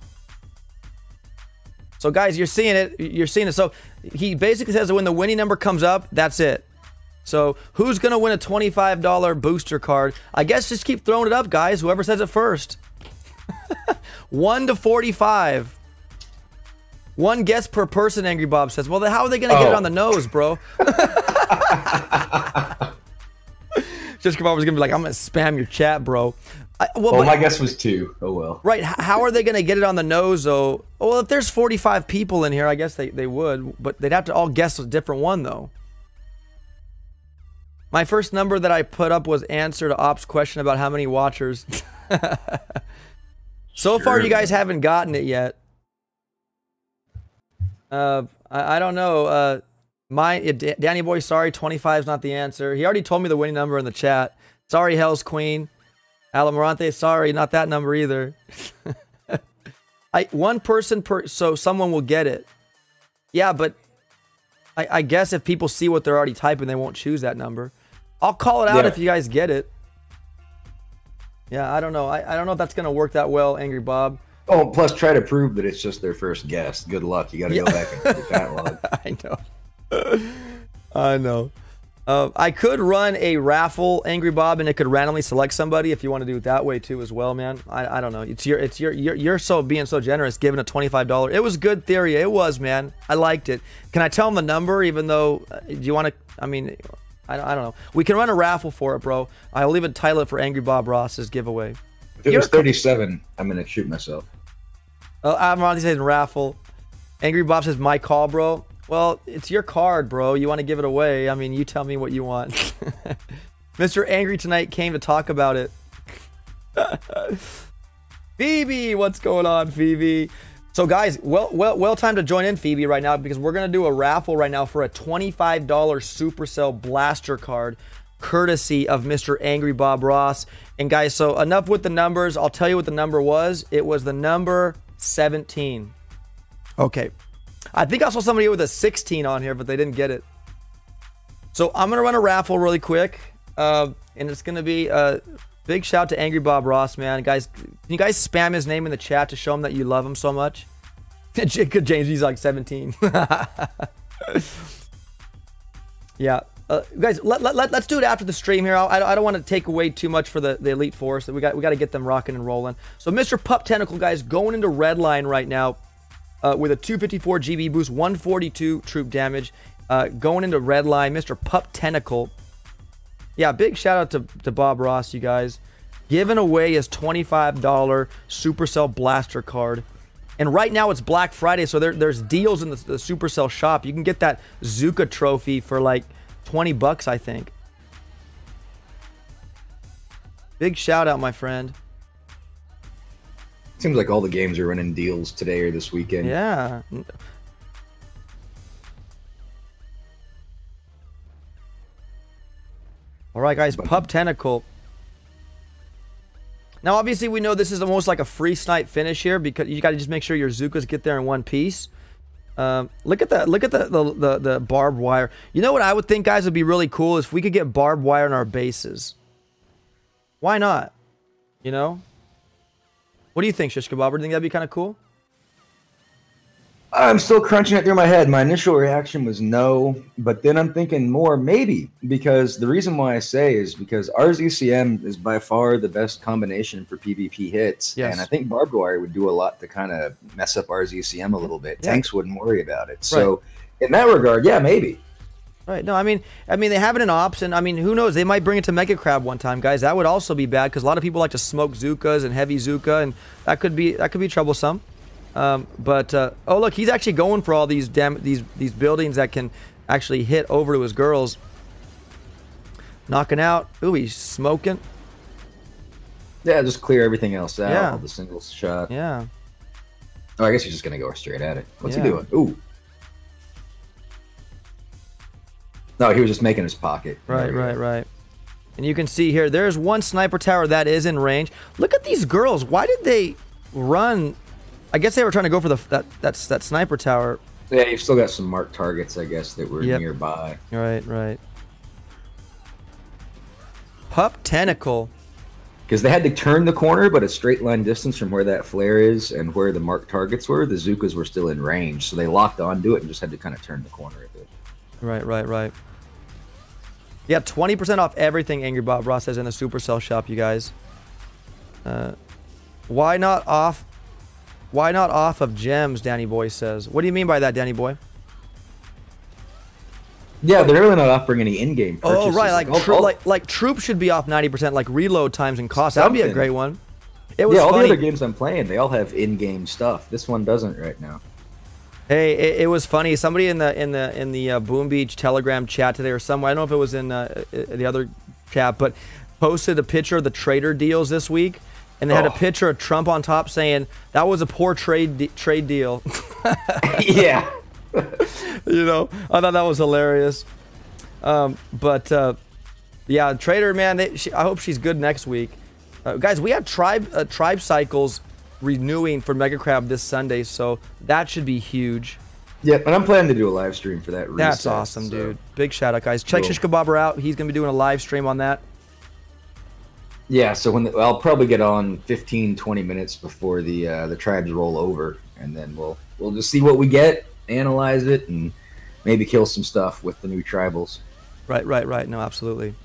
So, guys, you're seeing it. You're seeing it. So he basically says that when the winning number comes up, that's it. So who's gonna win a $25 booster card? I guess just keep throwing it up, guys. Whoever says it first. 1 to 45. One guess per person, Angry Bob says. Well, then how are they going to get it on the nose, bro? Just Bob was going to be like, I'm going to spam your chat, bro. Well, my guess was 2. Oh, well. Right. How are they going to get it on the nose, though? Well, if there's 45 people in here, I guess they would. But they'd have to all guess a different one, though. My first number that I put up was answer to Op's question about how many watchers. So far, you guys haven't gotten it yet. I don't know. Danny Boy, sorry, 25 is not the answer. He already told me the winning number in the chat. Sorry, Hell's Queen. Alamorante, sorry, not that number either. One person so someone will get it. Yeah, but I guess if people see what they're already typing, they won't choose that number. I'll call it out if you guys get it. Yeah, I don't know. I don't know if that's going to work that well, Angry Bob. Oh, plus try to prove that it's just their first guess. Good luck. You got to go back into the catalog. I know. I could run a raffle, Angry Bob, and it could randomly select somebody if you want to do it that way too as well, man. I don't know. You're so being so generous, giving a $25. It was good theory. It was, man. I liked it. Can I tell them the number? Even though, do you want to? I mean, I don't know. We can run a raffle for it, bro. I'll even title it for Angry Bob Ross's giveaway. If it was 37, I'm gonna shoot myself. I'm saying raffle. Angry Bob says my call, bro. Well, it's your card, bro. You want to give it away? I mean, you tell me what you want. Mr. Angry Tonight came to talk about it. Phoebe, what's going on, Phoebe? So, guys, well time to join in, Phoebe, right now, because we're gonna do a raffle right now for a $25 Supercell Blaster card, courtesy of Mr. Angry Bob Ross. And guys, so enough with the numbers. I'll tell you what the number was. It was the number 17. Okay. I think I saw somebody with a 16 on here, but they didn't get it. So I'm going to run a raffle really quick. And it's going to be a big shout to Angry Bob Ross, man. Guys, can you guys spam his name in the chat to show him that you love him so much? James, he's like 17. Yeah. Guys, let's do it after the stream here. I don't want to take away too much for the Elite Force. We got to get them rocking and rolling. So Mr. Pup Tentacle, guys, going into Redline right now with a 254 GB boost, 142 troop damage. Going into Redline, Mr. Pup Tentacle. Yeah, big shout out to Bob Ross, you guys. Giving away his $25 Supercell Blaster card. And right now it's Black Friday, so there's deals in the Supercell shop. You can get that Zuka trophy for like 20 bucks, I think. Big shout out, my friend. Seems like all the games are running deals today or this weekend. Yeah. All right, guys, Pup Tentacle. Now, obviously, we know this is almost like a free snipe finish here because you got to just make sure your Zukas get there in one piece. Look at that! Look at the barbed wire. You know what I would think, guys, would be really cool if we could get barbed wire in our bases. Why not? You know. What do you think, Shish Kebab? Do you think that'd be kind of cool? I'm still crunching it through my head. My initial reaction was no, but then I'm thinking more maybe, because the reason why I say is because RZCM is by far the best combination for PvP hits. Yes. And I think barbed wire would do a lot to kind of mess up RZCM a little bit. Yeah. Tanks wouldn't worry about it. So in that regard, yeah, maybe. Right. No, I mean they have it in ops, and I mean, who knows? They might bring it to Mega Crab one time, guys. That would also be bad because a lot of people like to smoke Zukas and heavy Zuka, and that could be troublesome. Oh look, he's actually going for all these buildings that can actually hit over to his girls. Knocking out. Ooh, he's smoking. Yeah, just clear everything else out. Yeah. All the single shot. Yeah. Oh, I guess he's just gonna go straight at it. What's he Yeah. doing? Ooh. No, he was just making his pocket. Right. And you can see here, there's one sniper tower that is in range. Look at these girls. Why did they run? I guess they were trying to go for that sniper tower. Yeah, you've still got some marked targets, I guess, that were nearby. Right. Pup Tentacle. Because they had to turn the corner, but a straight line distance from where that flare is and where the marked targets were, the Zukas were still in range. So they locked onto it and just had to kind of turn the corner a bit. Right. Yeah, 20% off everything, Angry Bob Ross says in the Supercell shop, you guys. Why not off of gems, Danny Boy says. What do you mean by that, Danny Boy? Yeah, they're really not offering any in-game purchases. Oh, right, like Troop should be off 90%, like reload times and cost. That would be a great one. It was all funny. the other games I'm playing, they all have in-game stuff. This one doesn't right now. Hey, it was funny. Somebody in the Boom Beach Telegram chat today or somewhere, I don't know if it was in the other chat, but posted a picture of the trader deals this week, and they had a picture of Trump on top saying that was a poor trade deal. Yeah. You know, I thought that was hilarious. Yeah, trader, man. I hope she's good next week, guys. We have tribe cycles renewing for Mega Crab this Sunday, so that should be huge. Yep, and I'm planning to do a live stream for that reset. That's awesome, dude. Big shout out, guys. Check Shish Kebabber out. He's gonna be doing a live stream on that. Yeah, so I'll probably get on 15-20 minutes before the tribes roll over, and then we'll just see what we get, analyze it, and maybe kill some stuff with the new tribals. Right. No, absolutely.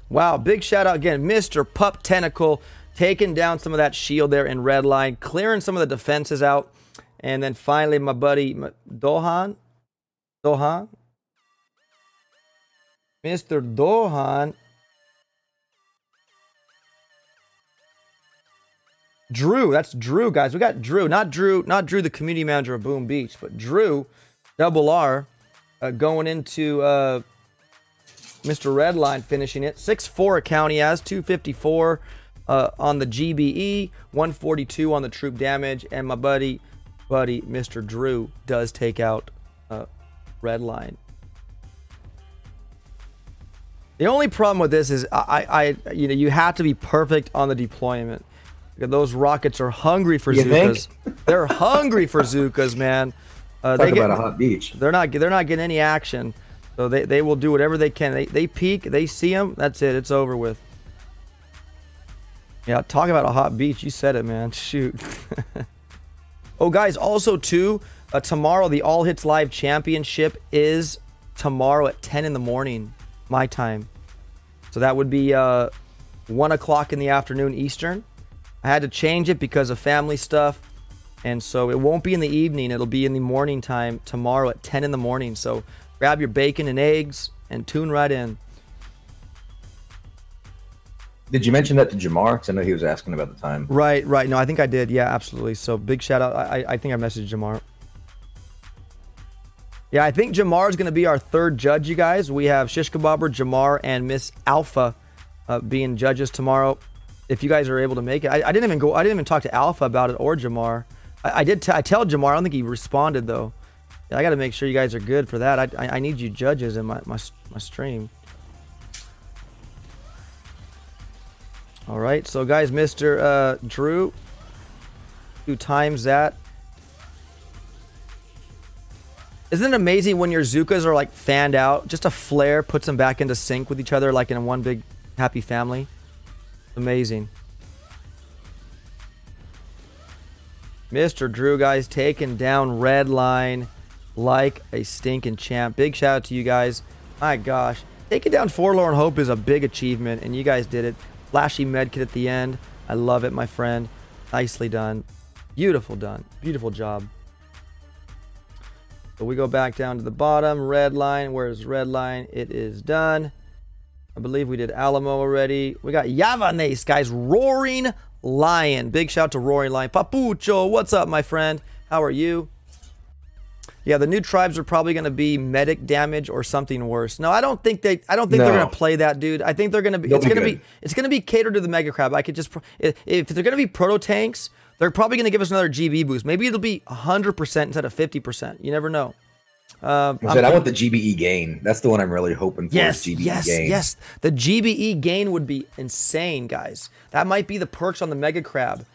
Wow, big shout out again, Mr. Pup Tentacle, taking down some of that shield there in Redline, clearing some of the defenses out, and then finally my buddy Dohan, Mr. Dohan. Drew, that's Drew, guys. We got Drew, not Drew, the community manager of Boom Beach, but Drew, double R, going into Mr. Redline, finishing it. 6'4" account he has, 254 on the GBE, 142 on the troop damage, and my buddy Mr. Drew does take out Redline. The only problem with this is you have to be perfect on the deployment. Those rockets are hungry for Zukas. They're hungry for Zukas, man. Talk about a hot beach. They're not getting any action, so they will do whatever they can. They peek, they see them. That's it. It's over with. Yeah, talk about a hot beach. You said it, man. Shoot. Oh, guys. Also, too, tomorrow the All Hits Live Championship is tomorrow at 10 in the morning, my time. So that would be 1 o'clock in the afternoon Eastern. I had to change it because of family stuff. And so it won't be in the evening. It'll be in the morning time tomorrow at 10 in the morning. So grab your bacon and eggs and tune right in. Did you mention that to Jamar? Because I know he was asking about the time. Right. No, I think I did. Yeah, absolutely. So big shout out. I think I messaged Jamar. Yeah, I think Jamar is going to be our third judge, you guys. We have Shish Kebabber, Jamar, and Miss Alpha being judges tomorrow. If you guys are able to make it, I didn't even talk to Alpha about it or Jamar. I tell Jamar. I don't think he responded though. Yeah, I got to make sure you guys are good for that. I need you judges in my stream. All right, so guys, Mr. Drew, 2 times that. Isn't it amazing when your Zukas are like fanned out? Just a flare puts them back into sync with each other, like in one big happy family. Amazing. Mr. Drew, guys, taking down Redline like a stinking champ. Big shout out to you guys. My gosh. Taking down Forlorn Hope is a big achievement, and you guys did it. Flashy medkit at the end. I love it, my friend. Nicely done. Beautiful done. Beautiful job. So we go back down to the bottom. Redline. Where's Redline? It is done. I believe we did Alamo already. We got Yavanace, guys. Roaring Lion. Big shout to Roaring Lion. Papucho, what's up, my friend? How are you? Yeah, the new tribes are probably going to be medic damage or something worse. No, I don't think they're going to play that, dude. I think they're going to be. It's going to be catered to the Mega Crab. I could just if they're going to be proto tanks, they're probably going to give us another GB boost. Maybe it'll be 100% instead of 50%. You never know. I want the GBE gain. That's the one I'm really hoping for. Yes, GBE gain. yes. The GBE gain would be insane, guys. That might be the perks on the Mega Crab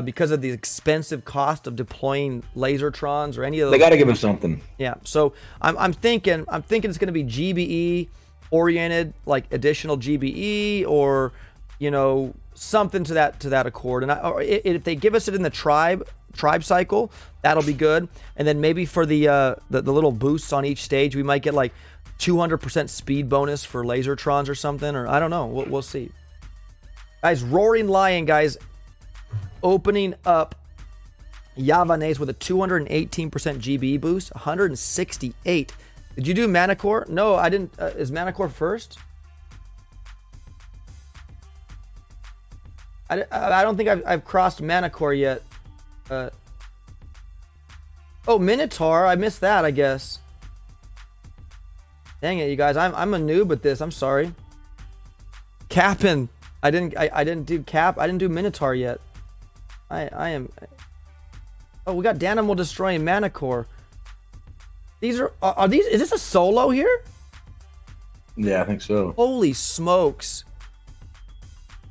because of the expensive cost of deploying Lasertrons or any of those. They got to give him something. Yeah. So I'm thinking it's going to be GBE oriented, like additional GBE or something to that accord. And if they give us it in the tribe cycle, that'll be good. And then maybe for the little boosts on each stage, we might get like 200% speed bonus for Lasertrons or something, or I don't know. We'll see. Guys, Roaring Lion, guys, opening up Yavanace with a 218% GB boost, 168. Did you do Manticore? No, I didn't. Is Manticore first? I don't think I've crossed Manticore yet. Oh, Minotaur. I missed that, I guess. Dang it, you guys. I'm a noob at this. I'm sorry. Capping. I didn't do Cap. I didn't do Minotaur yet. I am. Oh, we got Danimal destroying Manticore. These are these? Is this a solo here? Yeah, I think so. Holy smokes!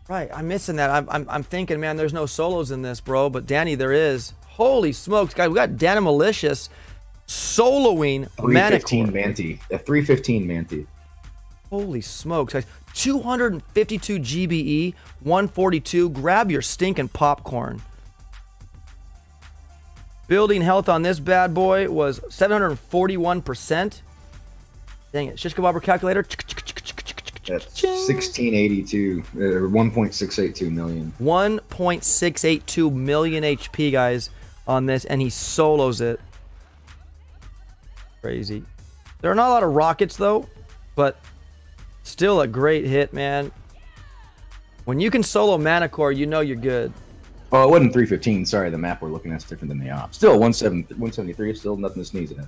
Right, I'm missing that. I'm thinking, man, there's no solos in this, bro. But Danny, there is. Holy smokes, guys! We got Danimalicious soloing Manticore. 315 Manti. Holy smokes, guys! 252 GBE, 142. Grab your stinking popcorn. Building health on this bad boy was 741%. Dang it. Shish Kebabber calculator. That's 1682, or 1.682 million. 1.682 million HP, guys, on this, and he solos it. Crazy. There are not a lot of rockets, though, but still a great hit, man. When you can solo Manticore, you know you're good. Oh, it wasn't 315. Sorry, the map we're looking at is different than the op. Still, 173 is still nothing to sneeze at.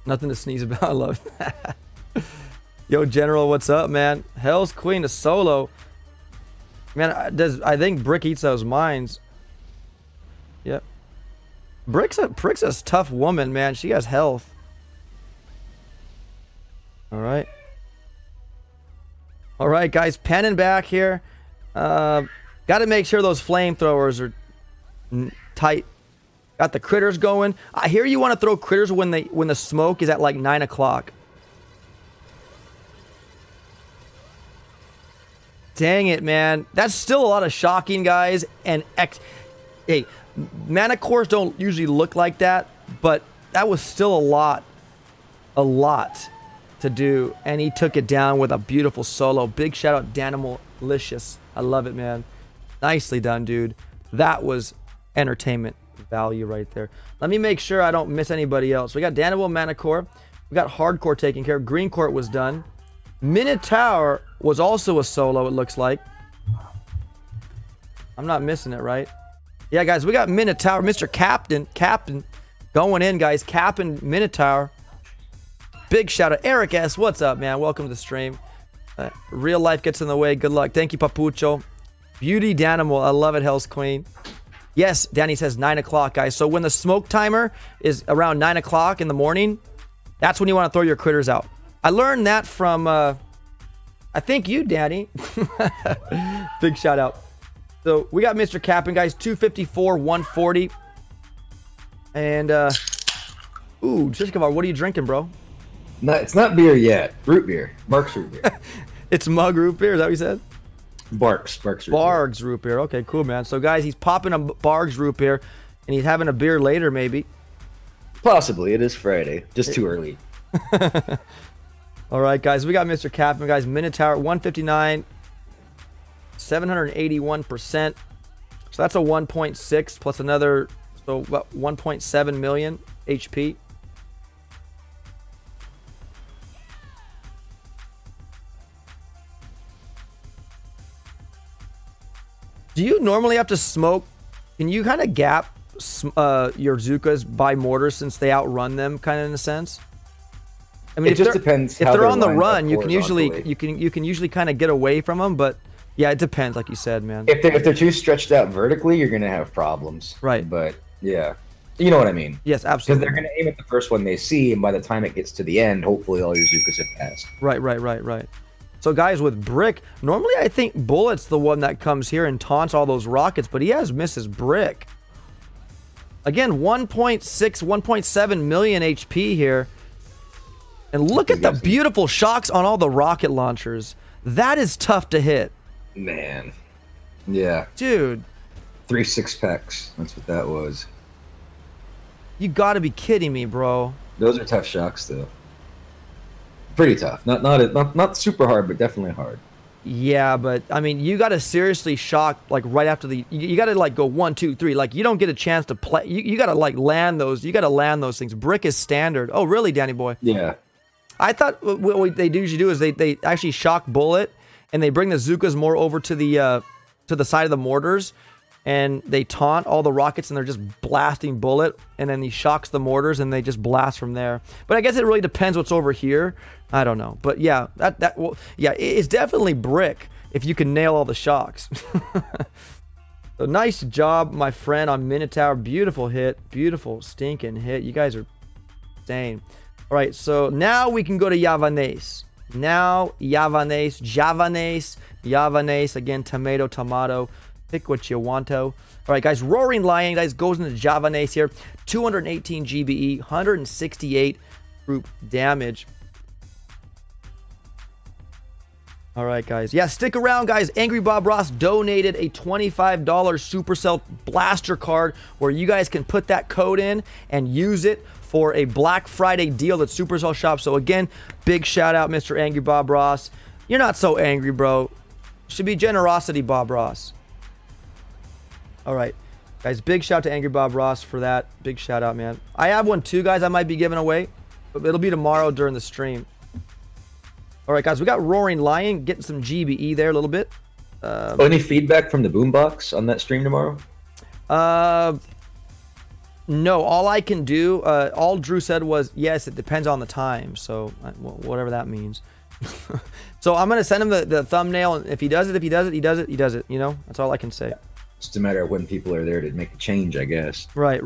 Nothing to sneeze about. I love that. Yo, General, what's up, man? Hell's Queen to solo. Man, I think Brick eats those mines. Yep. Brick's a tough woman, man. She has health. All right. All right, guys. Penning back here. Got to make sure those flamethrowers are tight. Got the critters going. I hear you want to throw critters when the smoke is at like 9 o'clock. Dang it, man. That's still a lot of shocking, guys. And hey, Manticores don't usually look like that, but that was still a lot. A lot. to do, and he took it down with a beautiful solo. Big shout out Danimalicious. I love it, man. Nicely done, dude. That was entertainment value right there. Let me make sure I don't miss anybody else. We got Danimal Manticore. We got Hardcore taken care of. Green Court was done. Minotaur was also a solo, it looks like. I'm not missing it, right? Yeah, guys, we got Minotaur. Mr. Captain going in, guys. Captain Minotaur. Big shout out. Eric S. What's up, man? Welcome to the stream. Real life gets in the way. Good luck. Thank you, Papucho. Beauty Danimal. I love it, Hell's Queen. Yes, Danny says 9 o'clock, guys. So when the smoke timer is around 9 o'clock in the morning, that's when you want to throw your critters out. I learned that from, I think you, Danny. Big shout out. So we got Mr. Captain, guys. 254, 140. And, ooh, Shishkavar, what are you drinking, bro? No, it's not beer yet. Root beer. Barks root beer. It's mug root beer. Is that what you said? Barks root beer. Bargs root beer. Okay, cool, man. So, guys, he's popping a Bargs root beer, and he's having a beer later, maybe. Possibly. It is Friday. Just too early. All right, guys. We got Mr. Captain, guys. Minotaur, 159, 781%. So that's a 1.6 plus another, so about 1.7 million HP. Do you normally have to smoke? Can you kind of gap your Zookas by mortars since they outrun them, kind of in a sense? I mean, it just depends. If they're on the run, you can usually kind of get away from them. But yeah, it depends, like you said, man. If they're too stretched out vertically, you're gonna have problems. Right. But yeah, you know what I mean. Yes, absolutely. Because they're gonna aim at the first one they see, and by the time it gets to the end, hopefully all your Zookas have passed. Right. So, guys, with Brick, normally I think Bullet's the one that comes here and taunts all those rockets, but he has misses Brick. Again, 1.6, 1.7 million HP here. And look at the beautiful shocks on all the rocket launchers. That is tough to hit. Man. Yeah. Dude. 3 6-packs. That's what that was. You gotta be kidding me, bro. Those are tough shocks, though. Pretty tough. Not super hard, but definitely hard. Yeah, but I mean, you got to seriously shock like right after the. You got to like go 1, 2, 3. Like you don't get a chance to play. You got to like land those. You got to land those things. Brick is standard. Oh, really, Danny boy? Yeah. I thought what they usually do is they actually shock Bullet and they bring the Zookas more over to the side of the mortars. And they taunt all the rockets, and they're just blasting Bullet, and then he shocks the mortars, and they just blast from there. But I guess it really depends what's over here. I don't know, but yeah, it's definitely Brick if you can nail all the shocks. So nice job, my friend, on Minotaur. Beautiful hit, beautiful stinking hit. You guys are insane. All right, so now we can go to Yavanace. Now Yavanace again. Tomato. Pick what you want to. All right, guys. Roaring Lion, guys, goes into Yavanace here. 218 GBE, 168 group damage. All right, guys. Yeah, stick around, guys. Angry Bob Ross donated a $25 Supercell Blaster card where you guys can put that code in and use it for a Black Friday deal at Supercell Shop. So, again, big shout out, Mr. Angry Bob Ross. You're not so angry, bro. Should be generosity, Bob Ross. All right, guys, big shout out to Angry Bob Ross for that. Big shout out, man. I have one too, guys, I might be giving away, but it'll be tomorrow during the stream. All right, guys, we got Roaring Lion getting some GBE there a little bit. Any feedback from the boombox on that stream tomorrow? No, all I can do, all Drew said was, yes, it depends on the time. So whatever that means. So I'm going to send him the thumbnail. And if he does it, he does it. You know, that's all I can say. It's just a matter of when people are there to make the change, I guess. Right.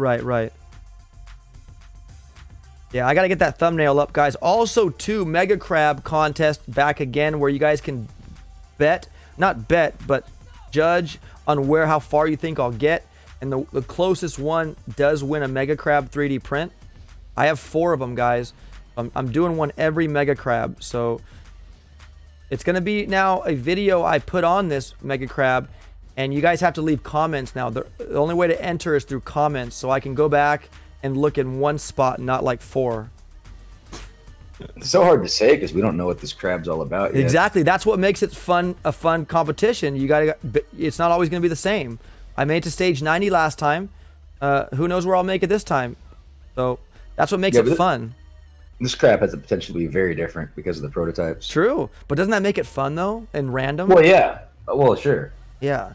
Yeah, I got to get that thumbnail up, guys. Also, too, Mega Crab contest back again where you guys can not bet, but judge on how far you think I'll get. And the closest one does win a Mega Crab 3D print. I have 4 of them, guys. I'm doing one every Mega Crab. So it's going to be now a video I put on this Mega Crab. And you guys have to leave comments now. The only way to enter is through comments. So I can go back and look in one spot, not like 4. It's so hard to say because we don't know what this crab's all about yet. Exactly. That's what makes it fun. A fun competition. You gotta. It's not always going to be the same. I made it to stage 90 last time. Who knows where I'll make it this time? So that's what makes it fun. This crab has the potential to be very different because of the prototypes. True, but doesn't that make it fun though and random? Well, yeah. Well, sure. Yeah.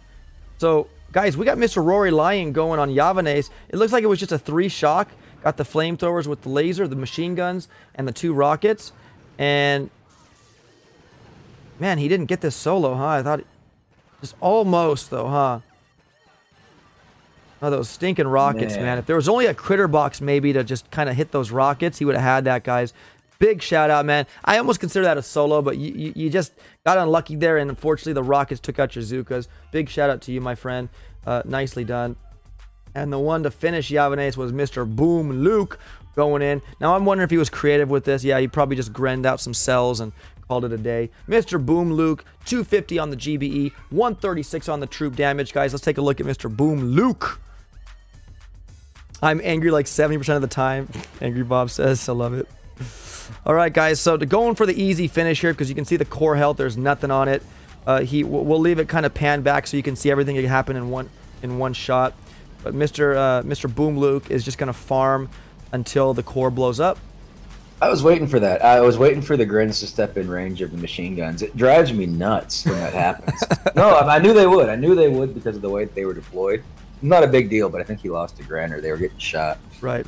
So guys, we got Mr. Rory Lion going on Yavanace. It looks like it was just a 3-shock. Got the flamethrowers with the laser, the machine guns, and the 2 rockets. And man, he didn't get this solo, huh? I thought just almost though, huh? Oh, those stinking rockets, man. If there was only a critter box maybe to just kind of hit those rockets, he would have had that, guys. Big shout out, man. I almost consider that a solo, but you just got unlucky there, and unfortunately the rockets took out your Zukas. Big shout out to you, my friend. Nicely done. And the one to finish Yavanace was Mr. Boom Luke going in. Now, I'm wondering if he was creative with this. Yeah, he probably just grinned out some cells and called it a day. Mr. Boom Luke, 250 on the GBE, 136 on the troop damage. Guys, let's take a look at Mr. Boom Luke. I'm angry like 70% of the time. Angry Bob says, I love it. All right, guys, so going for the easy finish here because you can see the core health. There's nothing on it. We'll leave it kind of pan back so you can see everything that can happen in one shot. But Mr. Boom Luke is just going to farm until the core blows up. I was waiting for that. I was waiting for the grins to step in range of the machine guns. It drives me nuts when that happens. No, I knew they would. I knew they would because of the way they were deployed. Not a big deal, but I think he lost a gren or they were getting shot. Right.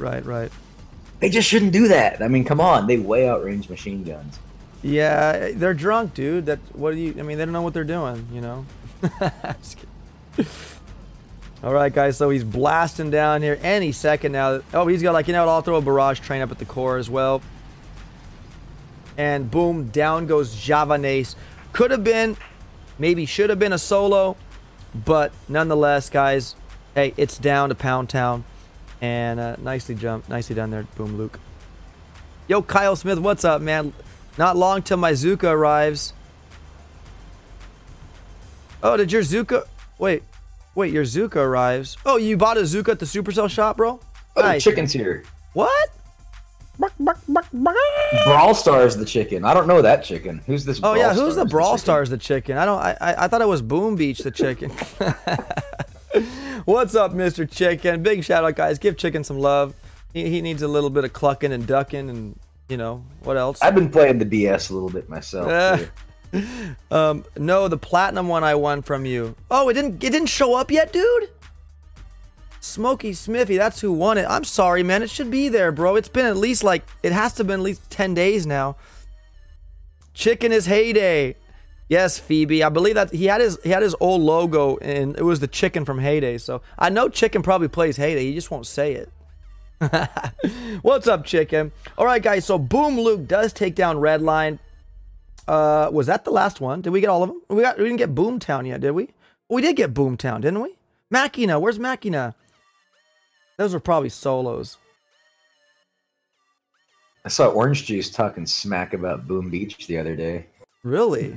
They just shouldn't do that. I mean, come on. They way outrange machine guns. Yeah, they're drunk, dude. I mean, they don't know what they're doing, you know? All right, guys, so he's blasting down here any second now. Oh, he's got, like, you know what? I'll throw a barrage train up at the core as well. And boom, down goes Yavanace. Could have been, maybe should have been a solo, but nonetheless, guys, hey, it's down to Pound Town. And nicely jumped. Nicely done there, Boom Luke. Yo, Kyle Smith, what's up, man? Not long till my Zuka arrives. Oh, did your Zuka... Wait, your Zuka arrives. Oh, you bought a Zuka at the Supercell shop, bro? Oh, nice. the chicken's here. What? Brawl Stars the chicken. I don't know that chicken. Who's this? Oh, yeah, who's the Brawl Stars the chicken? I thought it was Boom Beach the chicken. What's up, Mr. Chicken? Big shout out, guys. Give Chicken some love. He needs a little bit of clucking and ducking and, you know, what else? I've been playing the DS a little bit myself. No, the platinum one I won from you. Oh, it didn't show up yet, dude? Smokey Smithy, that's who won it. I'm sorry, man. It should be there, bro. It's been at least like, it has to have been at least 10 days now. Chicken is Heyday. Yes, Phoebe. I believe that he had his old logo and it was the chicken from Heyday. So I know Chicken probably plays Heyday. He just won't say it. What's up, Chicken? All right, guys. So Boom Luke does take down Redline. Was that the last one? Did we get all of them? We didn't get Boomtown yet, did we? We did get Boomtown, didn't we? Machina. Where's Machina? Those were probably solos. I saw Orange Juice talking smack about Boom Beach the other day. Really?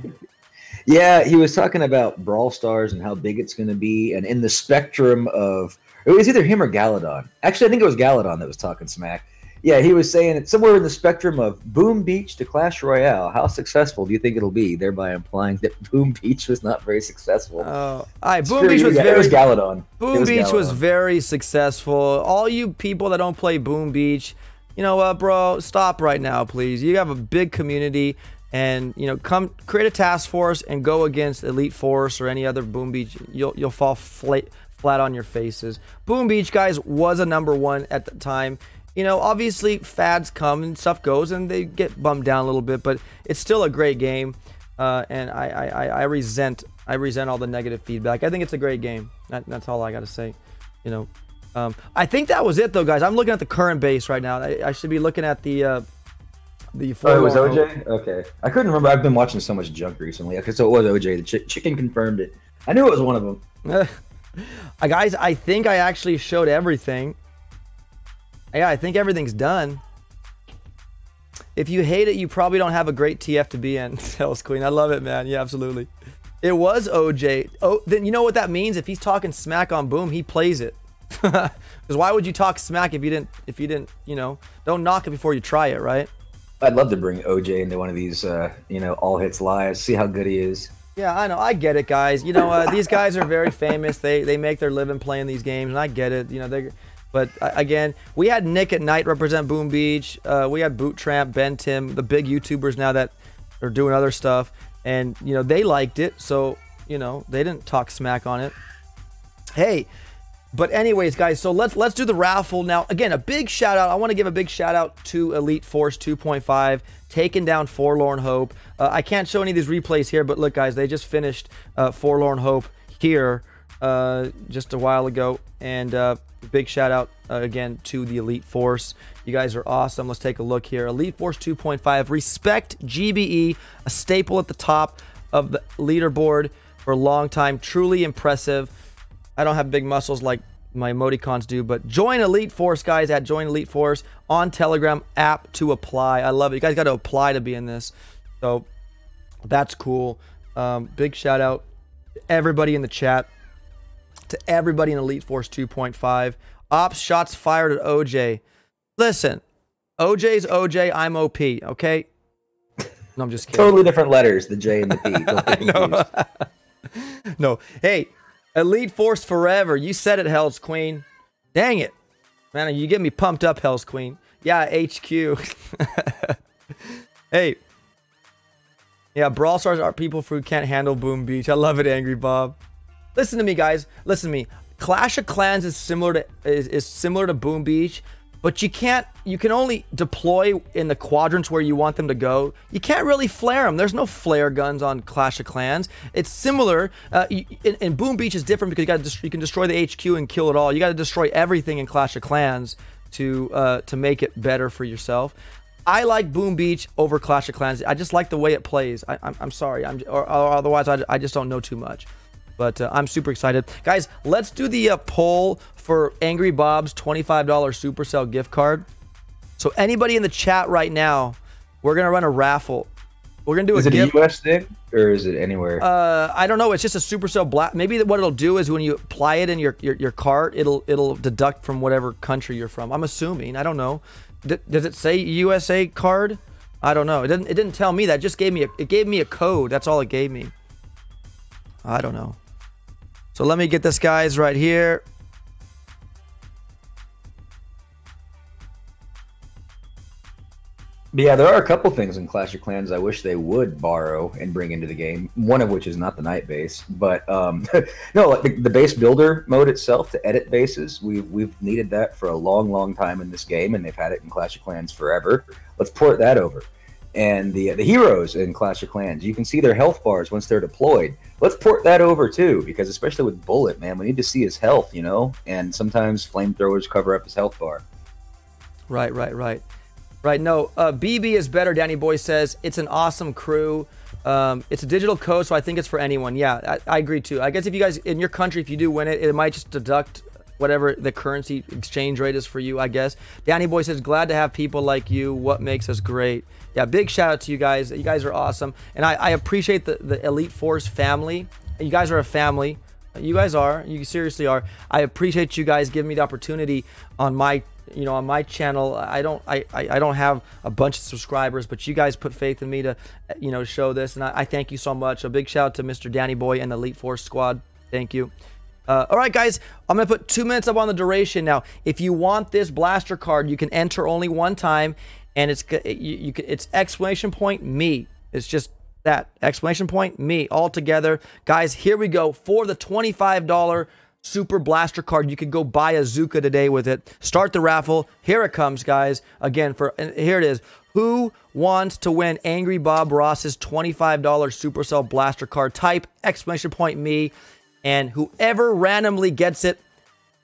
Yeah, he was talking about Brawl Stars and how big it's going to be, and in the spectrum of... It was either him or Galadon. Actually, I think it was Galadon that was talking smack. Yeah, he was saying it's somewhere in the spectrum of Boom Beach to Clash Royale. How successful do you think it'll be? Thereby implying that Boom Beach was not very successful. Oh, Boom Beach was very... It was Galadon. Boom Beach was very successful. All you people that don't play Boom Beach, you know what, bro? Stop right now, please. You have a big community, and you know, come create a task force and go against Elite Force or any other Boom Beach. You'll fall flat on your faces. Boom Beach, guys, was a #1 at the time. You know, obviously fads come and stuff goes and they get bummed down a little bit, but it's still a great game. And I resent all the negative feedback. I think it's a great game. That's all I got to say. You know, I think that was it though, guys. I'm looking at the current base right now. I should be looking at the Oh, it was OJ? Okay. I couldn't remember. I've been watching so much junk recently. Okay, so it was OJ. The chicken confirmed it. I knew it was one of them. Guys, I think I actually showed everything. Yeah, I think everything's done. If you hate it, you probably don't have a great TF to be in. Hell's Queen. I love it, man. Yeah, absolutely. It was OJ. Oh, then you know what that means? If he's talking smack on Boom, he plays it. Because why would you talk smack if you didn't, you know, don't knock it before you try it, right? I'd love to bring OJ into one of these, all hits live. See how good he is. Yeah, I know. I get it, guys. You know, these guys are very famous. They make their living playing these games, and I get it. You know, but again, we had Nick at Night represent Boom Beach. We had Boot Tramp, Ben Tim, the big YouTubers now that are doing other stuff, and you know they liked it, so you know they didn't talk smack on it. Hey. But anyways, guys, so let's do the raffle now. Again, a big shout out. I want to give a big shout out to Elite Force 2.5, taking down Forlorn Hope. I can't show any of these replays here, but look, guys, they just finished Forlorn Hope here just a while ago. And big shout out again to the Elite Force. You guys are awesome. Let's take a look here. Elite Force 2.5, respect GBE, a staple at the top of the leaderboard for a long time. Truly impressive. I don't have big muscles like my emoticons do, but join Elite Force, guys, at Join Elite Force on Telegram app to apply. I love it. You guys got to apply to be in this. So that's cool. Big shout out to everybody in the chat, to everybody in Elite Force 2.5. Ops shots fired at OJ. Listen, OJ's OJ, I'm OP, okay? No, I'm just kidding. Totally different letters, the J and the P. Don't be No. Hey. Elite Force forever. You said it, Hell's Queen. Dang it. Man, you get me pumped up, Hell's Queen. Yeah, HQ. Hey. Yeah, Brawl Stars are people who can't handle Boom Beach. I love it, Angry Bob. Listen to me, guys. Listen to me. Clash of Clans is similar to Boom Beach, but you can only deploy in the quadrants where you want them to go. You can't really flare them. There's no flare guns on Clash of Clans. It's similar. In Boom Beach is different because you can destroy the HQ and kill it all. You got to destroy everything in Clash of Clans to make it better for yourself. I like Boom Beach over Clash of Clans. I just like the way it plays. I'm sorry. Or otherwise, I just don't know too much. But I'm super excited. Guys, let's do the poll for Angry Bob's $25 Supercell gift card. So anybody in the chat right now, we're going to run a raffle. We're going to do Is it a US thing or is it anywhere? I don't know. It's just a Supercell black. Maybe what it'll do is when you apply it in your cart, it'll deduct from whatever country you're from. I'm assuming. I don't know. Does it say USA card? I don't know. It didn't tell me that. It just gave me a code. That's all it gave me. I don't know. So let me get this, guys, right here. But yeah, there are a couple things in Clash of Clans I wish they would borrow and bring into the game. One of which is not the night base, but no, like the base builder mode itself to edit bases. We've needed that for a long time in this game, and they've had it in Clash of Clans forever. Let's port that over. And the heroes in Clash of Clans, you can see their health bars once they're deployed. Let's port that over too, because especially with Bullet, man, we need to see his health, you know. And sometimes flamethrowers cover up his health bar. Right. No, BB is better. Danny Boy says it's an awesome crew. It's a digital code, so I think it's for anyone. Yeah, I agree too. I guess if you guys in your country, if you do win it, it might just deduct whatever the currency exchange rate is for you, I guess. Danny Boy says, glad to have people like you. What makes us great? Yeah, big shout out to you guys. You guys are awesome. And I appreciate the Elite Force family. You guys are a family. You guys are. You seriously are. I appreciate you guys giving me the opportunity on my channel. I don't have a bunch of subscribers, but you guys put faith in me to, show this. And I thank you so much. A big shout out to Mr. Danny Boy and the Elite Force squad. Thank you. All right, guys, I'm going to put 2 minutes up on the duration. Now, if you want this blaster card, you can enter only one time, and it's exclamation point me. It's just that, exclamation point me, all together. Guys, here we go. For the $25 Super Blaster card, you could go buy a Zuka today with it. Start the raffle. Here it comes, guys. Again, here it is. Who wants to win Angry Bob Ross's $25 Supercell Blaster card? Type exclamation point me. And whoever randomly gets it,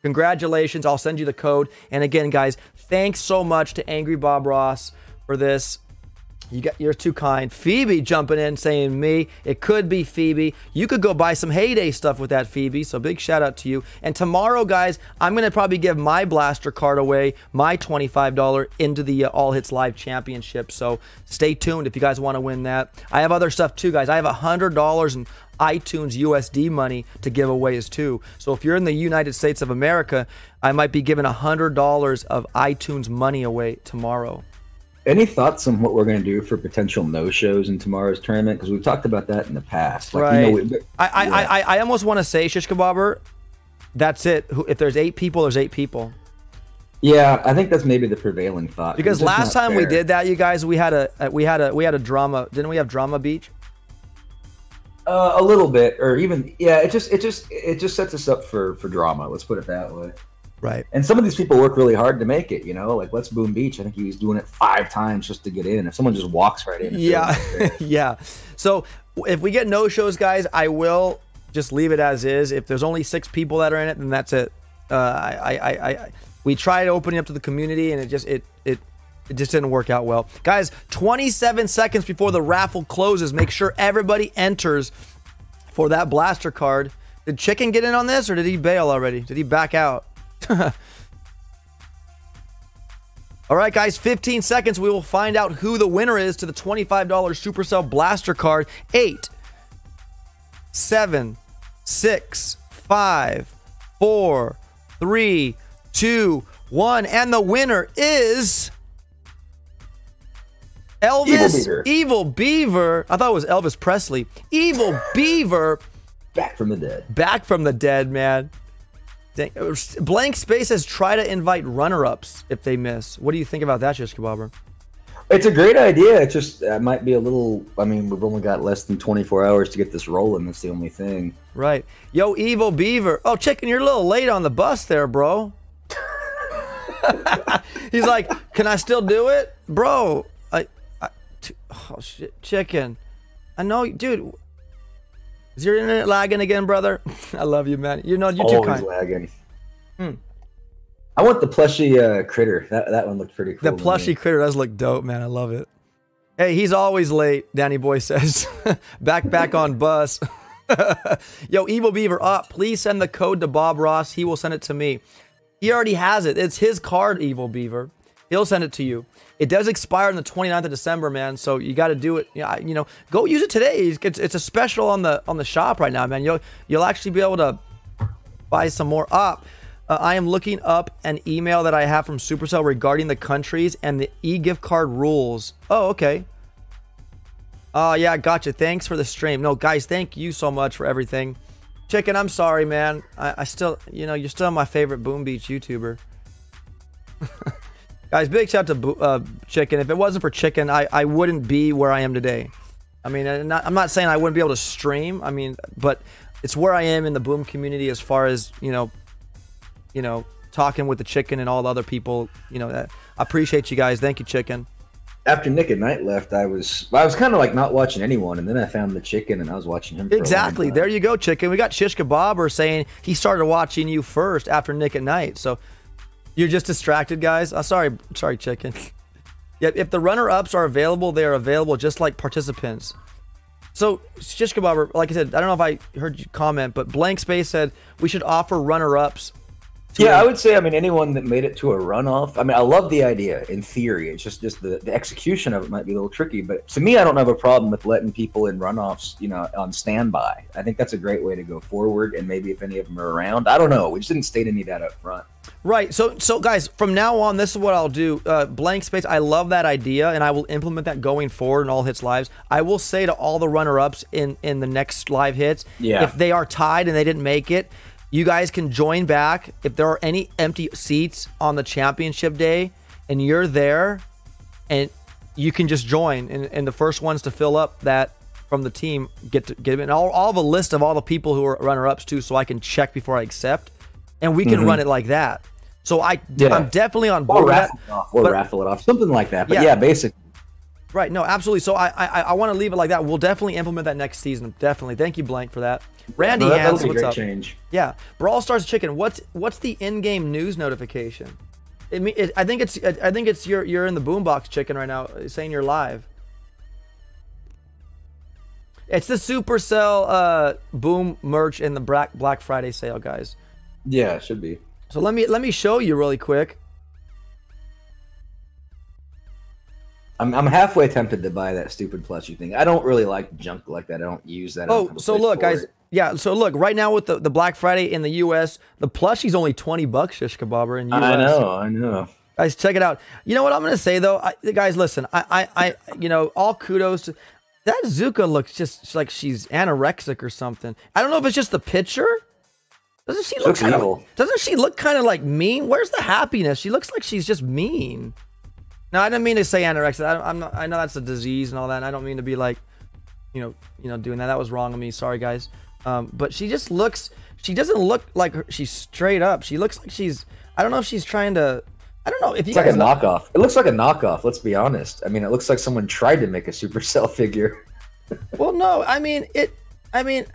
congratulations. I'll send you the code. And again, guys, thanks so much to Angry Bob Ross for this. You're too kind. Phoebe jumping in saying me. It could be Phoebe. You could go buy some Heyday stuff with that, Phoebe. So big shout out to you. And tomorrow, guys, I'm going to probably give my blaster card away, my $25 into the All Hits Live Championship. So stay tuned if you guys want to win that. I have other stuff too, guys. I have $100 in iTunes USD money to give away as too. So if you're in the United States of America, I might be giving $100 of iTunes money away tomorrow. Any thoughts on what we're going to do for potential no-shows in tomorrow's tournament? Because we've talked about that in the past. Like, right. You know, I almost want to say, Shish Kebabber, that's it. If there's 8 people, there's 8 people. Yeah, I think that's maybe the prevailing thought. Because last time we did that, you guys, we had a drama. Didn't we have Drama Beach? A little bit, or even it just sets us up for drama. Let's put it that way. Right. And some of these people work really hard to make it. You know, like Let's Boom Beach. I think he was doing it 5 times just to get in. If someone just walks right in, yeah. So if we get no shows, guys, I will just leave it as is. If there's only 6 people that are in it, then that's it. We tried opening up to the community, and it just didn't work out well. Guys, 27 seconds before the raffle closes. Make sure everybody enters for that blaster card. Did Chicken get in on this, or did he bail already? Did he back out? All right, guys, 15 seconds. We will find out who the winner is to the $25 Supercell blaster card. 8, 7, 6, 5, 4, 3, 2, 1. And the winner is... Elvis Evil Beaver. I thought it was Elvis Presley. Evil Beaver. Back from the dead. Back from the dead, man. Dang. Blank Space says try to invite runner-ups if they miss. What do you think about that, Shish Kebabber? It's a great idea. It just might be a little... I mean, we've only got less than 24 hours to get this rolling. That's the only thing. Right. Yo, Evil Beaver. Oh, Chicken, you're a little late on the bus there, bro. He's like, can I still do it? Bro, oh shit, Chicken. I know, dude. Is your internet lagging again, brother? I love you, man. You know, you're too kind. Lagging. I want the plushy critter. That one looked pretty cool. The plushy critter does look dope, man. I love it. Hey, he's always late, Danny Boy says. back on bus. Yo, Evil Beaver, please send the code to Bob Ross. He will send it to me. He already has it. It's his card, Evil Beaver. He'll send it to you. It does expire on the 29th of December, man. So you got to do it. Yeah, you know, go use it today. It's a special on the shop right now, man. You'll actually be able to buy some more up. I am looking up an email that I have from Supercell regarding the countries and the e-gift card rules. Oh, okay. Yeah, gotcha. Thanks for the stream. No, guys, thank you so much for everything. Chicken, I'm sorry, man. I still, you're still my favorite Boom Beach YouTuber. Guys, big shout out to Chicken. If it wasn't for Chicken, I wouldn't be where I am today. I mean, I'm not saying I wouldn't be able to stream. I mean, but it's where I am in the Boom community as far as, talking with the Chicken and all the other people. I appreciate you guys. Thank you, Chicken. After Nick at Night left, I was kind of like not watching anyone, and then I found the Chicken, and I was watching him. Exactly. There you go, Chicken. We got Shish Kebabber saying he started watching you first after Nick at Night. So you're just distracted, guys. Sorry, Chicken. Yeah, if the runner-ups are available, they are available just like participants. So Shish Kebabber, like I said, I don't know if I heard you comment, but Blank Space said we should offer runner-ups. Yeah, I would say, anyone that made it to a runoff, I love the idea in theory. It's just the execution of it might be a little tricky. But to me, I don't have a problem with letting people in runoffs, on standby. I think that's a great way to go forward. And maybe if any of them are around, I don't know. We just didn't state any of that up front. Right. So guys, from now on, this is what I'll do. Blank Space, I love that idea, and I will implement that going forward in all hits lives. I will say to all the runner-ups in the next live hits, if they are tied and they didn't make it, you guys can join back. If there are any empty seats on the championship day and you're there, and you can just join, and the first ones to fill up that from the team get them. And I'll have a list of all the people who are runner-ups too, so I can check before I accept, and we can run it like that. So I'm definitely on board with that. Or raffle it off, something like that. But yeah, basically. Right, no, absolutely. So I want to leave it like that. We'll definitely implement that next season. Definitely. Thank you, Blank, for that. Randy Hans, what's up? Change. Yeah, Brawl Stars Chicken. What's the in-game news notification? I think it's you're in the boombox, Chicken, right now, saying you're live. It's the Supercell Boom merch in the Black Friday sale, guys. Yeah, it should be. So let me show you really quick. I'm halfway tempted to buy that stupid plushie thing. I don't really like junk like that. I don't use that. Oh, so look, guys. Yeah, so look, right now with the Black Friday in the U.S., the plushie's only $20, Shish Kebabber, in U.S. I know. Guys, check it out. You know what I'm gonna say though, guys, listen. You know, all kudos to that. Zuka looks just like she's anorexic or something. I don't know if it's just the picture. Doesn't she look kind of? Doesn't she look kind of like mean? Where's the happiness? She looks like she's just mean. No, I didn't mean to say anorexic. I'm not. I know that's a disease and all that. And I don't mean to be like, you know, doing that. That was wrong of me. Sorry, guys. But she just looks. She doesn't look like she's straight up. She looks like she's. I don't know if she's trying to. I don't know if you. It's like a knockoff. It looks like a knockoff. Let's be honest. I mean, it looks like someone tried to make a Supercell figure. Well, no. I mean it. I mean.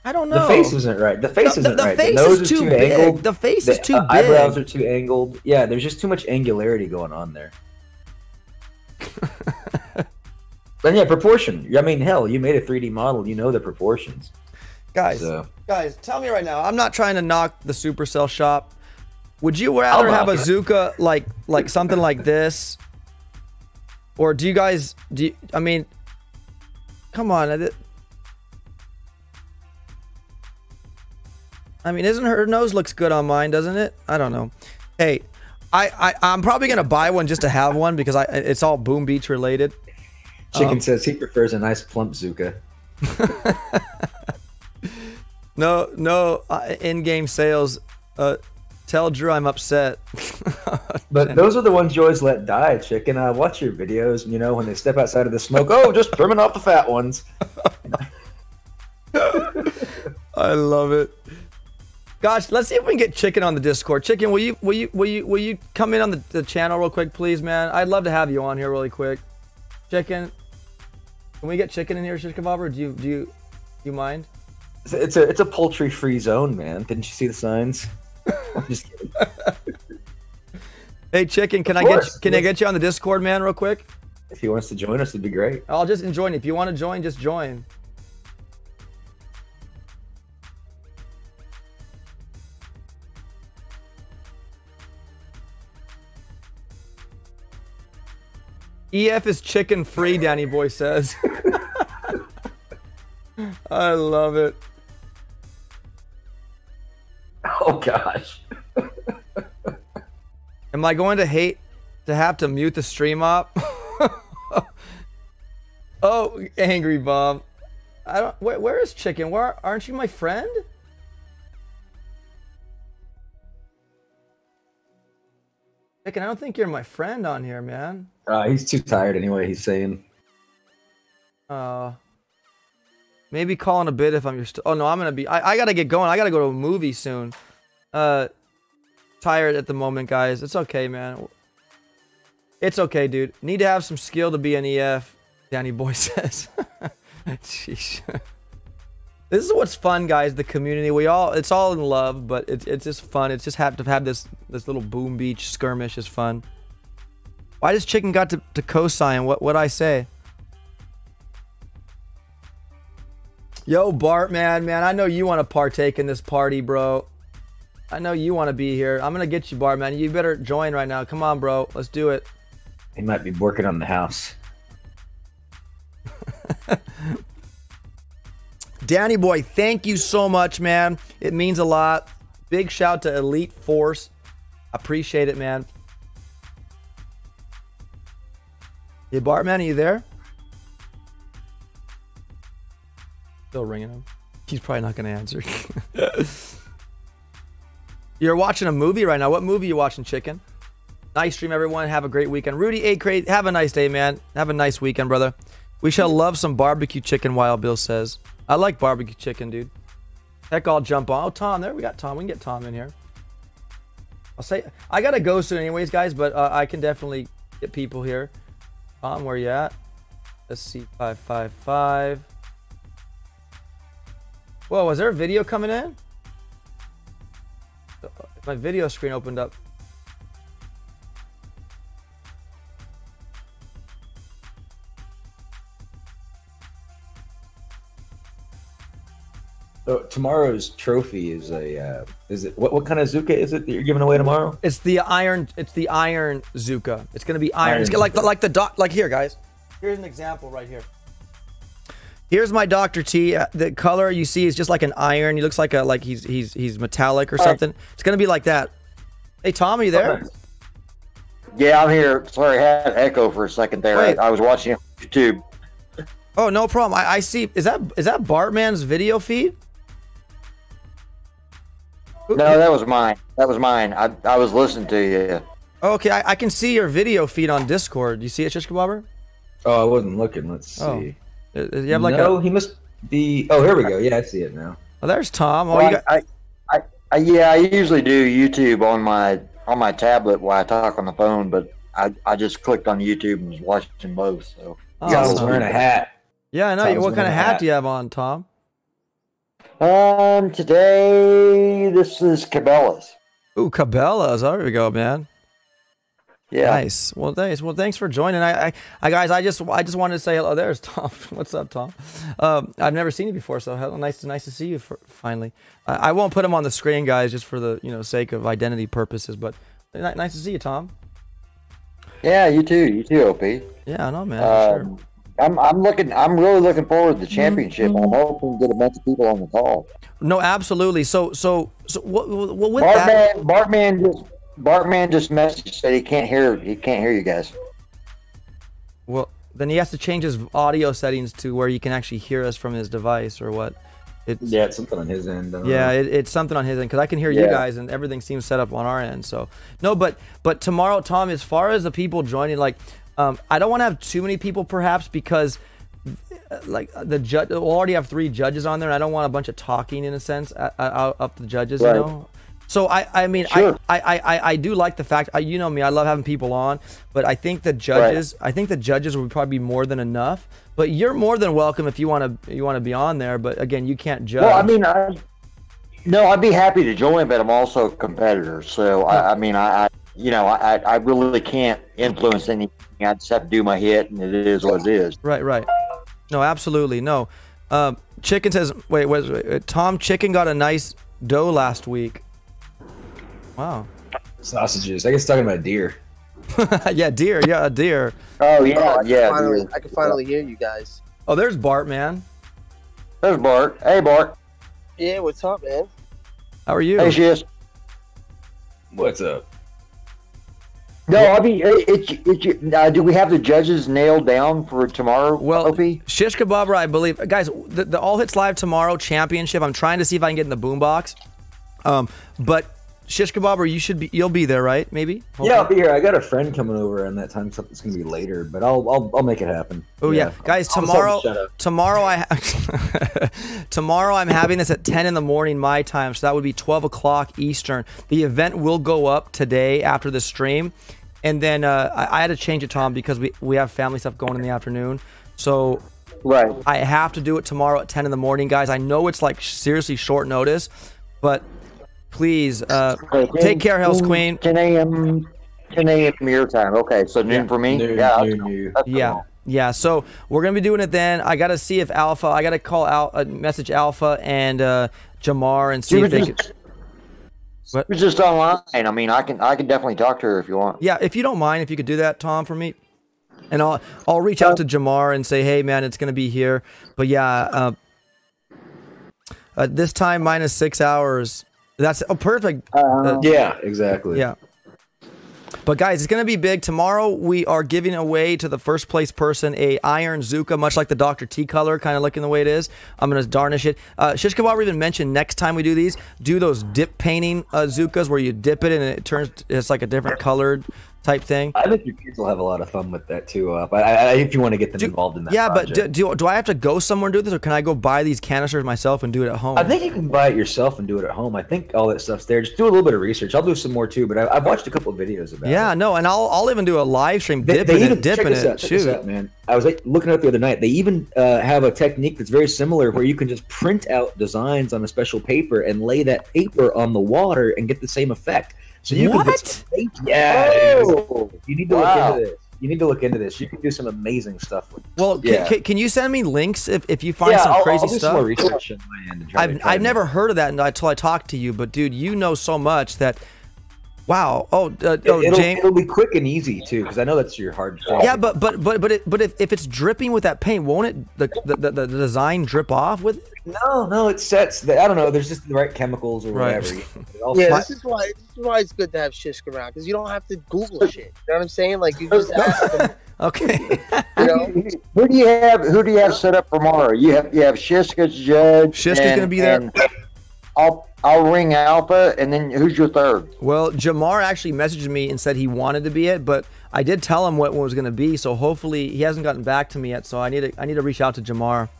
I don't know. The face isn't right. The face isn't right. The face nose is too big. angled. The face is too big. Eyebrows are too angled. Yeah, there's just too much angularity going on there. And yeah, proportion. I mean, hell, you made a 3D model. You know the proportions. Guys, tell me right now. I'm not trying to knock the Supercell shop. Would you rather have a Zuka like something like this, or do you guys? I mean, come on. I mean, isn't her nose looks good on mine, doesn't it? I don't know. Hey, I'm probably gonna buy one just to have one because it's all Boom Beach related. Chicken says he prefers a nice plump Zuka. No, in-game sales. Tell Drew I'm upset. But those are the ones you always let die, Chicken. I watch your videos, you know, when they step outside of the smoke. Oh, just trimming off the fat ones. I love it. Gosh, let's see if we can get Chicken on the Discord. Chicken, will you come in on the channel real quick, please, man? I'd love to have you on here really quick. Chicken, can we get Chicken in here, Shish Kebab, or do you mind? It's a poultry-free zone, man. Didn't you see the signs? I'm just kidding. Hey, Chicken, can I get you on the Discord, man, real quick? If he wants to join us, it'd be great. I'll just join. If you want to join, just join. EF is chicken free, Danny Boy says. I love it. Oh gosh. Am I going to hate to have to mute the stream up? Oh, Angry Bob. I don't. Where is Chicken? Aren't you my friend? Chicken, I don't think you're my friend on here, man. He's too tired anyway, he's saying. Maybe calling a bit if I'm your oh no, I'm gonna be I gotta get going. I gotta go to a movie soon. Tired at the moment, guys. It's okay, man. It's okay, dude. Need to have some skill to be an EF, Danny Boy says. Sheesh. This is what's fun, guys. The community. It's all in love, but it's just fun. It's just have to have this little Boom Beach skirmish is fun. Why does Chicken got to co-sign? What'd I say? Yo, Bart, man, I know you want to partake in this party, bro. I know you want to be here. I'm gonna get you, Bart, man. You better join right now. Come on, bro. Let's do it. He might be working on the house. Danny Boy, thank you so much, man. It means a lot. Big shout to Elite Force. Appreciate it, man. Hey, Bartman, are you there? Still ringing him. He's probably not going to answer. You're watching a movie right now. What movie are you watching, Chicken? Nice stream, everyone. Have a great weekend. Rudy A. Crate, have a nice day, man. Have a nice weekend, brother. We shall love some barbecue chicken, Wild Bill says. I like barbecue chicken, dude. Heck, I'll jump on. Oh, Tom, there we got Tom. We can get Tom in here. I'll say, I got to go soon anyways, guys, but I can definitely get people here. Tom, where you at? Let's see, 555. Whoa, was there a video coming in? My video screen opened up. So tomorrow's trophy is what kind of Zuka is it that you're giving away tomorrow? It's the iron Zuka. It's gonna be iron. It's like the doc. Like here, guys. Here's an example right here. Here's my Dr. T. The color you see is just like an iron. He looks like he's metallic or something. It's gonna be like that. Hey, Tom, are you there? Yeah, I'm here. Sorry, I had an echo for a second there. Wait. I was watching YouTube. Oh, no problem. I see. Is that Bartman's video feed? No, that was mine. That was mine. I was listening to you. Okay, I can see your video feed on Discord. Do you see it, Shish Kebabber? Oh, I wasn't looking. Let's see. You have like no, he must be. Oh, here we go. Yeah, I see it now. Oh, there's Tom. Oh, Well, you got... I usually do YouTube on my tablet while I talk on the phone, but I just clicked on YouTube and was watching both. So Oh, Tom's awesome. wearing a hat. Yeah, I know. Tom's What kind of wearing a hat hat. do you have on, Tom? Today this is Cabela's. Ooh, Cabela's. There we go, man. Yeah. Nice. Well, thanks. Well, thanks for joining. I guys, I just wanted to say hello. There's Tom. What's up, Tom? I've never seen you before, so nice to see you finally. I won't put him on the screen, guys, just for the sake of identity purposes. But nice to see you, Tom. Yeah, you too, OP. Yeah, I know, man. Sure. I'm really looking forward to the championship. I'm hoping to get a bunch of people on the call. No, absolutely. So what with that? Bartman just messaged said he can't hear you guys. Well, then he has to change his audio settings to where you can actually hear us from his device, or what? Yeah, it's something on his end. Yeah, it's something on his end, because I can hear you Yeah. guys and everything seems set up on our end. So no, but tomorrow, Tom, as far as the people joining, like, I don't want to have too many people, perhaps, because like the judge, we'll already have 3 judges on there, and I don't want a bunch of talking in a sense up the judges, Right. you know. So I mean, Sure. I do like the fact, you know me, I love having people on, but I think the judges, will probably be more than enough. But you're more than welcome if you want to be on there. But again, you can't judge. Well, I mean, I'd be happy to join, but I'm also a competitor, so I really can't influence anything. I just have to do my hit, and it is what it is. Right. No, absolutely no. Chicken says, wait, Tom Chicken got a nice dough last week. Wow. Sausages. I guess talking about deer. Yeah, deer. Yeah, a deer. Oh yeah, I can finally hear you guys. Oh, there's Bart, man. There's Bart. Hey, Bart. Yeah, what's up, man? How are you? Hey, Shish. What's up? No, I mean, do we have the judges nailed down for tomorrow? Well, OP? Shish Kebabra, I believe. Guys, the All Hits Live Tomorrow championship, I'm trying to see if I can get in the boombox. But Shish Kebabra, you'll be there, right? Maybe? Yeah, I'll be here. I got a friend coming over, and that time something's gonna be later, but I'll make it happen. Oh yeah, guys! Tomorrow I'm having this at 10 in the morning my time, so that would be 12 o'clock Eastern. The event will go up today after the stream, and then I had to change it, Tom, because we have family stuff going in the afternoon. So Right. I have to do it tomorrow at 10 in the morning, guys. I know it's like seriously short notice, but please take care, Hell's Queen. 10 a.m. your time. Okay, so noon for me. Noon, yeah. noon. Yeah. So we're gonna be doing it then. I gotta see if Alpha. I gotta call out, message Alpha and Jamar and see if they could. It was just online. I mean, I can definitely talk to her if you want. Yeah, if you don't mind, if you could do that, Tom, for me, and I'll reach out to Jamar and say, hey, man, it's gonna be here. But yeah, this time minus 6 hours. That's perfect. Yeah, exactly. Yeah. But guys, it's going to be big. Tomorrow we are giving away to the first place person a iron Zuka, much like the Dr. T color, kind of looking the way it is. I'm going to varnish it. Shish Kebab even mentioned next time we do these, do those dip painting Zukas where you dip it and it's like a different colored type thing. I think your kids will have a lot of fun with that too. If you want to get them involved in that. Yeah, project. but do I have to go somewhere and do this, or can I go buy these canisters myself and do it at home? I think you can buy it yourself and do it at home. I think all that stuff's there. Just do a little bit of research. I'll do some more too, but I've watched a couple of videos about it. Yeah, no, and I'll even do a live stream They dipping even, it. check this out, check this out, man. I was looking at it the other night. They even have a technique that's very similar where you can just print out designs on a special paper and lay that paper on the water and get the same effect. So you can you need to look into this. You need to look into this. You can do some amazing stuff with it. Well, can you send me links if you find some crazy I'll do stuff? some more research on my end and try I've never heard of that until I talked to you, but dude, you know so much that Wow. It'll James. be quick and easy too, because I know that's your hard thing. Yeah, but if it's dripping with that paint, won't it the design drip off with it? No, it sets. I don't know. There's just the right chemicals or Right. whatever. Yeah, this is why it's good to have Shisk around, because you don't have to Google shit. You know what I'm saying? Like, you just ask them, Okay. you know? Who do you have set up for tomorrow? You have Shisk as judge. Shisk is gonna be there. and I'll ring Alpha, and then who's your third? Well, Jamar actually messaged me and said he wanted to be it, but I did tell him what it was going to be. So hopefully he hasn't gotten back to me yet. So I need to reach out to Jamar.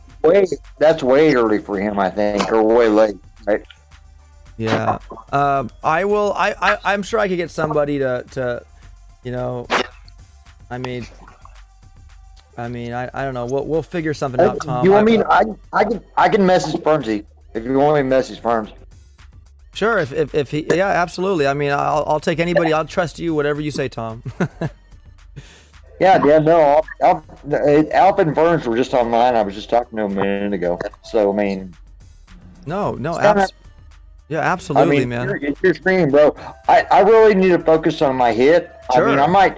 That's way early for him, I think, or way late. Right? Yeah. I will. I'm sure I could get somebody to, you know. I mean, I don't know. We'll figure something out, Tom. You want me? I can message Firmsy if you want me to message Firms. Sure. If he, yeah, absolutely. I mean, I'll take anybody. I'll trust you. Whatever you say, Tom. Yeah, no. Alpha and Firms were just online. I was just talking to him a minute ago. So I mean, No, yeah, I absolutely, mean, man. it's your stream, bro. I really need to focus on my hit. Sure. I mean,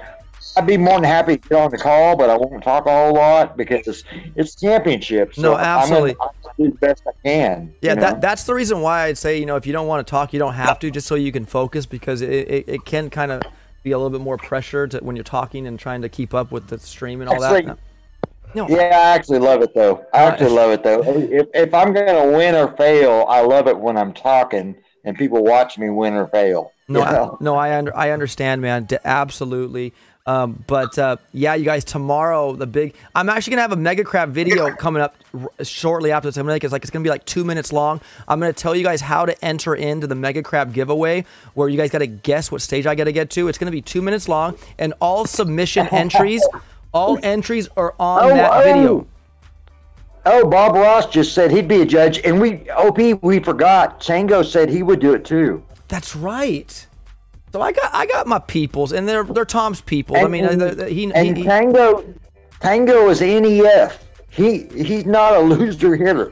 I'd be more than happy to get on the call, but I won't talk a whole lot because it's championship. So No, absolutely. I'm gonna do the best I can. Yeah, you know? that's the reason why I'd say, you know, if you don't want to talk, you don't have to, just so you can focus, because it can kind of be a little bit more pressure to when you're talking and trying to keep up with the stream and all that. No. Yeah, I actually love it though. If I'm gonna win or fail, I love it when I'm talking and people watch me win or fail. No, I understand, man. Absolutely. But yeah, you guys, tomorrow I'm actually gonna have a Mega Crab video coming up shortly after this. It's gonna be like 2 minutes long. I'm gonna tell you guys how to enter into the Mega Crab giveaway, where you guys gotta guess what stage I gotta get to. It's gonna be 2 minutes long, and all submission entries, all entries are on that video. Oh, Bob Ross just said he'd be a judge, and we forgot. Tango said he would do it too. That's right. So I got my peoples, and they're Tom's people. I mean, Tango is NEF. He's not a loser hitter.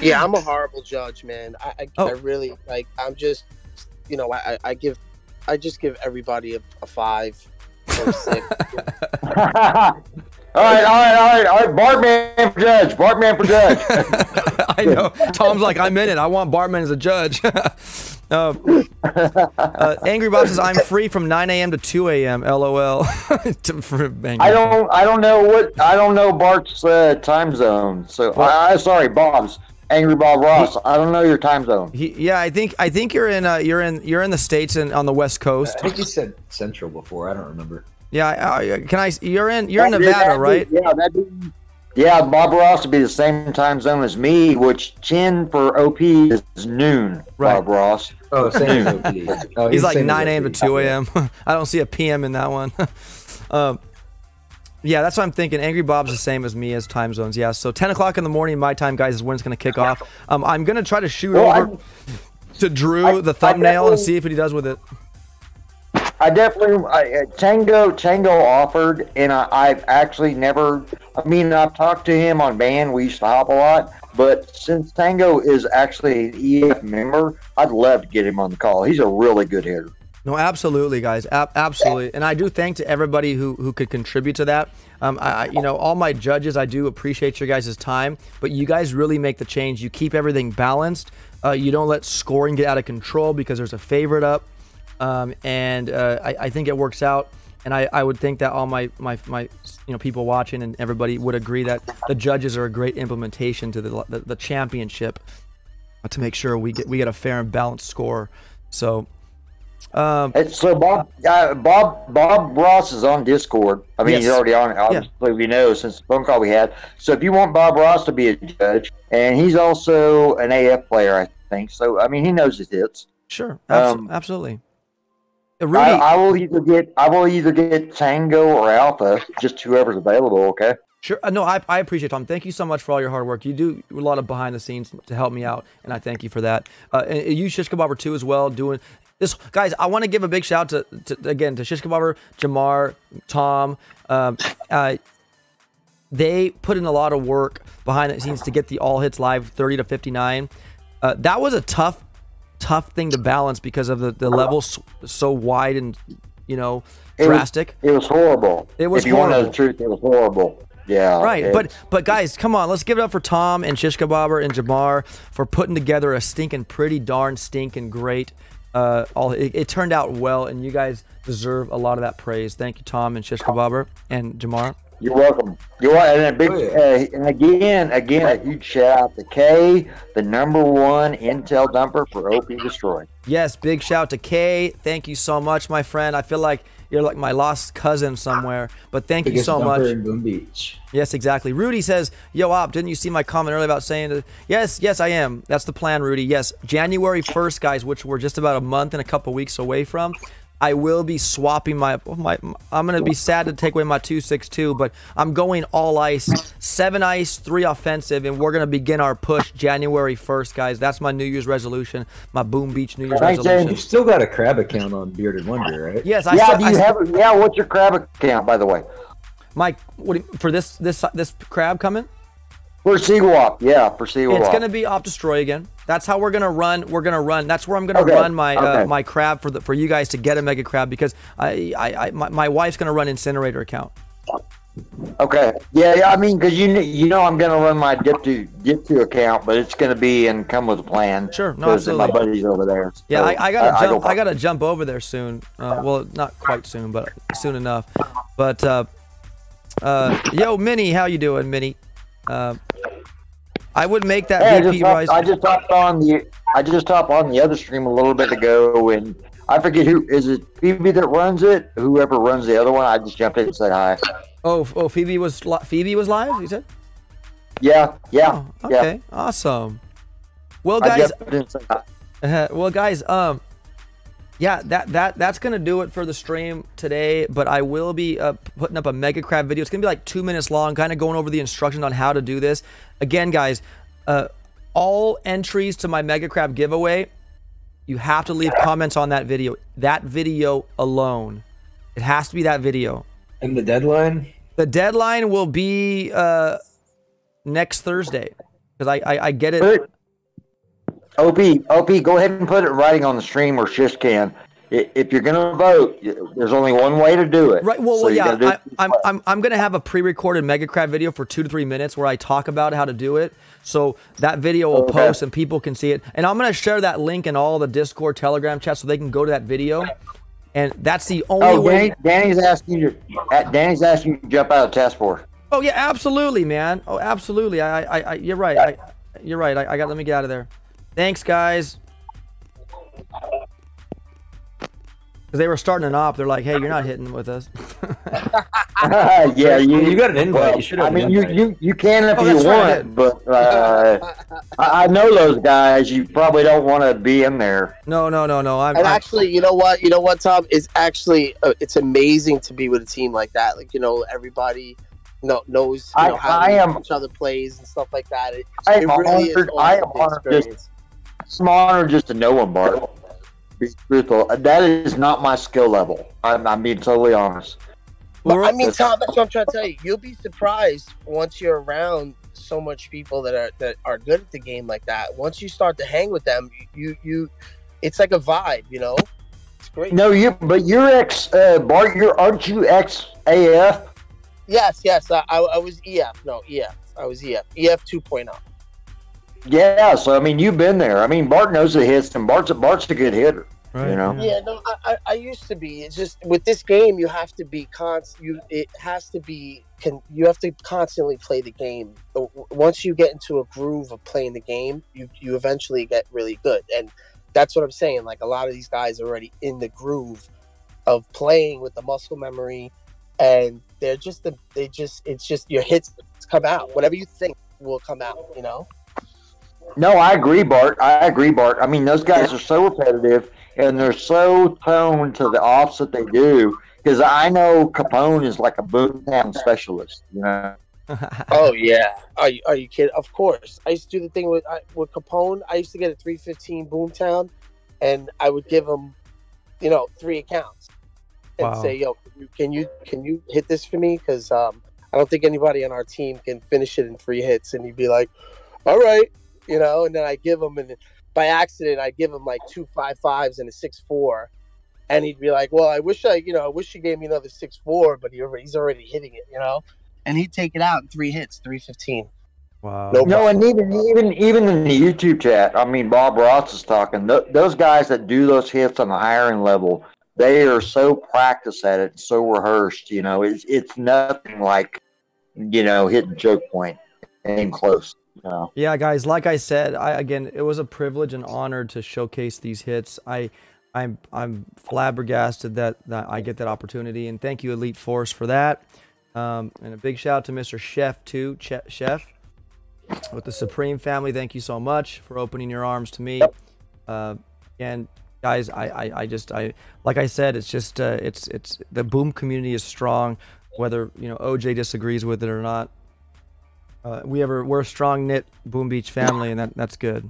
Yeah, I'm a horrible judge, man. I really like. I'm just, you know, I just give everybody a 5 or a 6. All right. Bartman for judge. I know. Tom's like, I'm in it. I want Bartman as a judge. Angry Bob says, I'm free from 9 a.m. to 2 a.m. LOL. I don't know Bart's time zone. So sorry, Bob's Angry Bob Ross. I don't know your time zone. Yeah, I think you're in the States and on the West Coast. I think you said Central before. I don't remember. Yeah, you're in Nevada, right? Yeah, Bob Ross would be the same time zone as me, which 10 for OP is noon. Right. Bob Ross. Oh, same as OP. Oh, He's like same 9 as a.m. to OP. 2 a.m. I don't see a PM in that one. Yeah, that's what I'm thinking. Angry Bob's the same as me as time zones. Yeah, so 10 o'clock in the morning my time, guys, is when it's going to kick off. I'm going to try to shoot over to Drew the thumbnail and see if he does with it. Tango offered, and I've actually never. I mean, I've talked to him on band. We used to hop a lot, but since Tango is actually an EF member, I'd love to get him on the call. He's a really good hitter. No, absolutely, guys, absolutely, and I do thank to everybody who could contribute to that. All my judges, I do appreciate your guys' time, but you guys really make the change. You keep everything balanced. You don't let scoring get out of control because there's a favorite up. I think it works out, and I would think that all my people watching and everybody would agree that the judges are a great implementation to the championship to make sure we get a fair and balanced score. So Bob Ross is on Discord. I mean, Yes. he's already on it. Obviously, we know since the phone call we had. So if you want Bob Ross to be a judge, and he's also an AF player, I think. So I mean, he knows his hits. sure, absolutely. Rudy, I will either get Tango or Alpha, just whoever's available. Okay. sure. No, I appreciate it, Tom. Thank you so much for all your hard work. You do a lot of behind the scenes to help me out, and I thank you for that. And you, Shishka Bobber, too, as well, doing this. Guys, I want to give a big shout to Shishka Bobber, Jamar, Tom. They put in a lot of work behind the scenes to get the all hits live 30 to 59. That was a tough tough thing to balance because of the levels so wide and, you know, It drastic. it was horrible. It was if you want to know horrible. the truth, it was horrible. Yeah. Right, but guys, come on, let's give it up for Tom and Shishka Bobber and Jamar for putting together a stinking pretty darn stinking great. It turned out well, and you guys deserve a lot of that praise. Thank you, Tom and Shishka Bobber and Jamar. You're welcome. You're welcome. And a big, and again, a huge shout out to Kay, the #1 Intel dumper for OP Destroy. Yes, big shout to Kay. Thank you so much, my friend. I feel like you're like my lost cousin somewhere, but thank you so much. In Boom Beach. Yes, exactly. Rudy says, "Yo, Op, didn't you see my comment earlier about saying that?" Yes, I am. That's the plan, Rudy. Yes, January 1st, guys, which we're just about a month and a couple weeks away from. I will be swapping my I'm going to be sad to take away my 2.62, but I'm going all ice, 7 ice, 3 offensive, and we're going to begin our push January 1st, guys. That's my New Year's resolution, my Boom Beach New Year's resolution. You've still got a crab account on Bearded Wonder, right? Yes, what's your crab account, by the way? Mike, for this crab coming? For Seawalk, yeah, for Seawalk. It's gonna be Op Destroy again. That's how we're gonna run. That's where I'm gonna run my my crab for you guys to get a mega crab, because my wife's gonna run Incinerator account. Okay. Yeah. I mean, because you know I'm gonna run my dip to account, but it's gonna be and come with a plan. Sure. No, absolutely. My buddy's over there. So yeah, I gotta jump over there soon. Well, not quite soon, but soon enough. But yo, Minnie, how you doing, Minnie? I would make that VP rise. I just hopped on the other stream a little bit ago, and I forget who is it. Phoebe that runs it. Whoever runs the other one, I just jumped in and said hi. Oh, Phoebe was live. You said? Yeah. Oh, okay, awesome. Well, guys. Yeah, that's gonna do it for the stream today. But I will be putting up a mega crab video. It's gonna be like 2 minutes long, kind of going over the instructions on how to do this. Again, guys, all entries to my mega crab giveaway, you have to leave comments on that video. That video alone. It has to be that video. And the deadline? The deadline will be next Thursday, because I get it. OP, go ahead and put it in writing on the stream, or Shish can. If you're gonna vote, there's only one way to do it. Right. Well, yeah. I'm gonna have a pre-recorded mega crab video for 2 to 3 minutes where I talk about how to do it. So that video will post and people can see it. And I'm gonna share that link in all the Discord, Telegram chats so they can go to that video. And that's the only way. Danny's asking you to jump out of task force. Oh yeah, absolutely, man. Oh, absolutely. You're right. You're right. Let me get out of there. Thanks, guys. Because they were starting an op. They're like, hey, you're not hitting with us. Yeah, you got an invite. Well, you should have. I mean, you can if you want, but I know those guys. You probably don't want to be in there. No. Actually, you know what, Tom? It's actually it's amazing to be with a team like that. Like, everybody knows how each other plays and stuff like that. I am honored just to know him, Bart. Be truthful. That is not my skill level. I'm being totally honest. But, I mean, Tom, that's what I'm trying to tell you. You'll be surprised once you're around so much people that are good at the game like that. Once you start to hang with them, you it's like a vibe, It's great. No, you're ex Bart. Aren't you ex AF? Yes. I was EF. No, EF. I was EF. EF 2.0. Yeah, so I mean, you've been there. I mean, Bart knows the hits, and Bart's a good hitter. Right. Yeah, no, I used to be. It's just with this game, you have to be you have to constantly play the game. Once you get into a groove of playing the game, you eventually get really good, and that's what I'm saying. Like, a lot of these guys are already in the groove of playing with the muscle memory, and it's just your hits come out. Whatever you think will come out. No, I agree, Bart. I mean, those guys are so repetitive, and they're so toned to the offs that they do. Because I know Capone is like a boomtown specialist, Oh yeah, are you kidding? Of course, I used to do the thing with Capone. I used to get a 315 boomtown, and I would give him, 3 accounts, and say, "Yo, can you hit this for me? Because I don't think anybody on our team can finish it in 3 hits." And he'd be like, "All right." And then I give him, and by accident I'd give him like 2 5.5s and a 6.4, and he'd be like, "Well, I wish you gave me another 6.4, but he's already hitting it, you know." And he'd take it out in 3 hits, 315. Wow. No, and even in the YouTube chat, I mean, Bob Ross is talking. Those guys that do those hits on the higher end level, they are so practiced at it, so rehearsed. You know, it's nothing like, you know, hitting choke point, aim close. You know? Yeah, guys. Like I said, again, it was a privilege and honor to showcase these hits. I'm flabbergasted that I get that opportunity, and thank you, Elite Force, for that. And a big shout out to Mr. Chef too, Chef. With the Supreme family, thank you so much for opening your arms to me. And guys, I like I said, it's just it's the boom community is strong, whether you know OJ disagrees with it or not. We're a strong knit Boom Beach family, and that's good.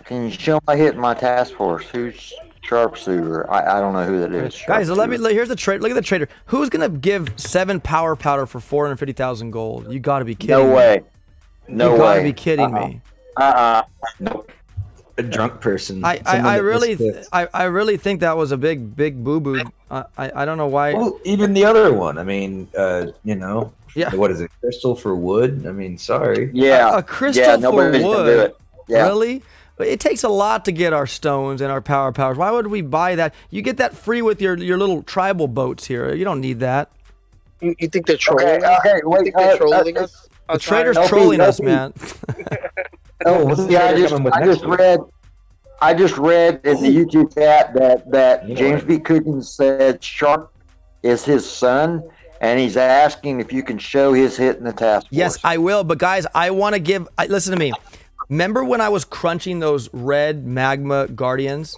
Can you show my hit in my task force? Who's Sharpshooter? I don't know who that is. Guys, here's the trade. Look at the trader. Who's gonna give 7 power powder for 450,000 gold? You got to be kidding me. No way. No way. You got to be kidding me. Nope. A drunk person. I really think that was a big boo boo. I don't know why. Well, even the other one. I mean, you know. Yeah. What is it? Crystal for wood? I mean, sorry. Yeah. A crystal for nobody's gonna do wood. it. Yeah. Really? It takes a lot to get our stones and our power powers. Why would we buy that? You get that free with your little tribal boats here. You don't need that. You think they're trolling? Okay, wait. You think they're trolling us? The trader's trolling us, man. I just read in the YouTube chat that James B. Cooking said Sharp is his son, and he's asking if you can show his hit in the task force. Yes, I will. But guys, I want to give. Listen to me. Remember when I was crunching those red magma guardians?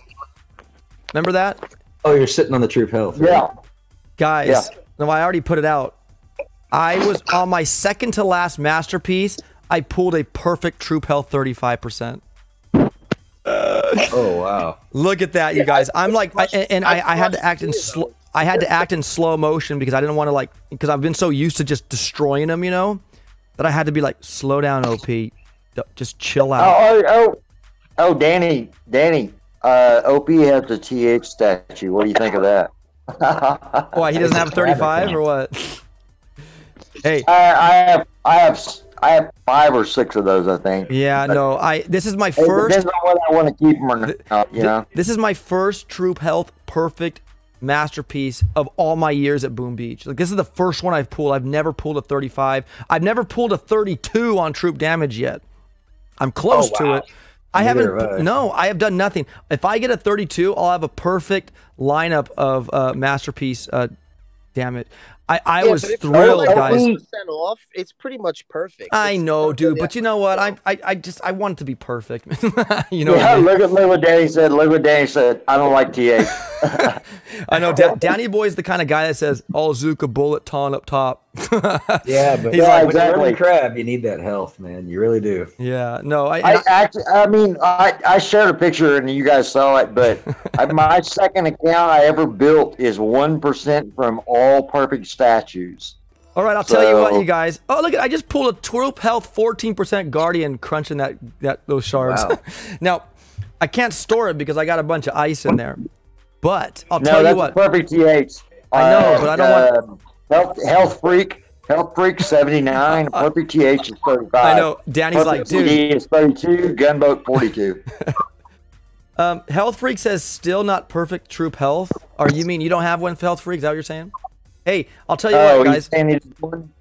Remember that? Oh, you're sitting on the troop health. Right? Yeah. Guys, no, I already put it out. I was on my second to last masterpiece. I pulled a perfect troop health 35%. Oh wow! Look at that, you guys. I'm like, I had to act in slow. I had to act in slow motion because I didn't want to because I've been so used to just destroying them, you know, that I had to be like, slow down, OP. Just chill out. Oh, Danny, OP has the TH statue. What do you think of that? Why, he doesn't have a 35 or what? Hey, I have 5 or 6 of those, I think. Yeah, no, this is my first. It depends on whether I want to keep them or not. You know, this is my first troop health perfect masterpiece of all my years at Boom Beach. Like, this is the first one I've pulled. I've never pulled a 35. I've never pulled a 32 on troop damage yet. I'm close to it. I haven't. No, I have done nothing. If I get a 32, I'll have a perfect lineup of masterpiece. Damn it. I was thrilled, guys. Off, it's pretty much perfect. I know, dude, but you know what? I want it to be perfect. You know. Yeah, look what Danny said. Look what Danny said. I don't like TA. I know. Danny Boy's the kind of guy that says all Zuka bullet ton up top. Yeah, but he's like, exactly. Crab, you need that health, man. You really do. Yeah. No, I shared a picture and you guys saw it, but my second account I ever built is 1% from all perfect statues. All right, I'll tell you what, you guys. Oh, look! I just pulled a troop health 14% guardian crunching those shards. Wow. Now, I can't store it because I got a bunch of ice in there. But I'll tell you what. Perfect TH. I know, but I don't want. Health freak 79. Perfect TH is 35. I know. Danny's perfect like, dude. TD is 32. Gunboat 42. Health freak says still not perfect troop health. Or you mean you don't have one for health freak? Is that what you're saying? Hey, I'll tell you what, guys.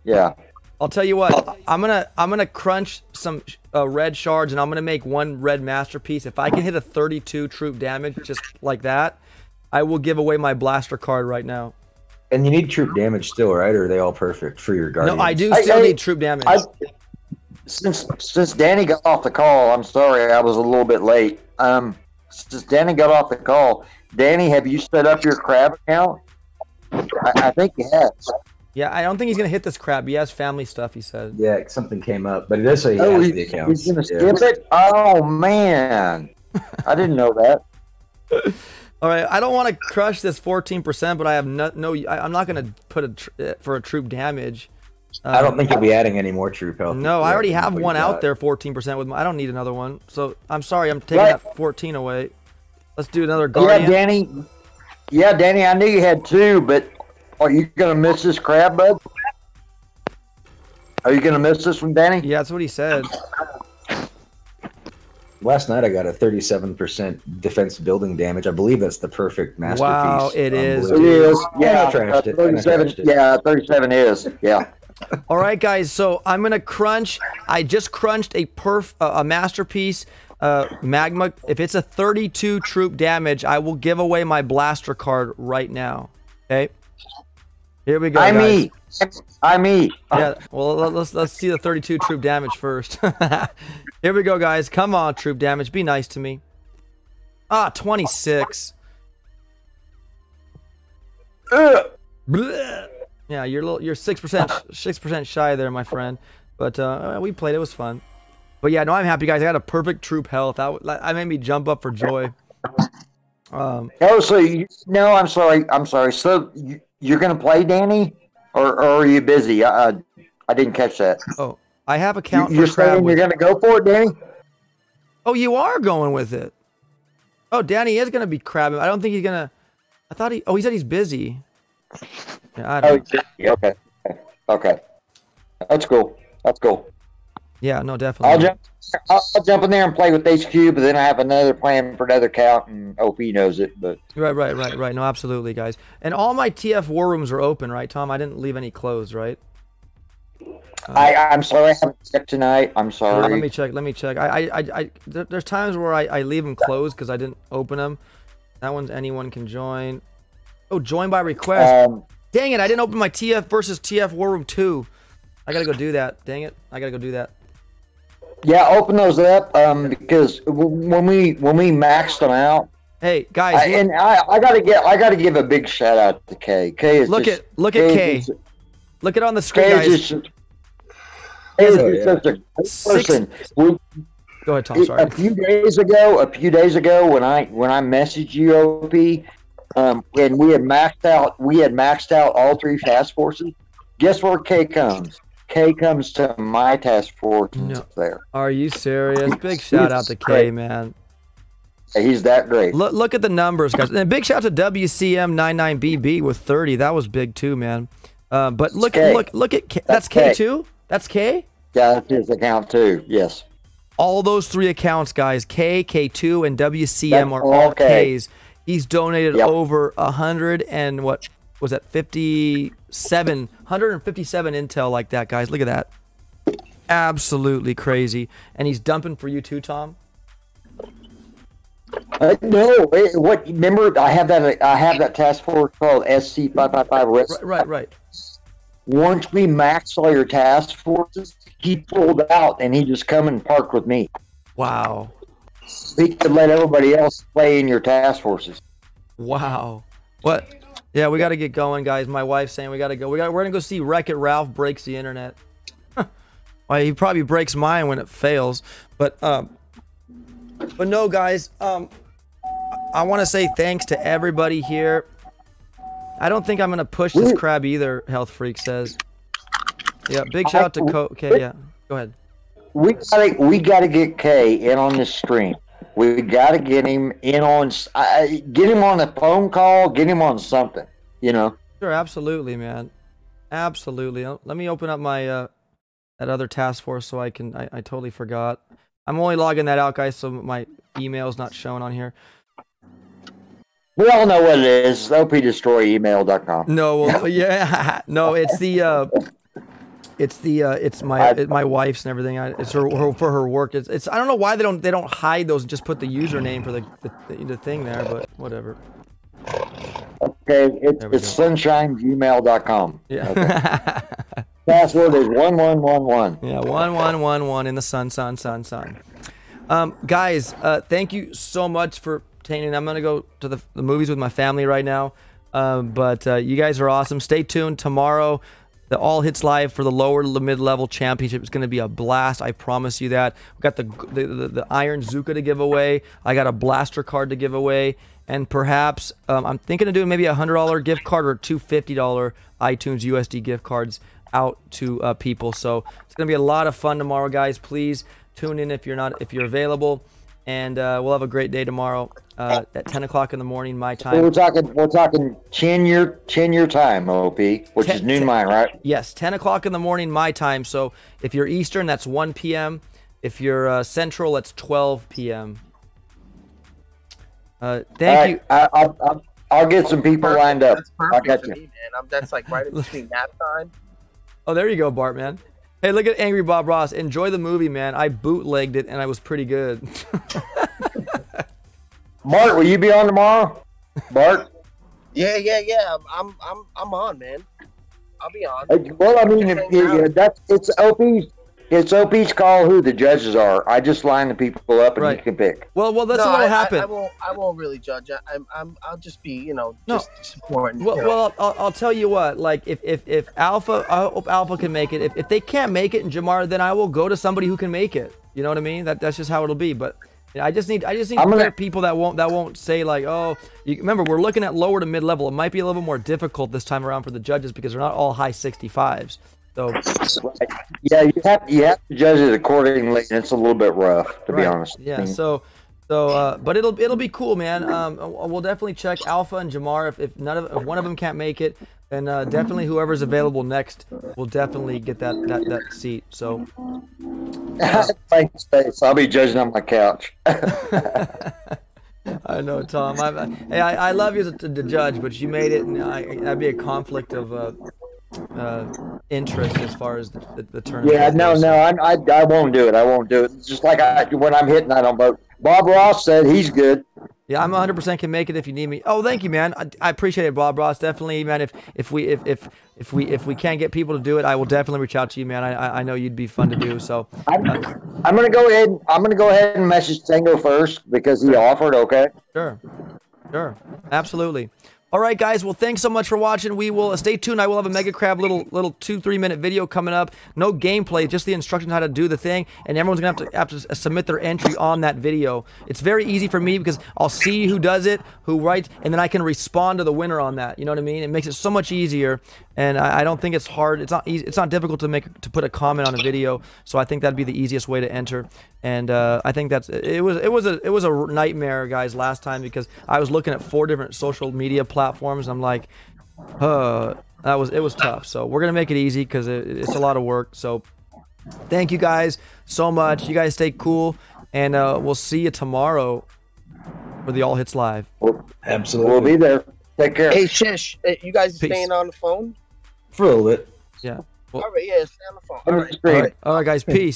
Yeah. I'll tell you what. I'm gonna crunch some red shards, and I'm gonna make one red masterpiece. If I can hit a 32 troop damage just like that, I will give away my blaster card right now. And you need troop damage still, right? Or are they all perfect for your guardians? No, I do still need troop damage. Since Danny got off the call, I'm sorry I was a little bit late. Since Danny got off the call, Danny, have you set up your crab account? I think he has. Yeah, I don't think he's gonna hit this crab. He has family stuff. He said. Yeah, something came up, but it does say he has the account. He's gonna skip it. Oh man, I didn't know that. All right, I don't want to crush this 14%, but I have no. I'm not gonna put for a troop damage. I don't think you'll be adding any more troop health. No, I already have one out there, 14% with my. I don't need another one. So I'm sorry, I'm taking that 14 away. Let's do another Guardian. Yeah, Danny. Yeah, Danny, I knew you had 2, but are you going to miss this crab, bud? Are you going to miss this one, Danny? Yeah, that's what he said. Last night I got a 37% defense building damage. I believe that's the perfect masterpiece. Wow, it is. It is. Yeah, I trashed it. 37. Yeah, 37 is. Yeah. All right, guys. So I'm gonna crunch. I just crunched a masterpiece magma. If it's a 32 troop damage, I will give away my blaster card right now. Okay. Here we go, guys. I'm me. Yeah. Well, let's see the 32 troop damage first. Here we go, guys. Come on, troop damage. Be nice to me. Ah, 26. Blech. Yeah, you're 6% shy there, my friend. But we played. It was fun. But yeah, no, I'm happy, guys. I got a perfect troop health. That made me jump up for joy. I'm sorry. So you're gonna play, Danny, or are you busy? I didn't catch that. Oh, I have a count. You're saying you're gonna go for it, Danny? Oh, you are going with it. Oh, Danny is gonna be crabbing. I don't think he's gonna. I thought he. Oh, he said he's busy. Yeah, I don't know. Okay. That's cool. Yeah, no, definitely. I'll jump in there and play with HQ, but then I have another plan for another count, and OP knows it. But right. No, absolutely, guys. And all my TF war rooms are open, right, Tom? I didn't leave any closed, right? I'm sorry, I haven't checked tonight. I'm sorry. Let me check. There's times where I leave them closed because I didn't open them. That one's anyone can join. Oh, join by request. Dang it, I didn't open my TF versus TF War Room 2. I gotta go do that. Dang it, I gotta go do that. Yeah, open those up because when we maxed them out. Hey guys, I gotta give a big shout out to K. K is look at K. Look at on the screen, guys. Such a good person. Go ahead, Tom. Sorry. A few days ago, when I messaged you, OP, and we had maxed out all 3 task forces. Guess where K comes? K comes to my task force there. Are you serious? Big shout out to K, man. He's that great. Look at the numbers, guys. And big shout out to WCM99BB with 30. That was big too, man. But look at K. That's K too? That's K? Yeah, that's his account too. Yes. All those 3 accounts, guys, K, K2, and WCM are all Ks. He's donated over 100 and what was that? 157 intel like that, guys. Look at that. Absolutely crazy. And he's dumping for you too, Tom. No, what? Remember, I have that task force called SC555. Right. Once we max all your task forces, he pulled out and he just come and parked with me. Wow. He could let everybody else play in your task forces. Wow. What? Yeah, we got to get going, guys. My wife's saying we got to go. We're gonna go see Wreck-It Ralph breaks the internet. Well, he probably breaks mine when it fails. But no, guys. I want to say thanks to everybody here. I don't think I'm gonna push this crab either. Health Freak says. Yeah, big shout out to Okay, yeah. Go ahead. We gotta get K in on this stream. We gotta get him in on. Get him on a phone call. Get him on something. You know. Sure, absolutely, man. Absolutely. Let me open up my that other task force so I can. I totally forgot. I'm only logging that out, guys, so my email's not showing on here. We all know what it is. opdestroyemail.com. No, well, yeah, no, it's my wife's and everything. It's her for her work. It's I don't know why they don't hide those and just put the username for the thing there, but whatever. Okay, it's sunshinegmail.com. Yeah. Okay. Password is 1111. Yeah, 1111 in the sun. Guys, thank you so much for tuning. I'm gonna go to the movies with my family right now. But you guys are awesome. Stay tuned tomorrow. The All Hits Live for the lower to mid-level championship is going to be a blast. I promise you that. We got the Iron Zuka to give away. I got a blaster card to give away, and perhaps I'm thinking of doing maybe a $100 gift card or two $50 iTunes USD gift cards out to people. So it's gonna be a lot of fun tomorrow, guys. Please tune in if you're available, and we'll have a great day tomorrow at 10 o'clock in the morning my time. We're talking 10 year time, OP, which is noon mine, right? Yes, 10 o'clock in the morning my time. So if you're Eastern, that's 1 p.m. If you're Central, that's 12 p.m. Thank you. I'll get some people lined up. That's perfect I got for you. me, man. That's like right in between nap time. Oh, there you go, Bart, man. Hey, look at Angry Bob Ross. Enjoy the movie, man. I bootlegged it, and I was pretty good. Bart, will you be on tomorrow? Bart? Yeah. I'm on, man. I'll be on. Well, I mean, it's OP's call who the judges are. I just line the people up and Right. you can pick. Well, that's what'll happen. I won't really judge. I'll just be, just supporting. Well, I'll tell you what. Like, if Alpha, I hope Alpha can make it. If they can't make it in Jamar, then I will go to somebody who can make it. You know what I mean? That's just how it'll be. But I just need to get people that won't say like, oh, remember we're looking at lower to mid level. It might be a little bit more difficult this time around for the judges because they're not all high 65s. So yeah, you have to judge it accordingly, and it's a little bit rough, to be honest. Yeah. So but it'll be cool, man. We'll definitely check Alpha and Jamar. If one of them can't make it, then definitely whoever's available next will definitely get that seat. So thanks, Stace. I'll be judging on my couch. I know, Tom. I love you to judge, but you made it, and that'd be a conflict of interest as far as the tournament. Yeah, no, I won't do it. I won't do it. It's just like when I'm hitting, I don't vote. Bob Ross said he's good. Yeah, I'm 100% can make it if you need me. Oh, thank you, man. I appreciate it, Bob Ross. Definitely, man. If we can't get people to do it, I will definitely reach out to you, man. I know you'd be fun to do. So I'm gonna go ahead. I'm gonna go ahead and message Tango first because he offered. Okay. Sure, absolutely. All right, guys. Well, thanks so much for watching. We will stay tuned. I will have a Mega Crab little 2-3 minute video coming up. No gameplay, just the instructions how to do the thing, and everyone's gonna have to submit their entry on that video. It's very easy for me because I'll see who does it, who writes, and then I can respond to the winner on that. You know what I mean? It makes it so much easier, and I don't think it's hard. It's not easy. It's not difficult to put a comment on a video. So I think that'd be the easiest way to enter. And I think it was a nightmare, guys, last time because I was looking at 4 different social media platforms. I'm like, it was tough. So we're gonna make it easy because it's a lot of work. So thank you guys so much. You guys stay cool, and we'll see you tomorrow for the All Hits Live. Absolutely, we'll be there. Take care. Hey, Shish, you guys Peace. staying on the phone? for a little bit. Yeah. All right, yeah, stay on the phone. All right, guys. Peace.